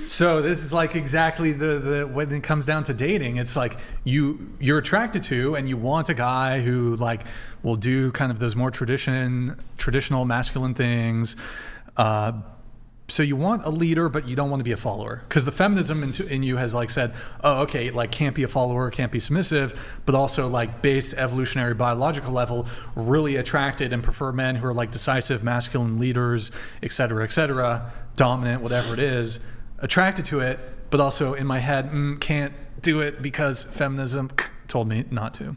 So this is like exactly the when it comes down to dating, it's like you're attracted to and you want a guy who like will do kind of those more traditional masculine things. So you want a leader, but you don't want to be a follower, because the feminism in you has like said, oh, okay, like can't be a follower, can't be submissive, but also like base evolutionary biological level, really attracted and prefer men who are like decisive masculine leaders, et cetera, dominant, whatever it is, attracted to it, but also in my head, can't do it because feminism told me not to.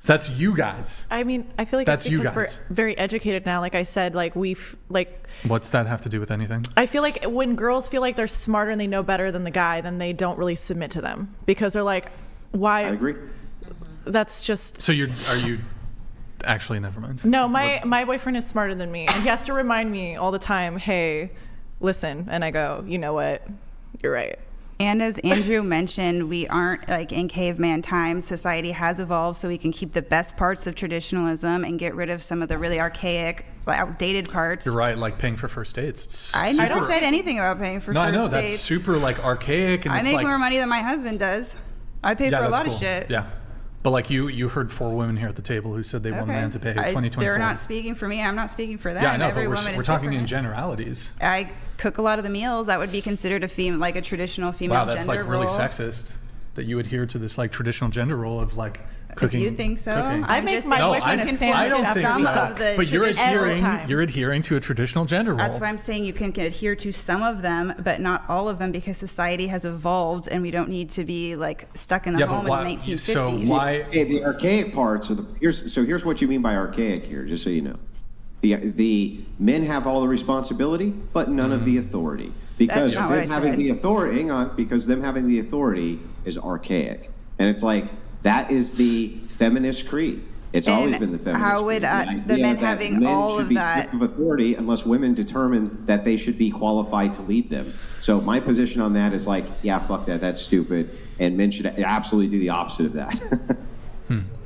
So that's you guys. I mean, I feel like that's it's because you guys. We're very educated now. Like I said, like what's that have to do with anything? I feel like when girls feel like they're smarter and they know better than the guy, then they don't really submit to them because they're like, why? I agree. That's just. So are you actually, never mind. No, my boyfriend is smarter than me, and he has to remind me all the time, hey, listen. And I go, you know what? You're right. And as Andrew mentioned, we aren't like in caveman times. Society has evolved so we can keep the best parts of traditionalism and get rid of some of the really archaic, outdated parts. You're right, like paying for first dates. I never said anything about paying for first dates. No, I know, that's super like archaic. And I it's make like, more money than my husband does. I pay for a lot of shit. Yeah. But like you heard 4 women here at the table who said they want a man to pay 2024. They're not speaking for me. I'm not speaking for them. Yeah, I know, Every but woman we're is talking different. in generalities. I cook a lot of the meals. That would be considered like a traditional female gender role. Wow, that's like really sexist that you adhere to this like traditional gender role of like cooking. If you think so, cooking. I make my boyfriend a sandwich. I don't think some so. of the But you're adhering to a traditional gender role. That's why I'm saying you can adhere to some of them, but not all of them, because society has evolved and we don't need to be like stuck in the home in the 1950s. So why? The archaic parts of here's what you mean by archaic here, just so you know. The men have all the responsibility, but none of the authority. Because them having the authority, hang on, because them having the authority is archaic. And it's like, that is the feminist creed. It's always been the feminist how would creed. the men having all of that of authority unless women determine that they should be qualified to lead them. So my position on that is like, yeah, fuck that, that's stupid. And men should absolutely do the opposite of that.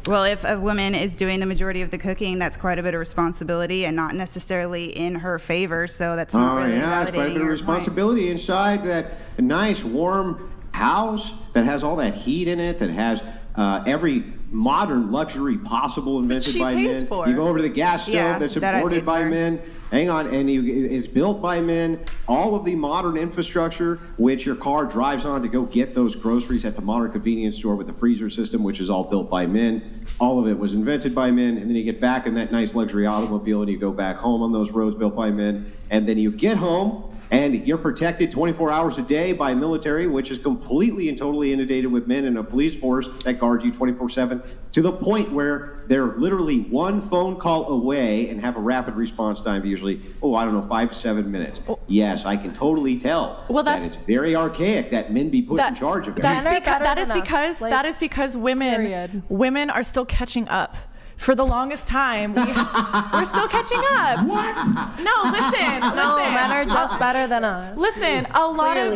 Well, if a woman is doing the majority of the cooking, that's quite a bit of responsibility and not necessarily in her favor. So that's not really yeah, it's quite a bit of responsibility inside that nice warm house that has all that heat in it, that has every modern luxury possible invented by men. You go over to the gas stove that's imported by men. Hang on, and it's built by men. All of the modern infrastructure, which your car drives on to go get those groceries at the modern convenience store with the freezer system, which is all built by men. All of it was invented by men. And then you get back in that nice luxury automobile and you go back home on those roads built by men. And then you get home and you're protected 24 hours a day by military, which is completely and totally inundated with men, and a police force that guards you 24/7, to the point where they're literally one phone call away and have a rapid response time of usually, 5 to 7 minutes. Yes, I can totally tell that it's very archaic that men be put in charge of everything. That is because women are still catching up. For the longest time, we're still catching up. What? No, listen. No, men are just better than us. Listen, a lot of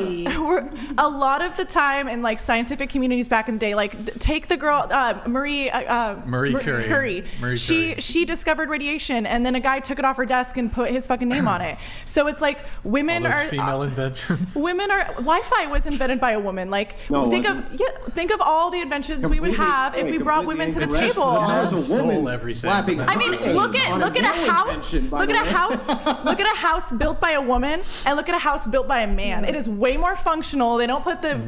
the time in like scientific communities back in the day, like take the girl Marie Curie. She discovered radiation, and then a guy took it off her desk and put his fucking name on it. So it's like women all those are female inventions. Women are Wi-Fi was invented by a woman. Like think of all the inventions we would have if we brought women to the table. Everything. I mean, look at a house built by a woman and look at a house built by a man. It is way more functional. They don't put the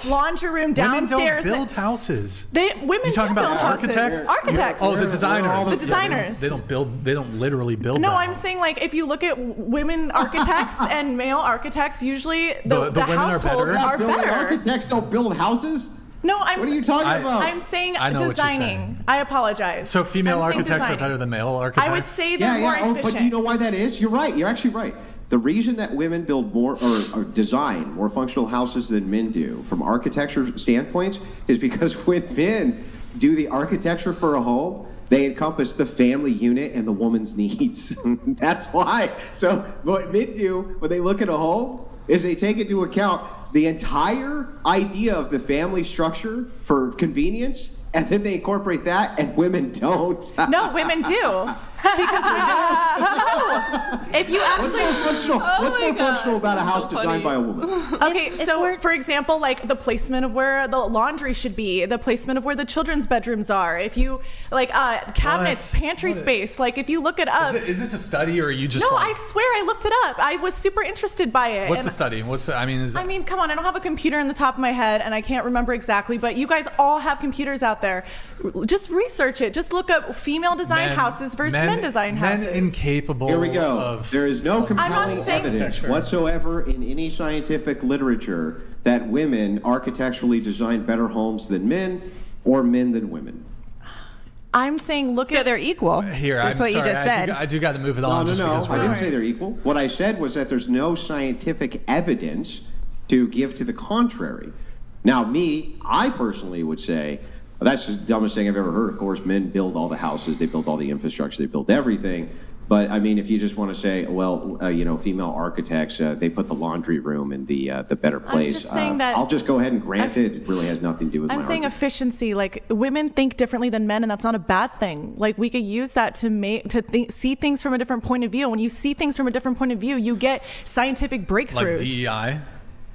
laundry room downstairs. Women don't build houses. Women you talking about architects? Architects. Oh, the designers. The designers. They don't literally build. No, I'm saying like if you look at women architects and male architects, usually the households are better. Architects don't build houses. No, what are you talking about? I'm saying designing. I apologize. So female architects are better than male architects? I would say they're more efficient. But do you know why that is? You're right. You're actually right. The reason that women build more or design more functional houses than men do from architecture standpoints is because when men do the architecture for a home, they encompass the family unit and the woman's needs. That's why. So what men do when they look at a home is they take into account the entire idea of the family structure for convenience, and then they incorporate that, and women don't. No, women do. Because if you actually what's more functional about a house designed by a woman? Okay, for example, like the placement of where the laundry should be, the placement of where the children's bedrooms are. If you like cabinets, pantry space, like if you look it up. Is this a study or are you just? No, I swear I looked it up. I was super interested by it. What's the study? I mean, come on, I don't have a computer in the top of my head and I can't remember exactly, but you guys all have computers out there. Just research it. Just look up female design houses versus men design houses. Men incapable. Here we go. There is no compelling evidence whatsoever in any scientific literature that women architecturally design better homes than men or men than women. I'm saying So they're equal. That's what you just said. I do got to move it on. No. I didn't say they're equal. What I said was that there's no scientific evidence to give to the contrary. Now, I personally would say, that's the dumbest thing I've ever heard. Of course, men build all the houses, they build all the infrastructure, they build everything. But I mean, if you just want to say, female architects, they put the laundry room in the better place. I'm just saying that I'll just go ahead and grant it. It really has nothing to do with I'm my saying argument. efficiency. Like women think differently than men, and that's not a bad thing. Like we could use that to see things from a different point of view. When you see things from a different point of view, you get scientific breakthroughs. Like DEI.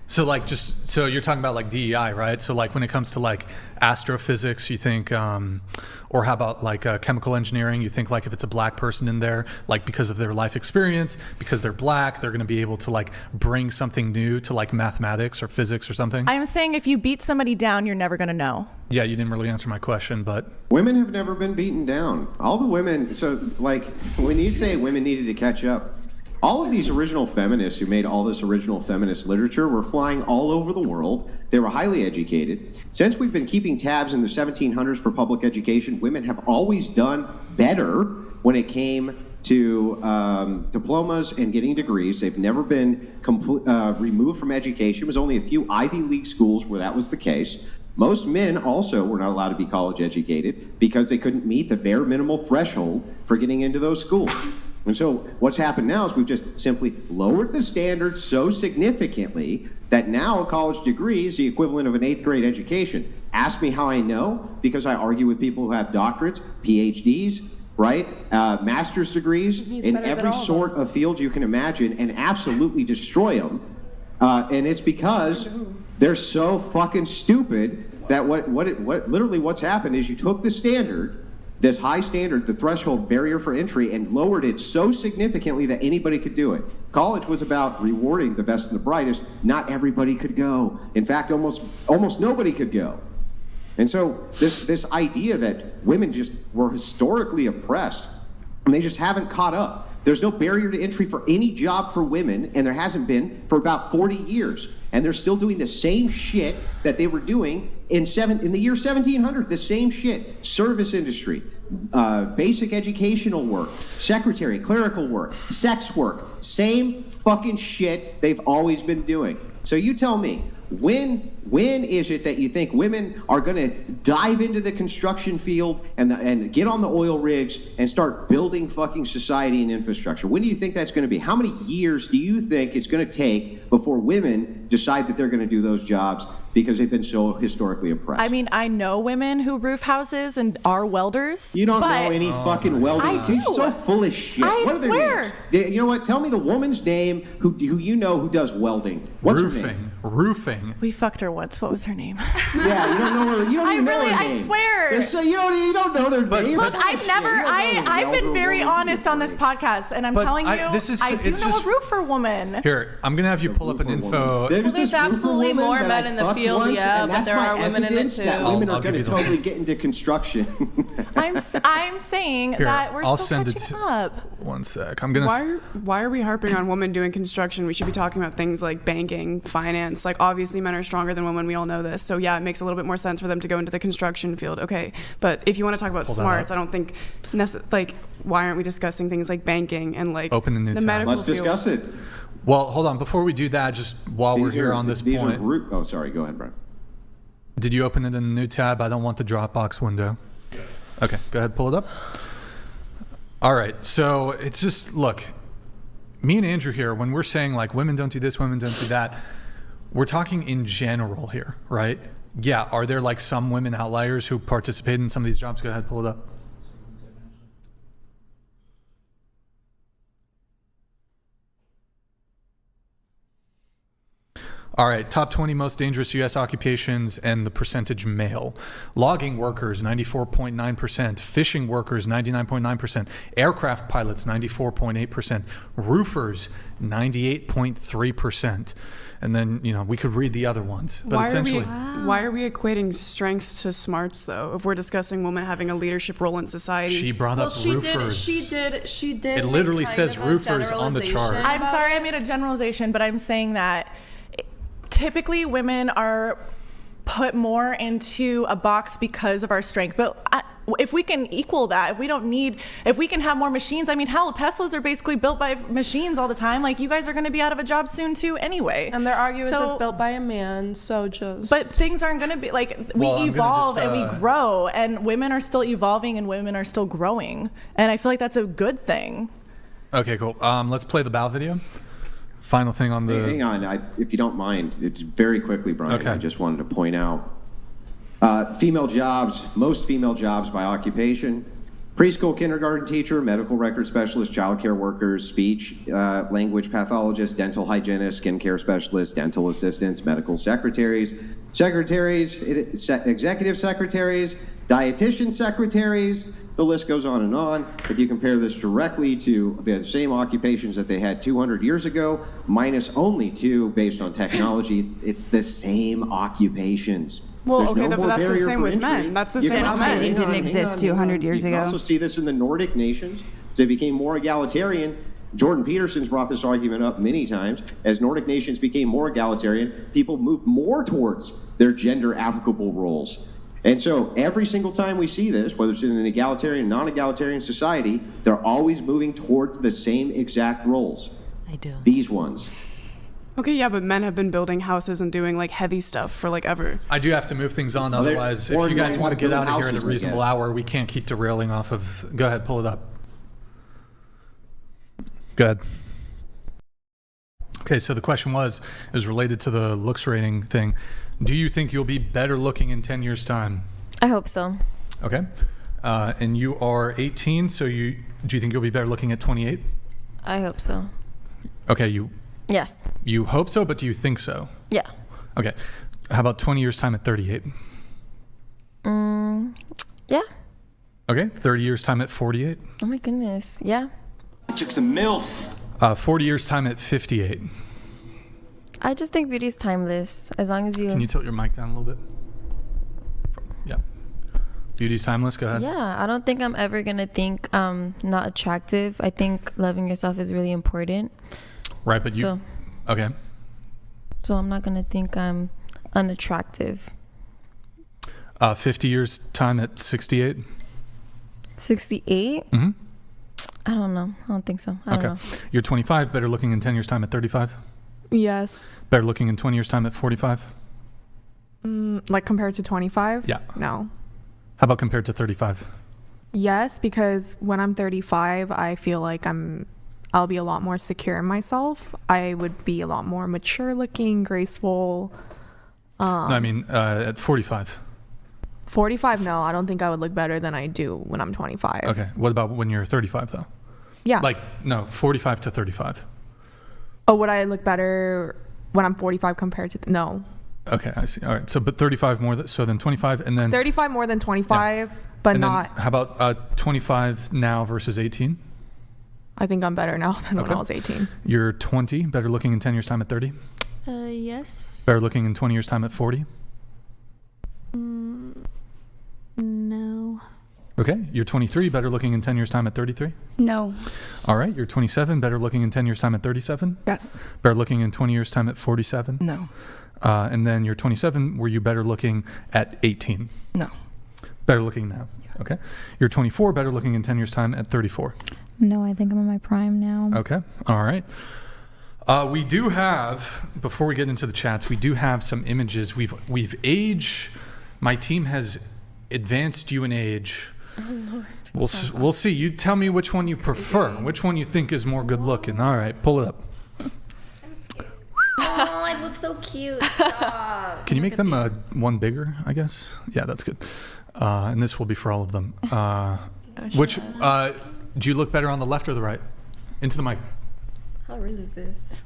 So so you're talking about like DEI, right? So like when it comes to like astrophysics, you think, or how about like chemical engineering? You think like if it's a black person in there, like because of their life experience, because they're black, they're going to be able to like bring something new to like mathematics or physics or something? I'm saying if you beat somebody down, you're never going to know. Yeah, you didn't really answer my question, but women have never been beaten down. All the women. So like when you say women needed to catch up, all of these original feminists who made all this original feminist literature were flying all over the world. They were highly educated. Since we've been keeping tabs in the 1700s for public education, women have always done better when it came to diplomas and getting degrees. They've never been removed from education. It was only a few Ivy League schools where that was the case. Most men also were not allowed to be college educated because they couldn't meet the bare minimal threshold for getting into those schools. And so what's happened now is we've just simply lowered the standards so significantly that now a college degree is the equivalent of an 8th grade education. Ask me how I know, because I argue with people who have doctorates, PhDs, right? Master's degrees in every sort of field you can imagine, and absolutely destroy them. And it's because they're so fucking stupid that literally what's happened is you took the standard, this high standard, the threshold barrier for entry, and lowered it so significantly that anybody could do it. College was about rewarding the best and the brightest. Not everybody could go. In fact, almost nobody could go. And so this idea that women just were historically oppressed, and they just haven't caught up. There's no barrier to entry for any job for women, and there hasn't been for about 40 years. And they're still doing the same shit that they were doing in the year 1700, the same shit. Service industry, basic educational work, secretary, clerical work, sex work, same fucking shit they've always been doing. So you tell me, when is it that you think women are going to dive into the construction field and get on the oil rigs and start building fucking society and infrastructure? When do you think that's going to be? How many years do you think it's going to take before women decide that they're going to do those jobs because they've been so historically oppressed? I mean, I know women who roof houses and are welders. You don't know any fucking welding. I do. You're so full of shit. I swear. You know what? Tell me the woman's name who you know who does welding. What's her name? Roofing. We fucked her once. What was her name? Yeah, you don't know her. You don't even know her name. I swear. So you don't know their name. Look, I've been very honest on this podcast, and I'm telling you, I do know a roofer woman. Here, I'm gonna have you pull up an info. There's absolutely more men in the field, but there are women in it too. That women are going to totally get into construction. I'm saying that we're still catching up. One sec. I'm gonna. Why are we harping on women doing construction? We should be talking about things like banking, finance. Like, obviously, men are stronger than women. We all know this. So yeah, it makes a little bit more sense for them to go into the construction field. Okay, but if you want to talk about smarts, I don't think why aren't we discussing things like banking and like open the new tab. Medical Let's discuss it. Well, hold on. Before we do that, just while we're here on this point. Oh, sorry. Go ahead, Brian. Did you open it in a new tab? I don't want the Dropbox window. Okay, go ahead, pull it up. All right, so it's just, look, me and Andrew here, when we're saying like women don't do this, women don't do that, we're talking in general here, right? Yeah, are there like some women outliers who participate in some of these jobs? Go ahead, pull it up. All right, top 20 most dangerous U.S. occupations and the percentage male. Logging workers, 94.9%. Fishing workers, 99.9%. Aircraft pilots, 94.8%. Roofers, 98.3%. And then, we could read the other ones. But why are we equating strength to smarts, though, if we're discussing women having a leadership role in society? She brought up roofers. She did. It literally says roofers on the chart. I'm sorry I made a generalization, but I'm saying that typically women are put more into a box because of our strength. But if we can equal that, if we can have more machines, I mean, hell, Teslas are basically built by machines all the time. Like, you guys are going to be out of a job soon too anyway. And their argument is it's built by a man, so just... But things aren't going to be, like, we evolve and we grow, and women are still evolving and women are still growing. And I feel like that's a good thing. Okay, cool. Let's play the bow video. Final thing on the... Hang on, if you don't mind, it's very quickly, Brian. Okay. I just wanted to point out female jobs, most female jobs by occupation: preschool, kindergarten teacher, medical record specialist, child care workers, speech, language pathologists, dental hygienists, skincare specialists, dental assistants, medical secretaries, executive secretaries, dietitian secretaries. The list goes on and on. If you compare this directly to the same occupations that they had 200 years ago, minus only 2 based on technology, it's the same occupations. Well, okay, but that's the same with men. That's the same with men. It didn't exist 200 years ago. You can also see this in the Nordic nations. They became more egalitarian. Jordan Peterson's brought this argument up many times. As Nordic nations became more egalitarian, people moved more towards their gender applicable roles. And so every single time we see this, whether it's in an egalitarian, non-egalitarian society, they're always moving towards the same exact roles. I do. These ones. Okay, yeah, but men have been building houses and doing like heavy stuff for like ever. I do have to move things on, otherwise, if you guys want to get out of here at a reasonable hour, we can't keep derailing off of... Go ahead, pull it up. Go ahead. Okay, so the question is related to the looks rating thing. Do you think you'll be better looking in 10 years' time? I hope so. Okay. And you are 18, so do you think you'll be better looking at 28? I hope so. Okay, Yes. You hope so, but do you think so? Yeah. Okay. How about 20 years' time at 38? Yeah. Okay. 30 years' time at 48? Oh my goodness. Yeah. Took some MILF. 40 years' time at 58? I just think beauty's timeless. As long as you. Can you tilt your mic down a little bit? Yeah. Beauty's timeless. Go ahead. Yeah. I don't think I'm ever going to think not attractive. I think loving yourself is really important. Right, but okay. So I'm not going to think I'm unattractive. 50 years time at 68? 68? Mm-hmm. I don't know. I don't think so. I don't know. You're 25, better looking in 10 years time at 35? Yes. Better looking in 20 years time at 45? Like compared to 25? Yeah. No. How about compared to 35? Yes, because when I'm 35, I feel like I'll be a lot more secure in myself. I would be a lot more mature looking, graceful. No, I mean, at 45. 45, no, I don't think I would look better than I do when I'm 25. Okay. What about when you're 35, though? Yeah. Like, no, 45 to 35. Oh, would I look better when I'm 45 compared to... No. Okay, I see. All right. So, but 35 more so than 25, and then... 35 more than 25, but and not... Then how about 25 now versus 18? I think I'm better now than when I was 18. You're 20, better looking in 10 years' time at 30? Yes. Better looking in 20 years' time at 40? No. Okay. You're 23, better looking in 10 years' time at 33? No. All right. You're 27, better looking in 10 years' time at 37? Yes. Better looking in 20 years' time at 47? No. And then you're 27, were you better looking at 18? No. Better looking now? Yes. Okay. You're 24, better looking in 10 years' time at 34? No, I think I'm in my prime now. Okay. All right. We do have, before we get into the chats, we do have some images. We've age. My team has advanced you in age. Oh, Lord. We'll see. You tell me which one you prefer. Which one you think is more good looking. All right, pull it up. Oh, I look so cute. Stop. Can you make them one bigger, I guess? Yeah, that's good. And this will be for all of them. Which, do you look better on the left or the right? Into the mic. How rude is this?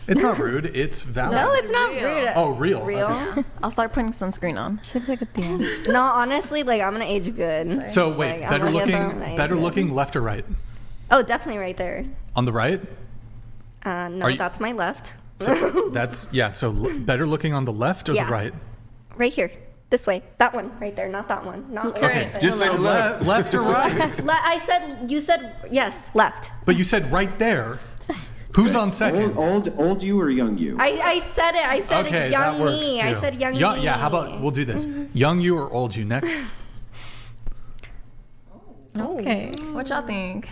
It's not rude. It's valid. No, it's not rude. Oh, real. Real? Okay. I'll start putting sunscreen on. She looks like a Theo. No, honestly, like I'm gonna age good. So wait, Like, better looking left or right? Oh, definitely right there. On the right? No, that's my left. So that's So better looking on the left or the right? Right here. This way. That one right there, not that one. Not Okay, just say left or right. You said yes, left. But you said right there. Who's on second? Old you or young you? I said it. I said okay, young that works me. too. I said young me. Yeah, how about we'll do this. Young you or old you next? Okay. What y'all think?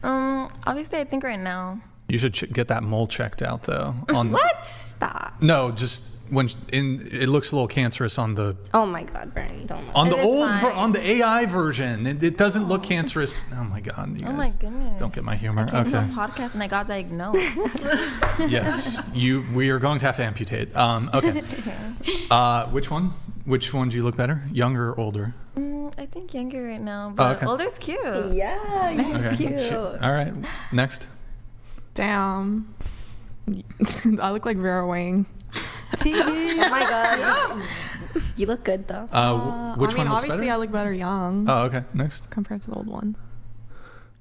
Obviously I think right now. You should get that mole checked out though. What? Stop. No, just it looks a little cancerous on the. Oh my God, Brian, don't. On the on the AI version, it doesn't look cancerous. Oh my God, you guys. Oh my goodness. Don't get my humor. I came to a Okay. podcast and I got diagnosed. Yes, we are going to have to amputate. Okay. Which one? Which one do you look better? Younger or older? I think younger right now, but okay. older's cute. Yeah, you're cute. All right. Next. Damn. I look like Vera Wang. Oh my God. You look good though. Which one looks obviously better? I look better young. Oh, okay. Next. Compared to the old one.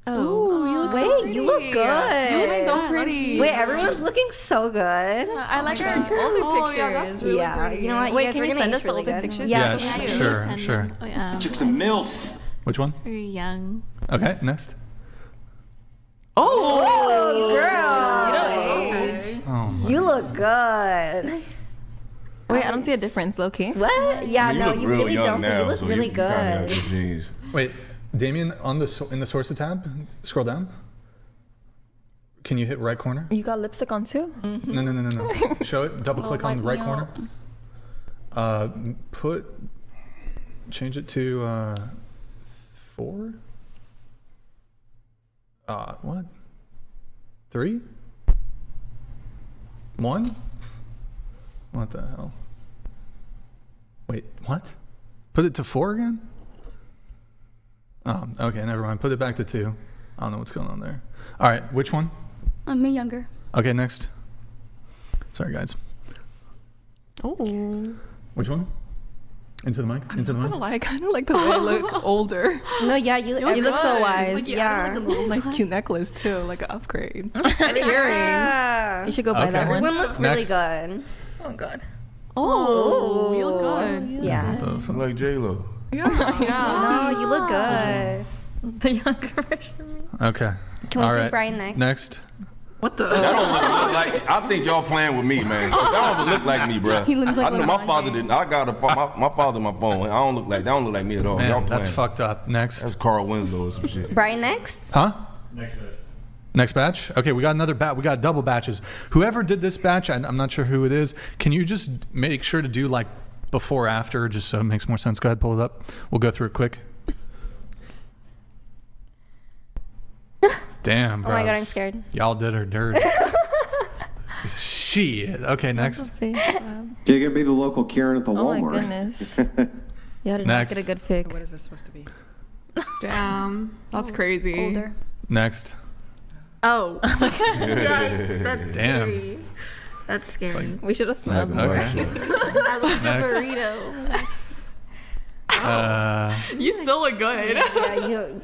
Oh, you look so pretty. You look good. You look so pretty. Wait, everyone's looking so good. I like your older pictures. Yeah, that's really pretty. You know what? Wait, guys can were you gonna send age us the really older good. pictures? Yeah, cute. sure. Took some MILF. Which one? Very young. Okay. Next. Oh, girl. You don't age. Oh. You look good. Wait, I don't see a difference, low-key. What? Yeah, You no, look you real really young don't. now, You look so really you kinda have good. your genes. Wait, Damien, in the sources tab, scroll down. Can you hit right corner? You got lipstick on too? No. Show it. Double click on the right corner. Change it to 4. What? 3? 1? What the hell? Wait, what? Put it to 4 again? Oh, okay, never mind. Put it back to 2. I don't know what's going on there. All right, which one? Me younger. Okay, next. Sorry, guys. Oh. Which one? Into the mic? Into the mic? I kind of like the way I look older. No, yeah, you look so wise. Like, yeah. Like a little nice cute necklace too, like an upgrade. And earrings. You should go buy that one. One looks really Next. good. Oh God. Oh, you look good. Yeah. Like J-Lo. No, you look good. The younger version. Okay. Can we All do right. Brian next? Next. What the? That don't look like. I think y'all playing with me, man. That don't even look like me, bro. He looks like I know my LeBron father didn't. I got my father on my phone. I don't look like. That don't look like me at all. Man, Y'all playing. that's fucked up. Next. That's Carl Winslow or some shit. Brian next? Huh? Next batch? Okay, we got another batch. We got double batches. Whoever did this batch, I'm not sure who it is. Can you just make sure to do like before, after, just so it makes more sense? Go ahead, pull it up. We'll go through it quick. Damn, bro. Oh my God, I'm scared. Y'all did her dirt. Shit. Okay, next. You're gonna be the local Karen at the Oh my Walmart. goodness. Yeah, did Next. not get a good pick. What is this supposed to be? Damn. That's crazy. Older. Next. Oh. That's Damn. scary. That's scary. We should have smelled them. Okay. I love Next. the burrito. You still look good. Yeah, you.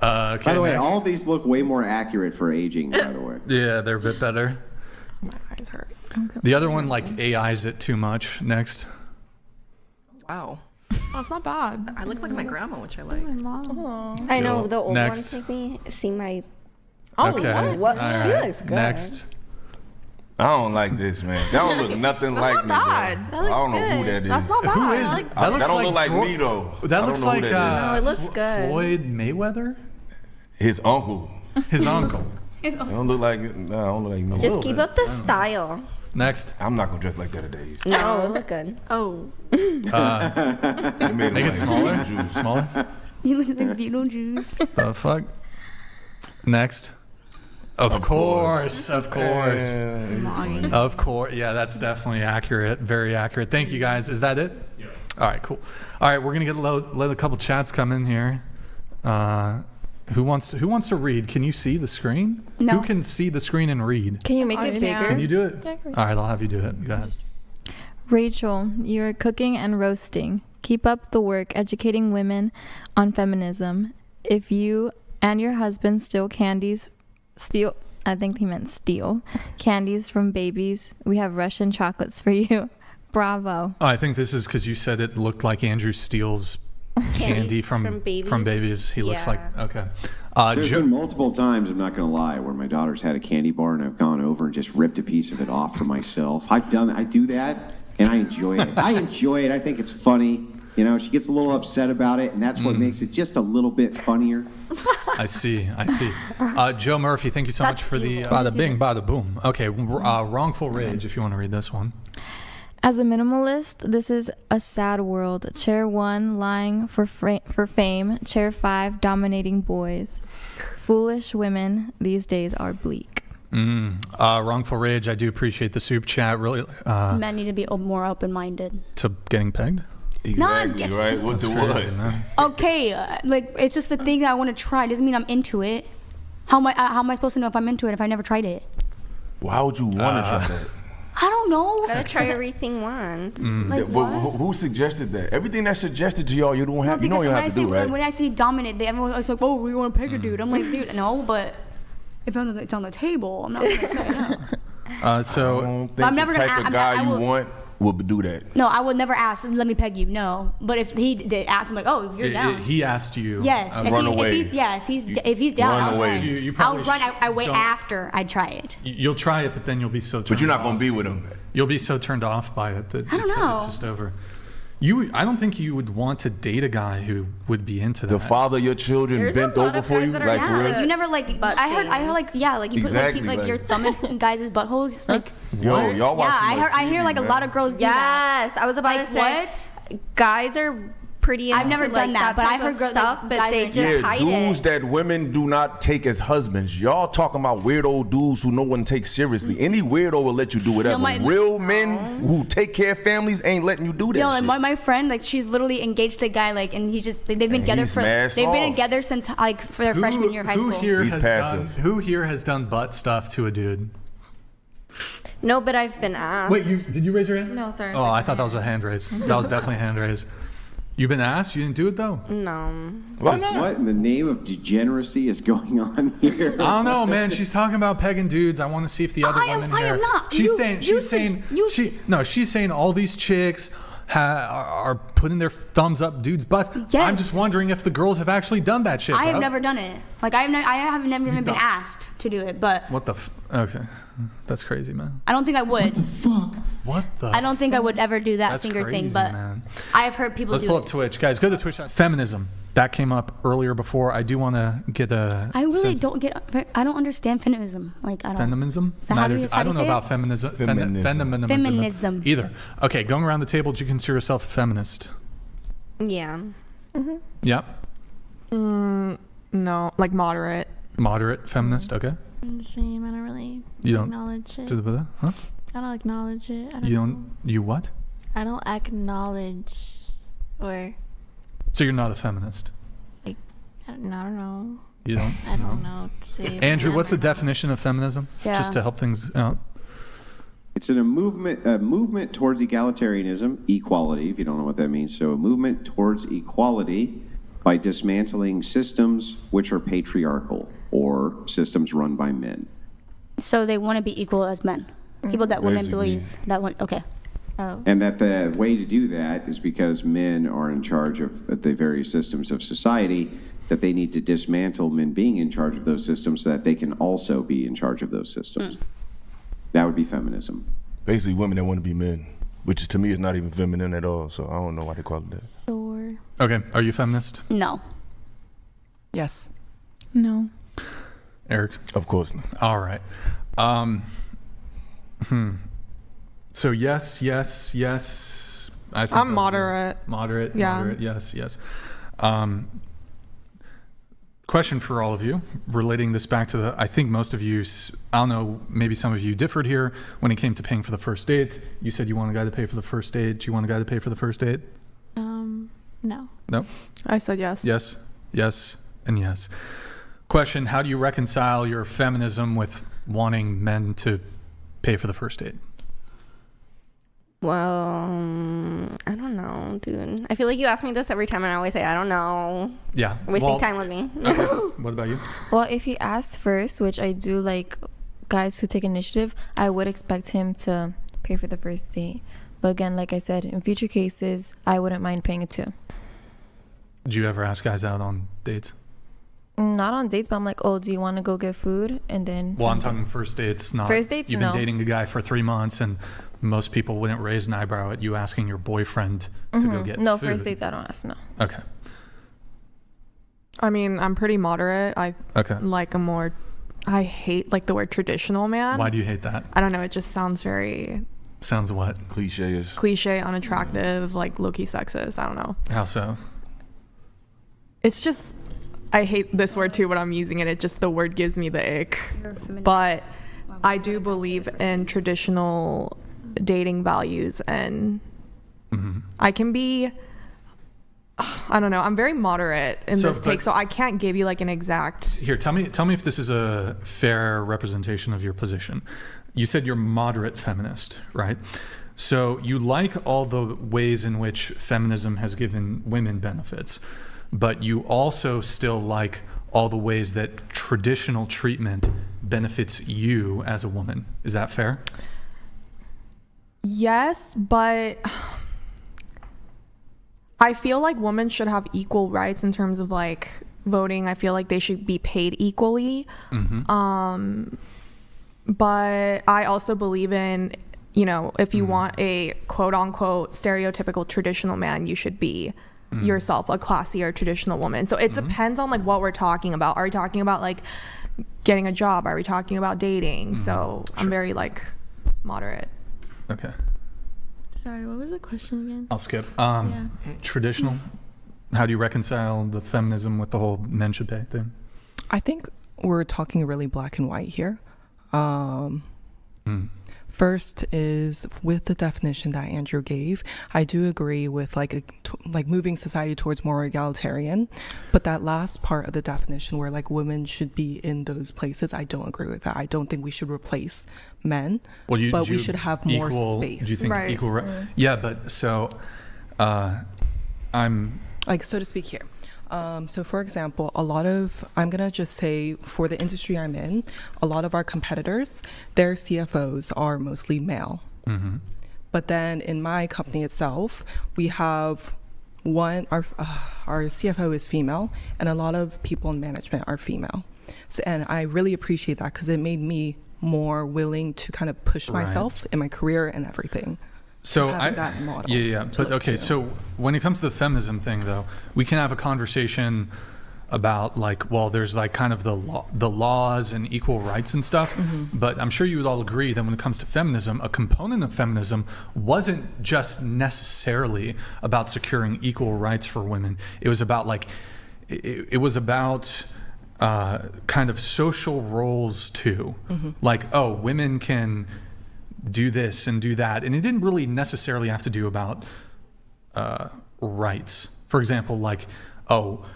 Okay, By the way, next. all of these look way more accurate for aging. By the way. Yeah, they're a bit better. My eyes hurt. The other one like AI's it too much. Next. Wow. Oh, it's not bad. I look like my grandma, which I like. I know the old Next. ones make me see my. Okay. What? All She right. looks good. Next. I don't like this, man. That don't look nothing like me, bro. I don't know who that is. That's not bad. Who is I it? That don't look like me though. That I looks don't know like who that No, it looks good. Floyd Mayweather. His uncle. His uncle. That don't look like. No, I don't look like me. Just keep up the style. Next. I'm not gonna dress like that today. No, it look good. Oh. Make it smaller. Smaller. You look like Beetlejuice. The fuck. Next. Of course. Of course. Of course. Yeah, that's definitely accurate. Very accurate. Thank you guys. Is that it? Yeah. All right, cool. All right, we're gonna let a couple chats come in here. Who wants to read? Can you see the screen? No. Who can see the screen and read? Can you make it bigger? Can you do it? All right, I'll have you do it. Go ahead. Rachel, you are cooking and roasting. Keep up the work educating women on feminism. If you and your husband steal, I think he meant steal, candies from babies, we have Russian chocolates for you. Bravo. Oh, I think this is because you said it looked like Andrew steals candy from babies. He looks like, okay. There's been multiple times, I'm not going to lie, where my daughter's had a candy bar and I've gone over and just ripped a piece of it off for myself. I've done that. I do that and I enjoy it. I think it's funny. You know, she gets a little upset about it, and that's what makes it just a little bit funnier. I see. Joe Murphy, thank you so much for the bada bing, bada boom. Okay, wrongful rage, if you want to read this one. As a minimalist, this is a sad world. Chair 1, lying for fame. Chair 5, dominating boys. Foolish women these days are bleak. Wrongful rage, I do appreciate the soup chat. Really, Men need to be more open-minded. to getting pegged? Exactly, right? What's the what? Okay, like it's just the thing that I want to try. Doesn't mean I'm into it. How am I supposed to know if I'm into it if I never tried it? Why would you want to try that? I don't know. Gotta try everything once. Like what? Who suggested that? Everything that's suggested to y'all, you don't have. You know you when have to do, right? When I say dominant, everyone's like, "Oh, we want to peg a dude." I'm like, "Dude, no," but if it's on the table, I'm not gonna say no. I don't think I'm never the gonna type of I'm guy not- I you will- want will do that. No, I would never ask. Let me peg you. No, but if he did ask, I'm like, "Oh, if you're down." He asked you. Yes, Run away. if he's down, Run I'll away. run. You I'll probably run. I wait don't- after I try it. You'll try it, but then you'll be so turned But you're not off. gonna be with him. You'll be so turned off by it that I don't know. it's just over. I don't think you would want to date a guy who would be into that. The father of your children There's a bent lot over of for guys you, that are like for into real. Like you never like. Butt I heard like you Exactly, put like like- your thumb in guys' buttholes. Like Yo, y'all watch yeah, too much I hear TV, like a man. lot of girls do that. Yes, I was about Like, to say. Guys are pretty. I've never done that, but I heard stuff, but they just hide dudes it. that women do not take as husbands. Y'all talking about weirdo dudes who no one takes seriously. Any weirdo will let you do whatever. Real men who take care of families ain't letting you do that. Like shit. my friend, like she's literally engaged to a guy, like, and he's just they've been together been together since like for their freshman year of high school. Who here has done butt stuff to a dude? No, but I've been asked. Wait, did you raise your hand? No, sorry. Oh, I thought that was a hand raise. That was definitely a hand raise. You've been asked? You didn't do it though? No. What in the name of degeneracy is going on here? I don't know, man. She's talking about pegging dudes. I want to see if the other women here. I am not. She's saying all these chicks are putting their thumbs up dudes' butts. Yes. I'm just wondering if the girls have actually done that shit. I have never done it. Like I have never even been asked to do it, but what the? Okay, that's crazy, man. I don't think I would. What the fuck? What the? I don't think I would ever do that finger crazy, thing, but man. I have heard people Let's do pull it. up Twitch, guys. Go to Twitch. Feminism that came up earlier before. I do want to get a. I really don't get. I don't understand feminism. Like I don't. Feminism? How do you I don't know say about it? feminism. Feminism. Either. Okay, going around the table, do you consider yourself a feminist? Yeah. Mm-hmm. Yeah. No, like moderate. Moderate feminist. Okay. I'm the same. I don't really You don't acknowledge it. Huh? I don't acknowledge it. You don't. You what? I don't acknowledge or. So you're not a feminist. I don't know. You don't. I don't know what to say. Andrew, what's the definition of feminism? Yeah. Just to help things out. It's a movement towards egalitarianism, equality, if you don't know what that means. So a movement towards equality by dismantling systems which are patriarchal or systems run by men. So they want to be equal as men. People that women Basically. believe that one. Okay. Oh. And that the way to do that is because men are in charge of the various systems of society, that they need to dismantle men being in charge of those systems so that they can also be in charge of those systems. That would be feminism. Basically, women that want to be men, which is, to me is not even feminine at all. So I don't know why they call it that. Sure. Okay, are you feminist? No. Yes. No. Eric? Of course not. All right. So yes. I think I'm moderate. Moderate. Yeah. Moderate. Yes. Question for all of you, relating this back to I think most of you, I don't know, maybe some of you differed here when it came to paying for the first dates. You said you want a guy to pay for the first date. Do you want a guy to pay for the first date? No. No? I said yes. Yes, and yes. Question, how do you reconcile your feminism with wanting men to pay for the first date? Well, I don't know, dude. I feel like you ask me this every time and I always say, I don't know. Yeah. Wasting time with me. Okay. What about you? Well, if he asks first, which I do like guys who take initiative, I would expect him to pay for the first date. But again, like I said, in future cases, I wouldn't mind paying it too. Do you ever ask guys out on dates? Not on dates, but I'm like, oh, do you want to go get food? And then. Well, I'm talking first dates, not. First dates, You've no. been dating a guy for 3 months, and most people wouldn't raise an eyebrow at you asking your boyfriend to go get No, food. first dates, I don't ask, no. Okay. I mean, I'm pretty moderate. I like a more. I hate like the word traditional man. Why do you hate that? I don't know. It just sounds very Sounds what? cliche, unattractive, like low-key sexist. I don't know. How so? It's just, I hate this word too, but I'm using it. It just, the word gives me the ick. But I do believe in traditional dating values, and I can be, I don't know, I'm very moderate in this take, so I can't give you like an exact. Here, tell me if this is a fair representation of your position. You said you're moderate feminist, right? So you like all the ways in which feminism has given women benefits, but you also still like all the ways that traditional treatment benefits you as a woman. Is that fair? Yes, but I feel like women should have equal rights in terms of like voting. I feel like they should be paid equally. But I also believe in, you know, if you want a quote unquote stereotypical traditional man, you should be yourself a classier traditional woman. So it depends on like what we're talking about. Are we talking about like getting a job? Are we talking about dating? So I'm very like moderate. Okay. Sorry, what was the question again? I'll skip. Traditional How do you reconcile the feminism with the whole men should pay thing? I think we're talking really black and white here. First is with the definition that Andrew gave. I do agree with like moving society towards more egalitarian, but that last part of the definition where like women should be in those places, I don't agree with that. I don't think we should replace men, but we should have more space. Do you think equal? Right? Yeah, but so I'm like, so to speak here. So for example, I'm going to just say for the industry I'm in, a lot of our competitors, their CFOs are mostly male. Mm-hmm. But then in my company itself, we have our CFO is female and a lot of people in management are female. So, and I really appreciate that because it made me more willing to kind of push myself in my career and everything. So but okay, so when it comes to the feminism thing though, we can have a conversation about like, well, there's like kind of the laws and equal rights and stuff, but I'm sure you would all agree that when it comes to feminism, a component of feminism wasn't just necessarily about securing equal rights for women. It was about like, it was about kind of social roles too. Like, oh, women can do this and do that, and it didn't really necessarily have to do about rights. For example, like, oh,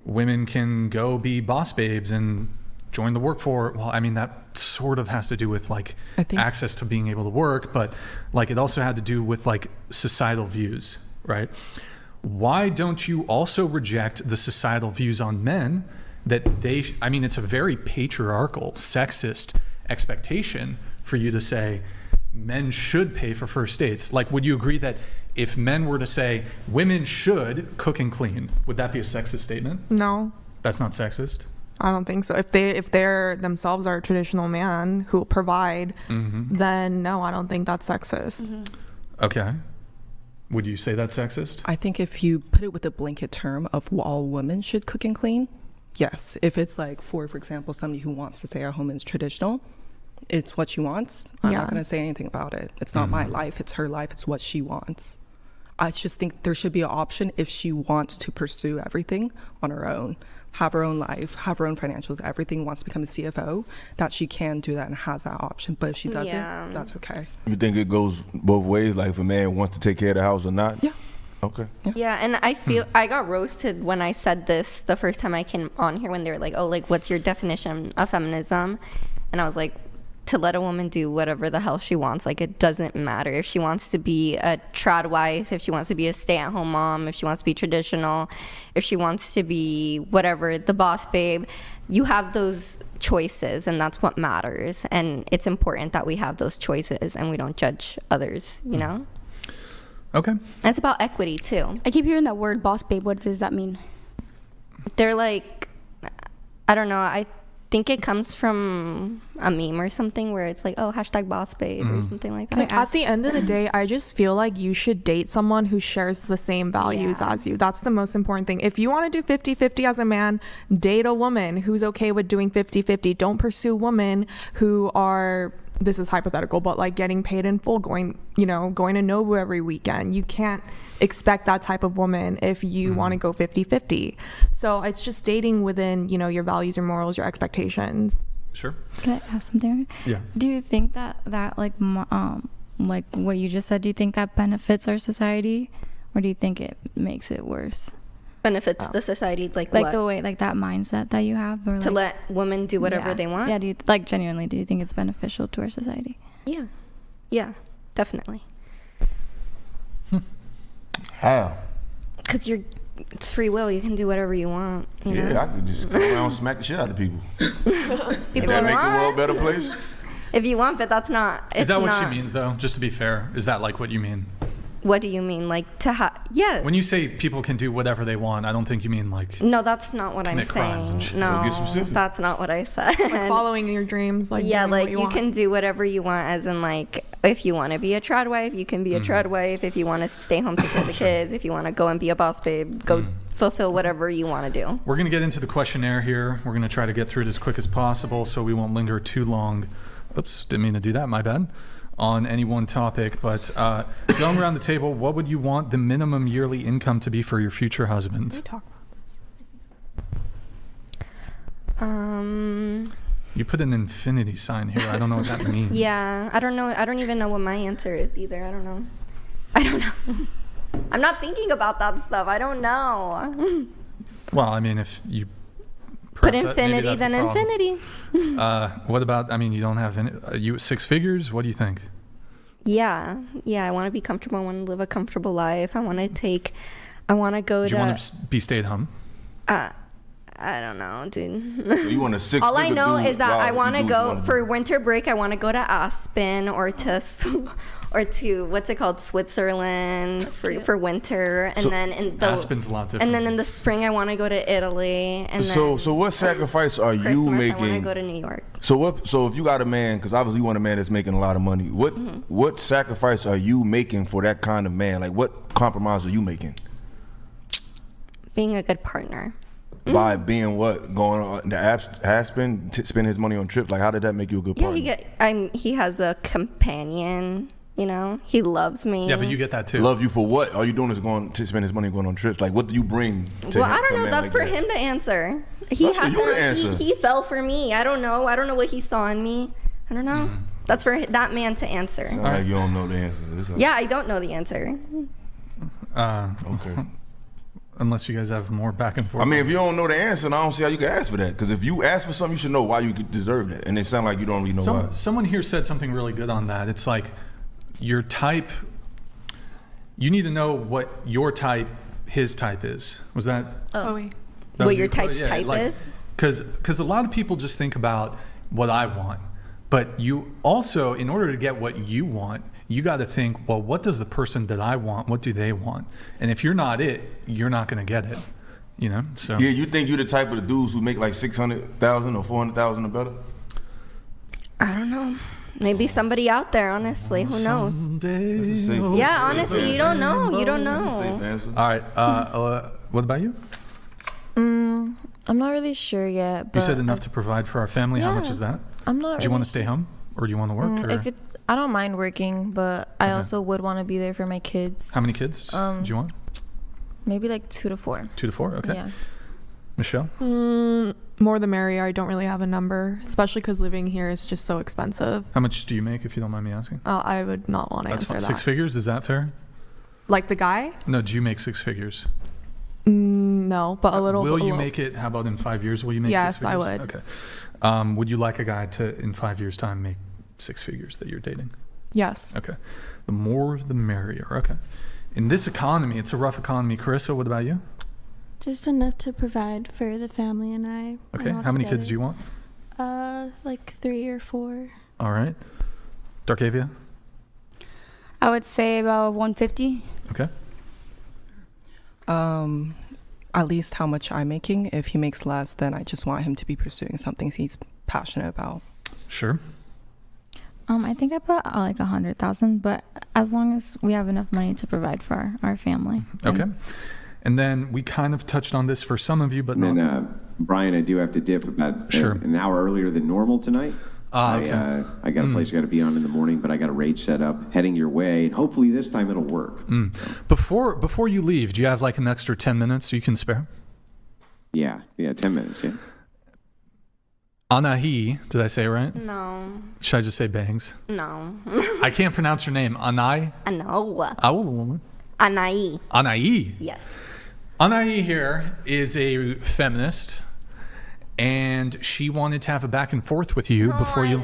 women can go be boss babes and join the workforce. Well, I mean, that sort of has to do with like access to being able to work, but like it also had to do with like societal views, right? Why don't you also reject the societal views on men that I mean, it's a very patriarchal, sexist expectation for you to say men should pay for first dates. Like, would you agree that if men were to say women should cook and clean, would that be a sexist statement? No. That's not sexist? I don't think so. If they're themselves are a traditional man who provide, then no, I don't think that's sexist. Okay. Would you say that's sexist? I think if you put it with a blanket term of all women should cook and clean, yes. If it's like for example, somebody who wants to say our home is traditional, it's what she wants. I'm not going to say anything about it. It's not my life. It's her life. It's what she wants. I just think there should be an option if she wants to pursue everything on her own, have her own life, have her own financials, everything, wants to become a CFO, that she can do that and has that option. But if she doesn't, that's okay. You think it goes both ways? Like if a man wants to take care of the house or not? Yeah. Okay. Yeah, and I feel I got roasted when I said this the first time I came on here when they were like, oh, like, what's your definition of feminism? And I was like, to let a woman do whatever the hell she wants. Like, it doesn't matter if she wants to be a trad wife, if she wants to be a stay-at-home mom, if she wants to be traditional, if she wants to be whatever, the boss babe. You have those choices, and that's what matters. And it's important that we have those choices and we don't judge others, you know? Okay. And it's about equity, too. I keep hearing that word boss babe. What does that mean? They're like, I don't know, I think it comes from a meme or something where it's like, oh, hashtag boss babe or something like that. Like, at the end of the day, I just feel like you should date someone who shares the same values as you. That's the most important thing. If you want to do 50-50 as a man, date a woman who's okay with doing 50-50. Don't pursue women who are, this is hypothetical, but like getting paid in full, going to Nobu every weekend. You can't expect that type of woman if you want to go 50-50. So it's just dating within, your values, your morals, your expectations. Sure. Can I ask something? Yeah. Do you think that like what you just said, do you think that benefits our society, or do you think it makes it worse? Benefits the society, like what? Like the way, like that mindset that you have, or to let women do whatever they want? Yeah, genuinely, do you think it's beneficial to our society? Yeah, definitely. How? Because it's free will. You can do whatever you want. You know? I could just go around and smack the shit out of people. Does that make the world a better place? If you want, but that's not. Is that what she means, though? Just to be fair, is that like what you mean? What do you mean? Like to yeah. When you say people can do whatever they want, I don't think you mean like. No, that's not what I'm saying. No, that's not what I said. Like following your dreams, like like you can do whatever you want, as in like if you want to be a trad wife, you can be a trad wife. If you want to stay home take care of the kids, if you want to go and be a boss babe, go fulfill whatever you want to do. We're gonna get into the questionnaire here. We're gonna try to get through it as quick as possible, so we won't linger too long. Oops, didn't mean to do that. My bad. on any one topic, but going around the table, what would you want the minimum yearly income to be for your future husband? We talk You put an infinity sign here. I don't know what that means. Yeah, I don't know. I don't even know what my answer is either. I don't know. I'm not thinking about that stuff. I don't know. Well, I mean, if you put infinity, then infinity. What about, I mean, you don't have you 6 figures? What do you think? Yeah. I want to be comfortable. I want to live a comfortable life. I want to go do you want to be stay at home? I don't know, dude. So you want a 6 All I know dude, is that I want to go for do. winter break. I want to go to Aspen or to what's it called, Switzerland for winter, and then in the Aspen's a lot different. And then in the spring, I want to go to Italy. And then So what sacrifice are Christmas, you I making? want to go to New York. So if you got a man, because obviously you want a man that's making a lot of money, what sacrifice are you making for that kind of man? Like, what compromise are you making? Being a good partner. By being what? Going on the Aspen to spend his money on trips? Like, how did that make you a good partner? He has a companion. You know, he loves me. Yeah, but you get that too. Love you for what? All you doing is going to spend his money going on trips. Like, what do you bring to Well, him, I don't to a know. man That's like for that? him to answer. That's for you to answer. He fell for me. I don't know. I don't know what he saw in me. I don't know. That's for that man to answer. Sound like you don't know the answer. Yeah, I don't know the answer. Okay. Unless you guys have more back and forth. I mean, if you don't know the answer, then I don't see how you can ask for that. Because if you ask for something, you should know why you deserve that. And it sounds like you don't really know why. Someone here said something really good on that. It's like your type. You need to know what your type, his type is. Was that? What your type's type is? Because a lot of people just think about what I want. But you also, in order to get what you want, you got to think, well, what does the person that I want, what do they want? And if you're not it, you're not going to get it. You know? So yeah, you think you're the type of the dudes who make like 600,000 or 400,000 or better? I don't know. Maybe somebody out there, honestly. Who knows? Yeah, honestly, you don't know. You don't know. All right. What about you? I'm not really sure yet. But you said enough to provide for our family. How much is that? I'm not. Do you want to stay home or do you want to work? I don't mind working, but I also would want to be there for my kids. How many kids do you want? Maybe like 2 to 4. 2 to 4. Okay. Yeah. Michelle? More the merrier. I don't really have a number, especially because living here is just so expensive. How much do you make, if you don't mind me asking? I would not want to answer that. 6 figures? Is that fair? Like the guy? No, do you make 6 figures? No, but a little. Will you make it? How about in 5 years? Will you make 6 figures? Yes, I would. Okay. Would you like a guy to, in 5 years' time, make 6 figures that you're dating? Yes. Okay. The more, the merrier. Okay. In this economy, it's a rough economy. Carissa, what about you? Just enough to provide for the family and I. Okay. How many kids do you want? Like 3 or 4. All right. Darkavia? I would say about 150. Okay. At least how much I'm making. If he makes less, then I just want him to be pursuing something he's passionate about. Sure. I think I put like 100,000, but as long as we have enough money to provide for our family. Okay. And then we kind of touched on this for some of you, but not. Then, Brian, I do have to dip about an hour earlier than normal tonight. Okay. I got a place I got to be on in the morning, but I got a rage set up heading your way, and hopefully this time it'll work. So. Before you leave, do you have like an extra 10 minutes you can spare? Yeah, 10 minutes, yeah. Anahi, did I say it right? No. Should I just say bangs? No. I can't pronounce your name. Anai? No. Anai. Anai? Yes. Anai here is a feminist, and she wanted to have a back and forth with you before you...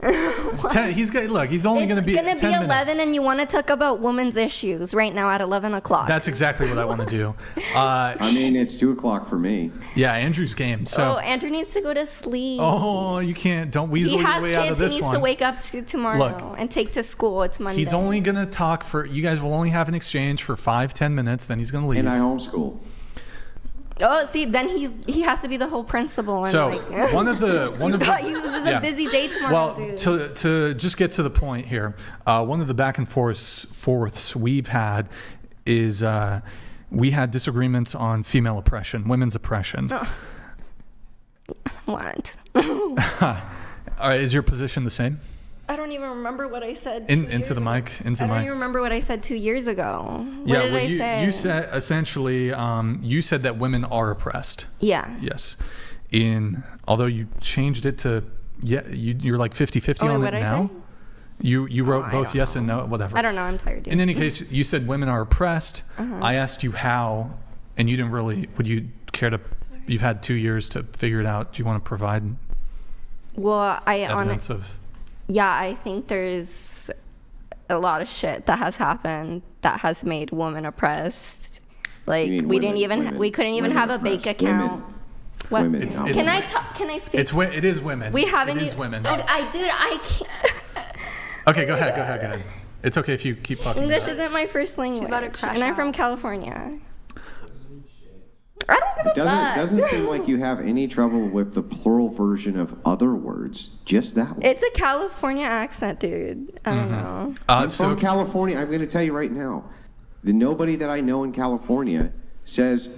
He's only going to be 10 minutes. It's going to be 11 and you want to talk about women's issues right now at 11 o'clock. That's exactly what I want to do. I mean, it's 2 o'clock for me. Yeah, Andrew's game. So. Andrew needs to go to sleep. Oh, you can't. Don't weasel your way out of this one. He needs to wake up tomorrow and take to school. It's Monday. He's only going to talk you guys will only have an exchange for 5-10 minutes, then he's going to leave. And I homeschool. Oh, see, then he has to be the whole principal. And so one of this is a busy day tomorrow, dude. To just get to the point here, one of the back and forths we've had is we had disagreements on female oppression, women's oppression. What? All right, is your position the same? I don't even remember what I said. Into the mic. I don't even remember what I said 2 years ago. What did I say? You said essentially, you said that women are oppressed. Yeah. Yes. Although you changed it to, you're like 50-50 on it now. You wrote both yes and no, whatever. I don't know. I'm tired. Dude. In any case, you said women are oppressed. I asked you how, and you didn't really. Would you care to? You've had 2 years to figure it out. Do you want to provide? Well, evidence of. Yeah, I think there's a lot of shit that has happened that has made women oppressed. Like we couldn't even have a bank account. What? Women. Can I speak? It is women. We haven't. It is women. I can't. Okay, go ahead. It's okay if you keep talking. English isn't my first language, and I'm from California. I don't give a fuck. It doesn't seem like you have any trouble with the plural version of other words. Just that one. It's a California accent, dude. I don't know. I'm from California. I'm going to tell you right now. Nobody that I know in California says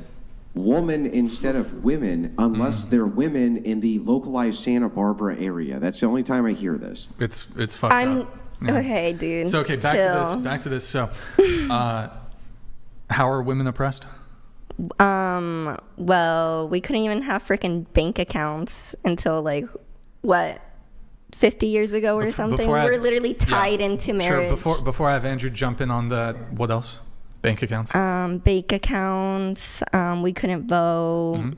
woman instead of women unless they're women in the localized Santa Barbara area. That's the only time I hear this. It's fucked up. Yeah. Okay, dude. So okay, back to this. So, how are women oppressed? Well, we couldn't even have freaking bank accounts until 50 years ago or something. We're literally tied into marriage. Sure. Before I have Andrew jump in on the what else? Bank accounts. Bank accounts. We couldn't vote.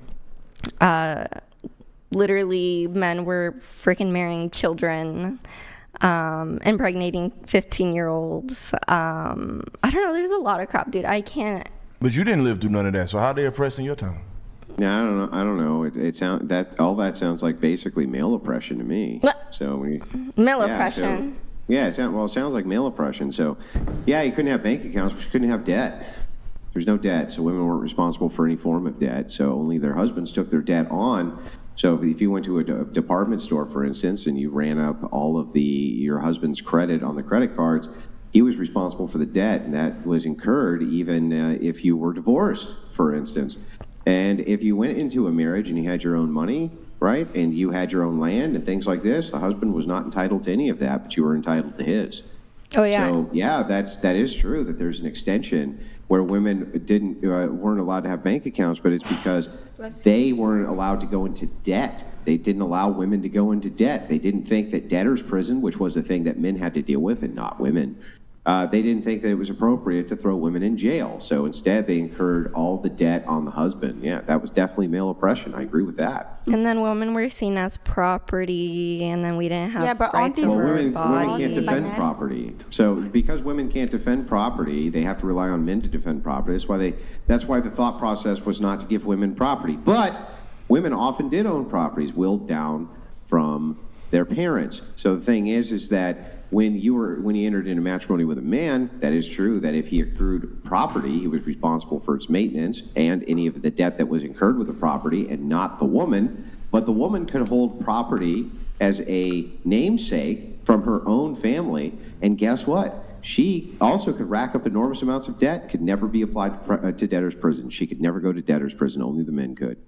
Literally, men were freaking marrying children, impregnating 15-year-olds. I don't know. There's a lot of crap, dude. I can't. But you didn't live through none of that. So how they oppressing your time? Yeah, I don't know. All that sounds like basically male oppression to me. What? So male oppression. It sounds like male oppression. So, yeah, you couldn't have bank accounts, but you couldn't have debt. There's no debt, so women weren't responsible for any form of debt. So only their husbands took their debt on. So if you went to a department store, for instance, and you ran up all of your husband's credit on the credit cards, he was responsible for the debt, and that was incurred even if you were divorced, for instance. And if you went into a marriage and you had your own money, right, and you had your own land and things like this, the husband was not entitled to any of that, but you were entitled to his. Oh yeah. So yeah, that is true that there's an extension where women weren't allowed to have bank accounts, but it's because they weren't allowed to go into debt. They didn't allow women to go into debt. They didn't think that debtor's prison, which was a thing that men had to deal with and not women, they didn't think that it was appropriate to throw women in jail. So instead, they incurred all the debt on the husband. Yeah, that was definitely male oppression. I agree with that. And then women were seen as property, and then we didn't have rights over women bodies. Can't defend property. So because women can't defend property, they have to rely on men to defend property. That's why the thought process was not to give women property. But women often did own properties willed down from their parents. So the thing is that when you entered into matrimony with a man, that is true that if he accrued property, he was responsible for its maintenance and any of the debt that was incurred with the property, and not the woman. But the woman could hold property as a namesake from her own family, and guess what? She also could rack up enormous amounts of debt, could never be applied to debtor's prison. She could never go to debtor's prison, only the men could.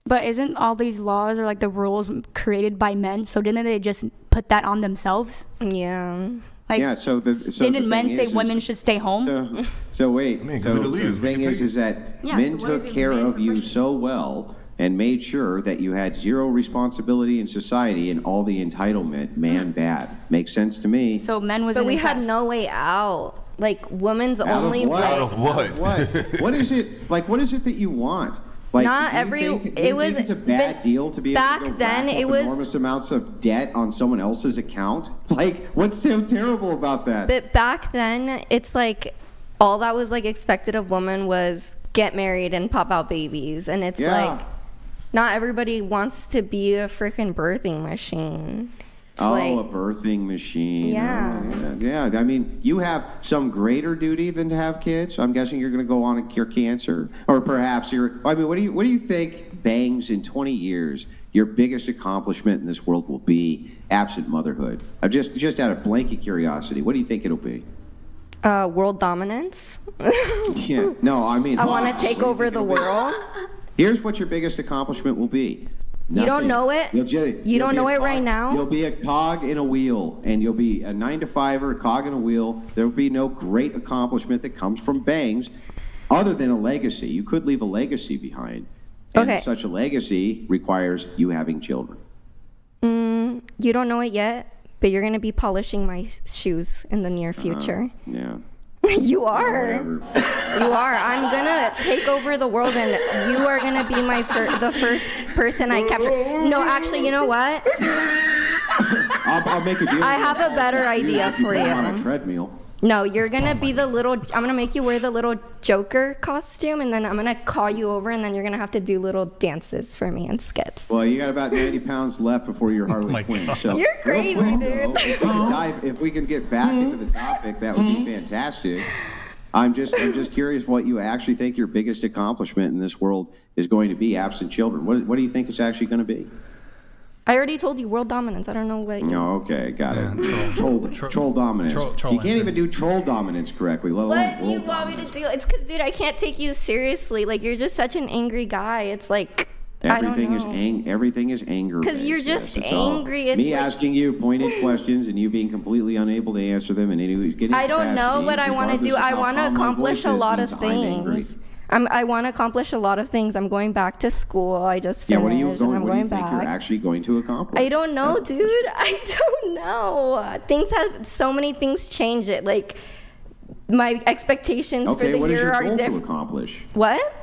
But isn't all these laws or the rules created by men? So didn't they just put that on themselves? Yeah. Didn't men say women should stay home? So the thing is that men took care of you so well and made sure that you had zero responsibility in society and all the entitlement, man bad. Makes sense to me. So men was. But we had no way out. Women's only way. Out of what? What is it? What is it that you want? It's a bad deal to be able to go rack up enormous amounts of debt on someone else's account. What's so terrible about that? But back then, it's all that was expected of women was get married and pop out babies, and it's not everybody wants to be a freaking birthing machine. A birthing machine. Yeah. I mean, you have some greater duty than to have kids. I'm guessing you're going to go on and cure cancer, or perhaps what do you think, Bangs, in 20 years, your biggest accomplishment in this world will be, absent motherhood? I'm just out of blanket curiosity. What do you think it'll be? World dominance. Yeah. No, I mean, I want to take over the world. Here's what your biggest accomplishment will be. You don't know it? You don't know it right now? You'll be a cog in a wheel, and you'll be a 9-to-5er, a cog in a wheel. There will be no great accomplishment that comes from bangs other than a legacy. You could leave a legacy behind. And such a legacy requires you having children. You don't know it yet, but you're going to be polishing my shoes in the near future. Yeah. You are. You are. I'm going to take over the world, and you are going to be the first person I capture. No, actually, you know what? I'll make a deal. I have a better idea for you. On a treadmill. No, you're going to be I'm going to make you wear the little Joker costume, and then I'm going to call you over, and then you're going to have to do little dances for me and skits. Well, you got about 90 pounds left before you're Harley Quinn. So you're crazy, dude. If we can get back into the topic, that would be fantastic. I'm just curious what you actually think your biggest accomplishment in this world is going to be, absent children. What do you think it's actually going to be? I already told you, world dominance. I don't know what. No, okay, got it. Troll dominance. You can't even do troll dominance correctly, let alone What do you want me to do? It's because, dude, I can't take you seriously. Like, you're just such an angry guy. It's like, everything is anger. Because you're just angry. Me asking you pointed questions and you being completely unable to answer them, and anybody's getting. I don't know what I want to do. I want to accomplish a lot of things. I want to accomplish a lot of things. I'm going back to school. I just finished. What do you think back. you're actually going to accomplish? I don't know, dude. I don't know. So many things change it. Like, my expectations for the year are different. What is your goal to accomplish? What?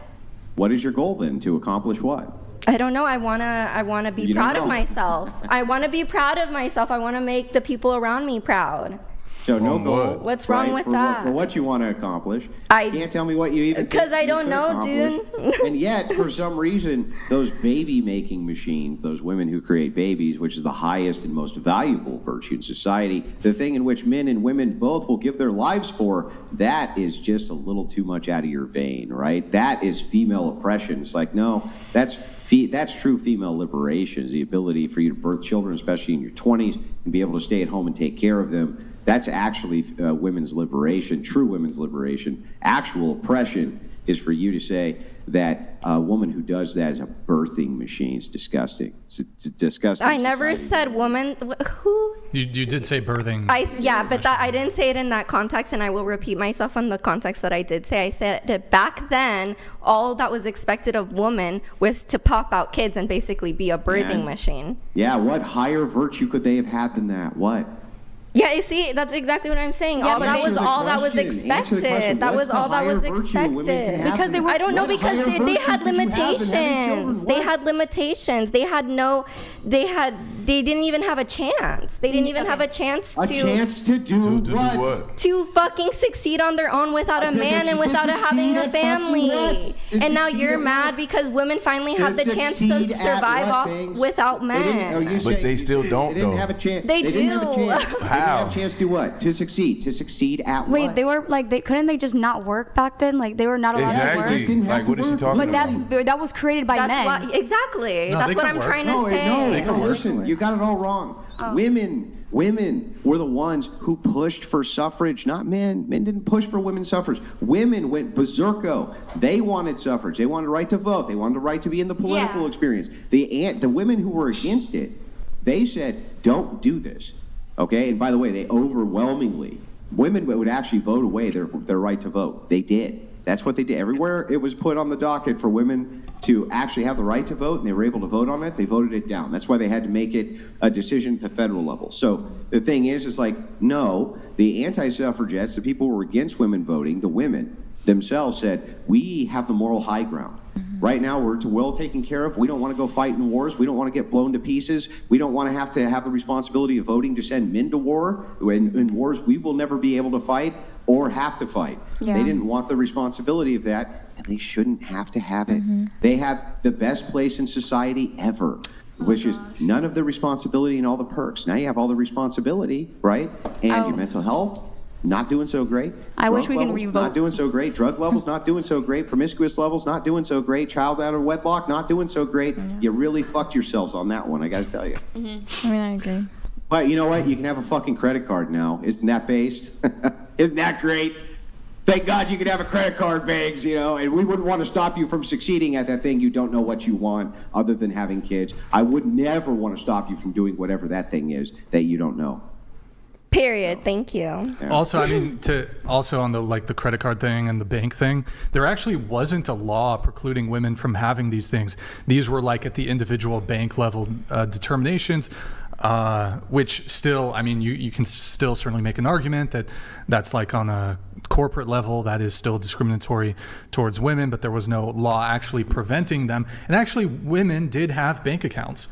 What is your goal then? To accomplish what? I don't know. I wanna be proud of myself. I want to be proud of myself. I want to make the people around me proud. So no goal. What's wrong with that? For what you want to accomplish. You can't tell me what you even. Because I don't know, dude. And yet, for some reason, those baby-making machines, those women who create babies, which is the highest and most valuable virtue in society, the thing in which men and women both will give their lives for, that is just a little too much out of your vein, right? That is female oppression. It's like, no, that's true female liberation, is the ability for you to birth children, especially in your 20s, and be able to stay at home and take care of them. That's actually women's liberation, true women's liberation. Actual oppression is for you to say that a woman who does that is a birthing machine. It's disgusting. It's disgusting. I never said woman. Who? You did say birthing. But I didn't say it in that context, and I will repeat myself on the context that I did say. I said that back then, all that was expected of women was to pop out kids and basically be a birthing machine. Yeah, what higher virtue could they have had than that? What? Yeah, you see, that's exactly what I'm saying. That was all that was expected. That was all that was expected. Because they were. I don't know, because they had limitations. They had limitations. They didn't even have a chance. They didn't even have a chance to. A chance to do what? To fucking succeed on their own without a man and without having a family. And now you're mad because women finally have the chance to survive off without men. But they still don't. They didn't have a chance. They do. Didn't have a chance. How? Have a chance to do what? To succeed. To succeed at what? Wait, they were like, couldn't they just not work back then? Like, they were not allowed to work. Like, what is she talking about? But that was created by men. Exactly. No, that's what I'm trying to say. No, listen, you got it all wrong. Women were the ones who pushed for suffrage, not men. Men didn't push for women's suffrage. Women went berserko. They wanted suffrage. They wanted the right to vote. They wanted the right to be in the political experience. The women who were against it, they said, don't do this. Okay, and by the way, they overwhelmingly, women would actually vote away their right to vote. They did. That's what they did. Everywhere it was put on the docket for women to actually have the right to vote, and they were able to vote on it, they voted it down. That's why they had to make it a decision at the federal level. So the thing is like, no, the anti-suffragettes, the people who were against women voting, the women themselves said, we have the moral high ground. Right now, we're well taken care of. We don't want to go fight in wars. We don't want to get blown to pieces. We don't want to have the responsibility of voting to send men to war. In wars, we will never be able to fight or have to fight. Yeah. They didn't want the responsibility of that, and they shouldn't have to have it. They have the best place in society ever, which is none of the responsibility and all the perks. Now you have all the responsibility, right? And your mental health, not doing so great. I wish we can revote. Not doing so great. Drug levels, not doing so great. Promiscuous levels, not doing so great. Child out of wedlock, not doing so great. You really fucked yourselves on that one, I got to tell you. I mean, I agree. But you know what? You can have a fucking credit card now. Isn't that based? Isn't that great? Thank God you could have a credit card, Bangs, you know, and we wouldn't want to stop you from succeeding at that thing you don't know what you want other than having kids. I would never want to stop you from doing whatever that thing is that you don't know. Period. Thank you. Yeah. Also, I mean, also on the credit card thing and the bank thing, there actually wasn't a law precluding women from having these things. These were like at the individual bank level determinations, which still, I mean, you can still certainly make an argument that that's like on a corporate level that is still discriminatory towards women, but there was no law actually preventing them. And actually, women did have bank accounts.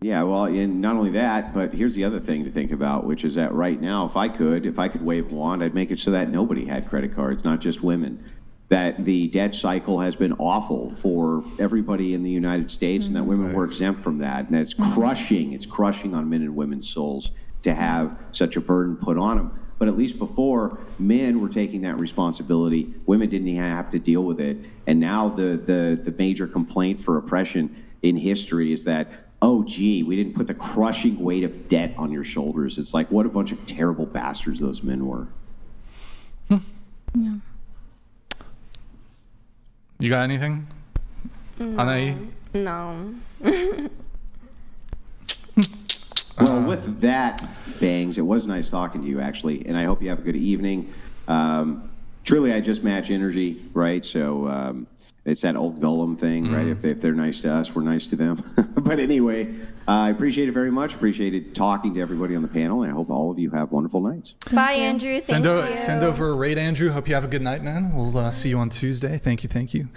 Yeah, well, and not only that, but here's the other thing to think about, which is that right now, if I could wave a wand, I'd make it so that nobody had credit cards, not just women. That the debt cycle has been awful for everybody in the United States, and that women were exempt from that. And it's crushing on men and women's souls to have such a burden put on them. But at least before, men were taking that responsibility. Women didn't even have to deal with it. And now the major complaint for oppression in history is that, oh, gee, we didn't put the crushing weight of debt on your shoulders. It's like, what a bunch of terrible bastards those men were. Yeah. You got anything? Anaí? No. Well, with that, Bangs, it was nice talking to you, actually, and I hope you have a good evening. Truly, I just match energy, right? So it's that old Gollum thing, right? If they're nice to us, we're nice to them. But anyway, I appreciate it very much. Appreciated talking to everybody on the panel, and I hope all of you have wonderful nights. Bye, Andrew. Thank you. Send over a rate, Andrew. Hope you have a good night, man. We'll see you on Tuesday. Thank you.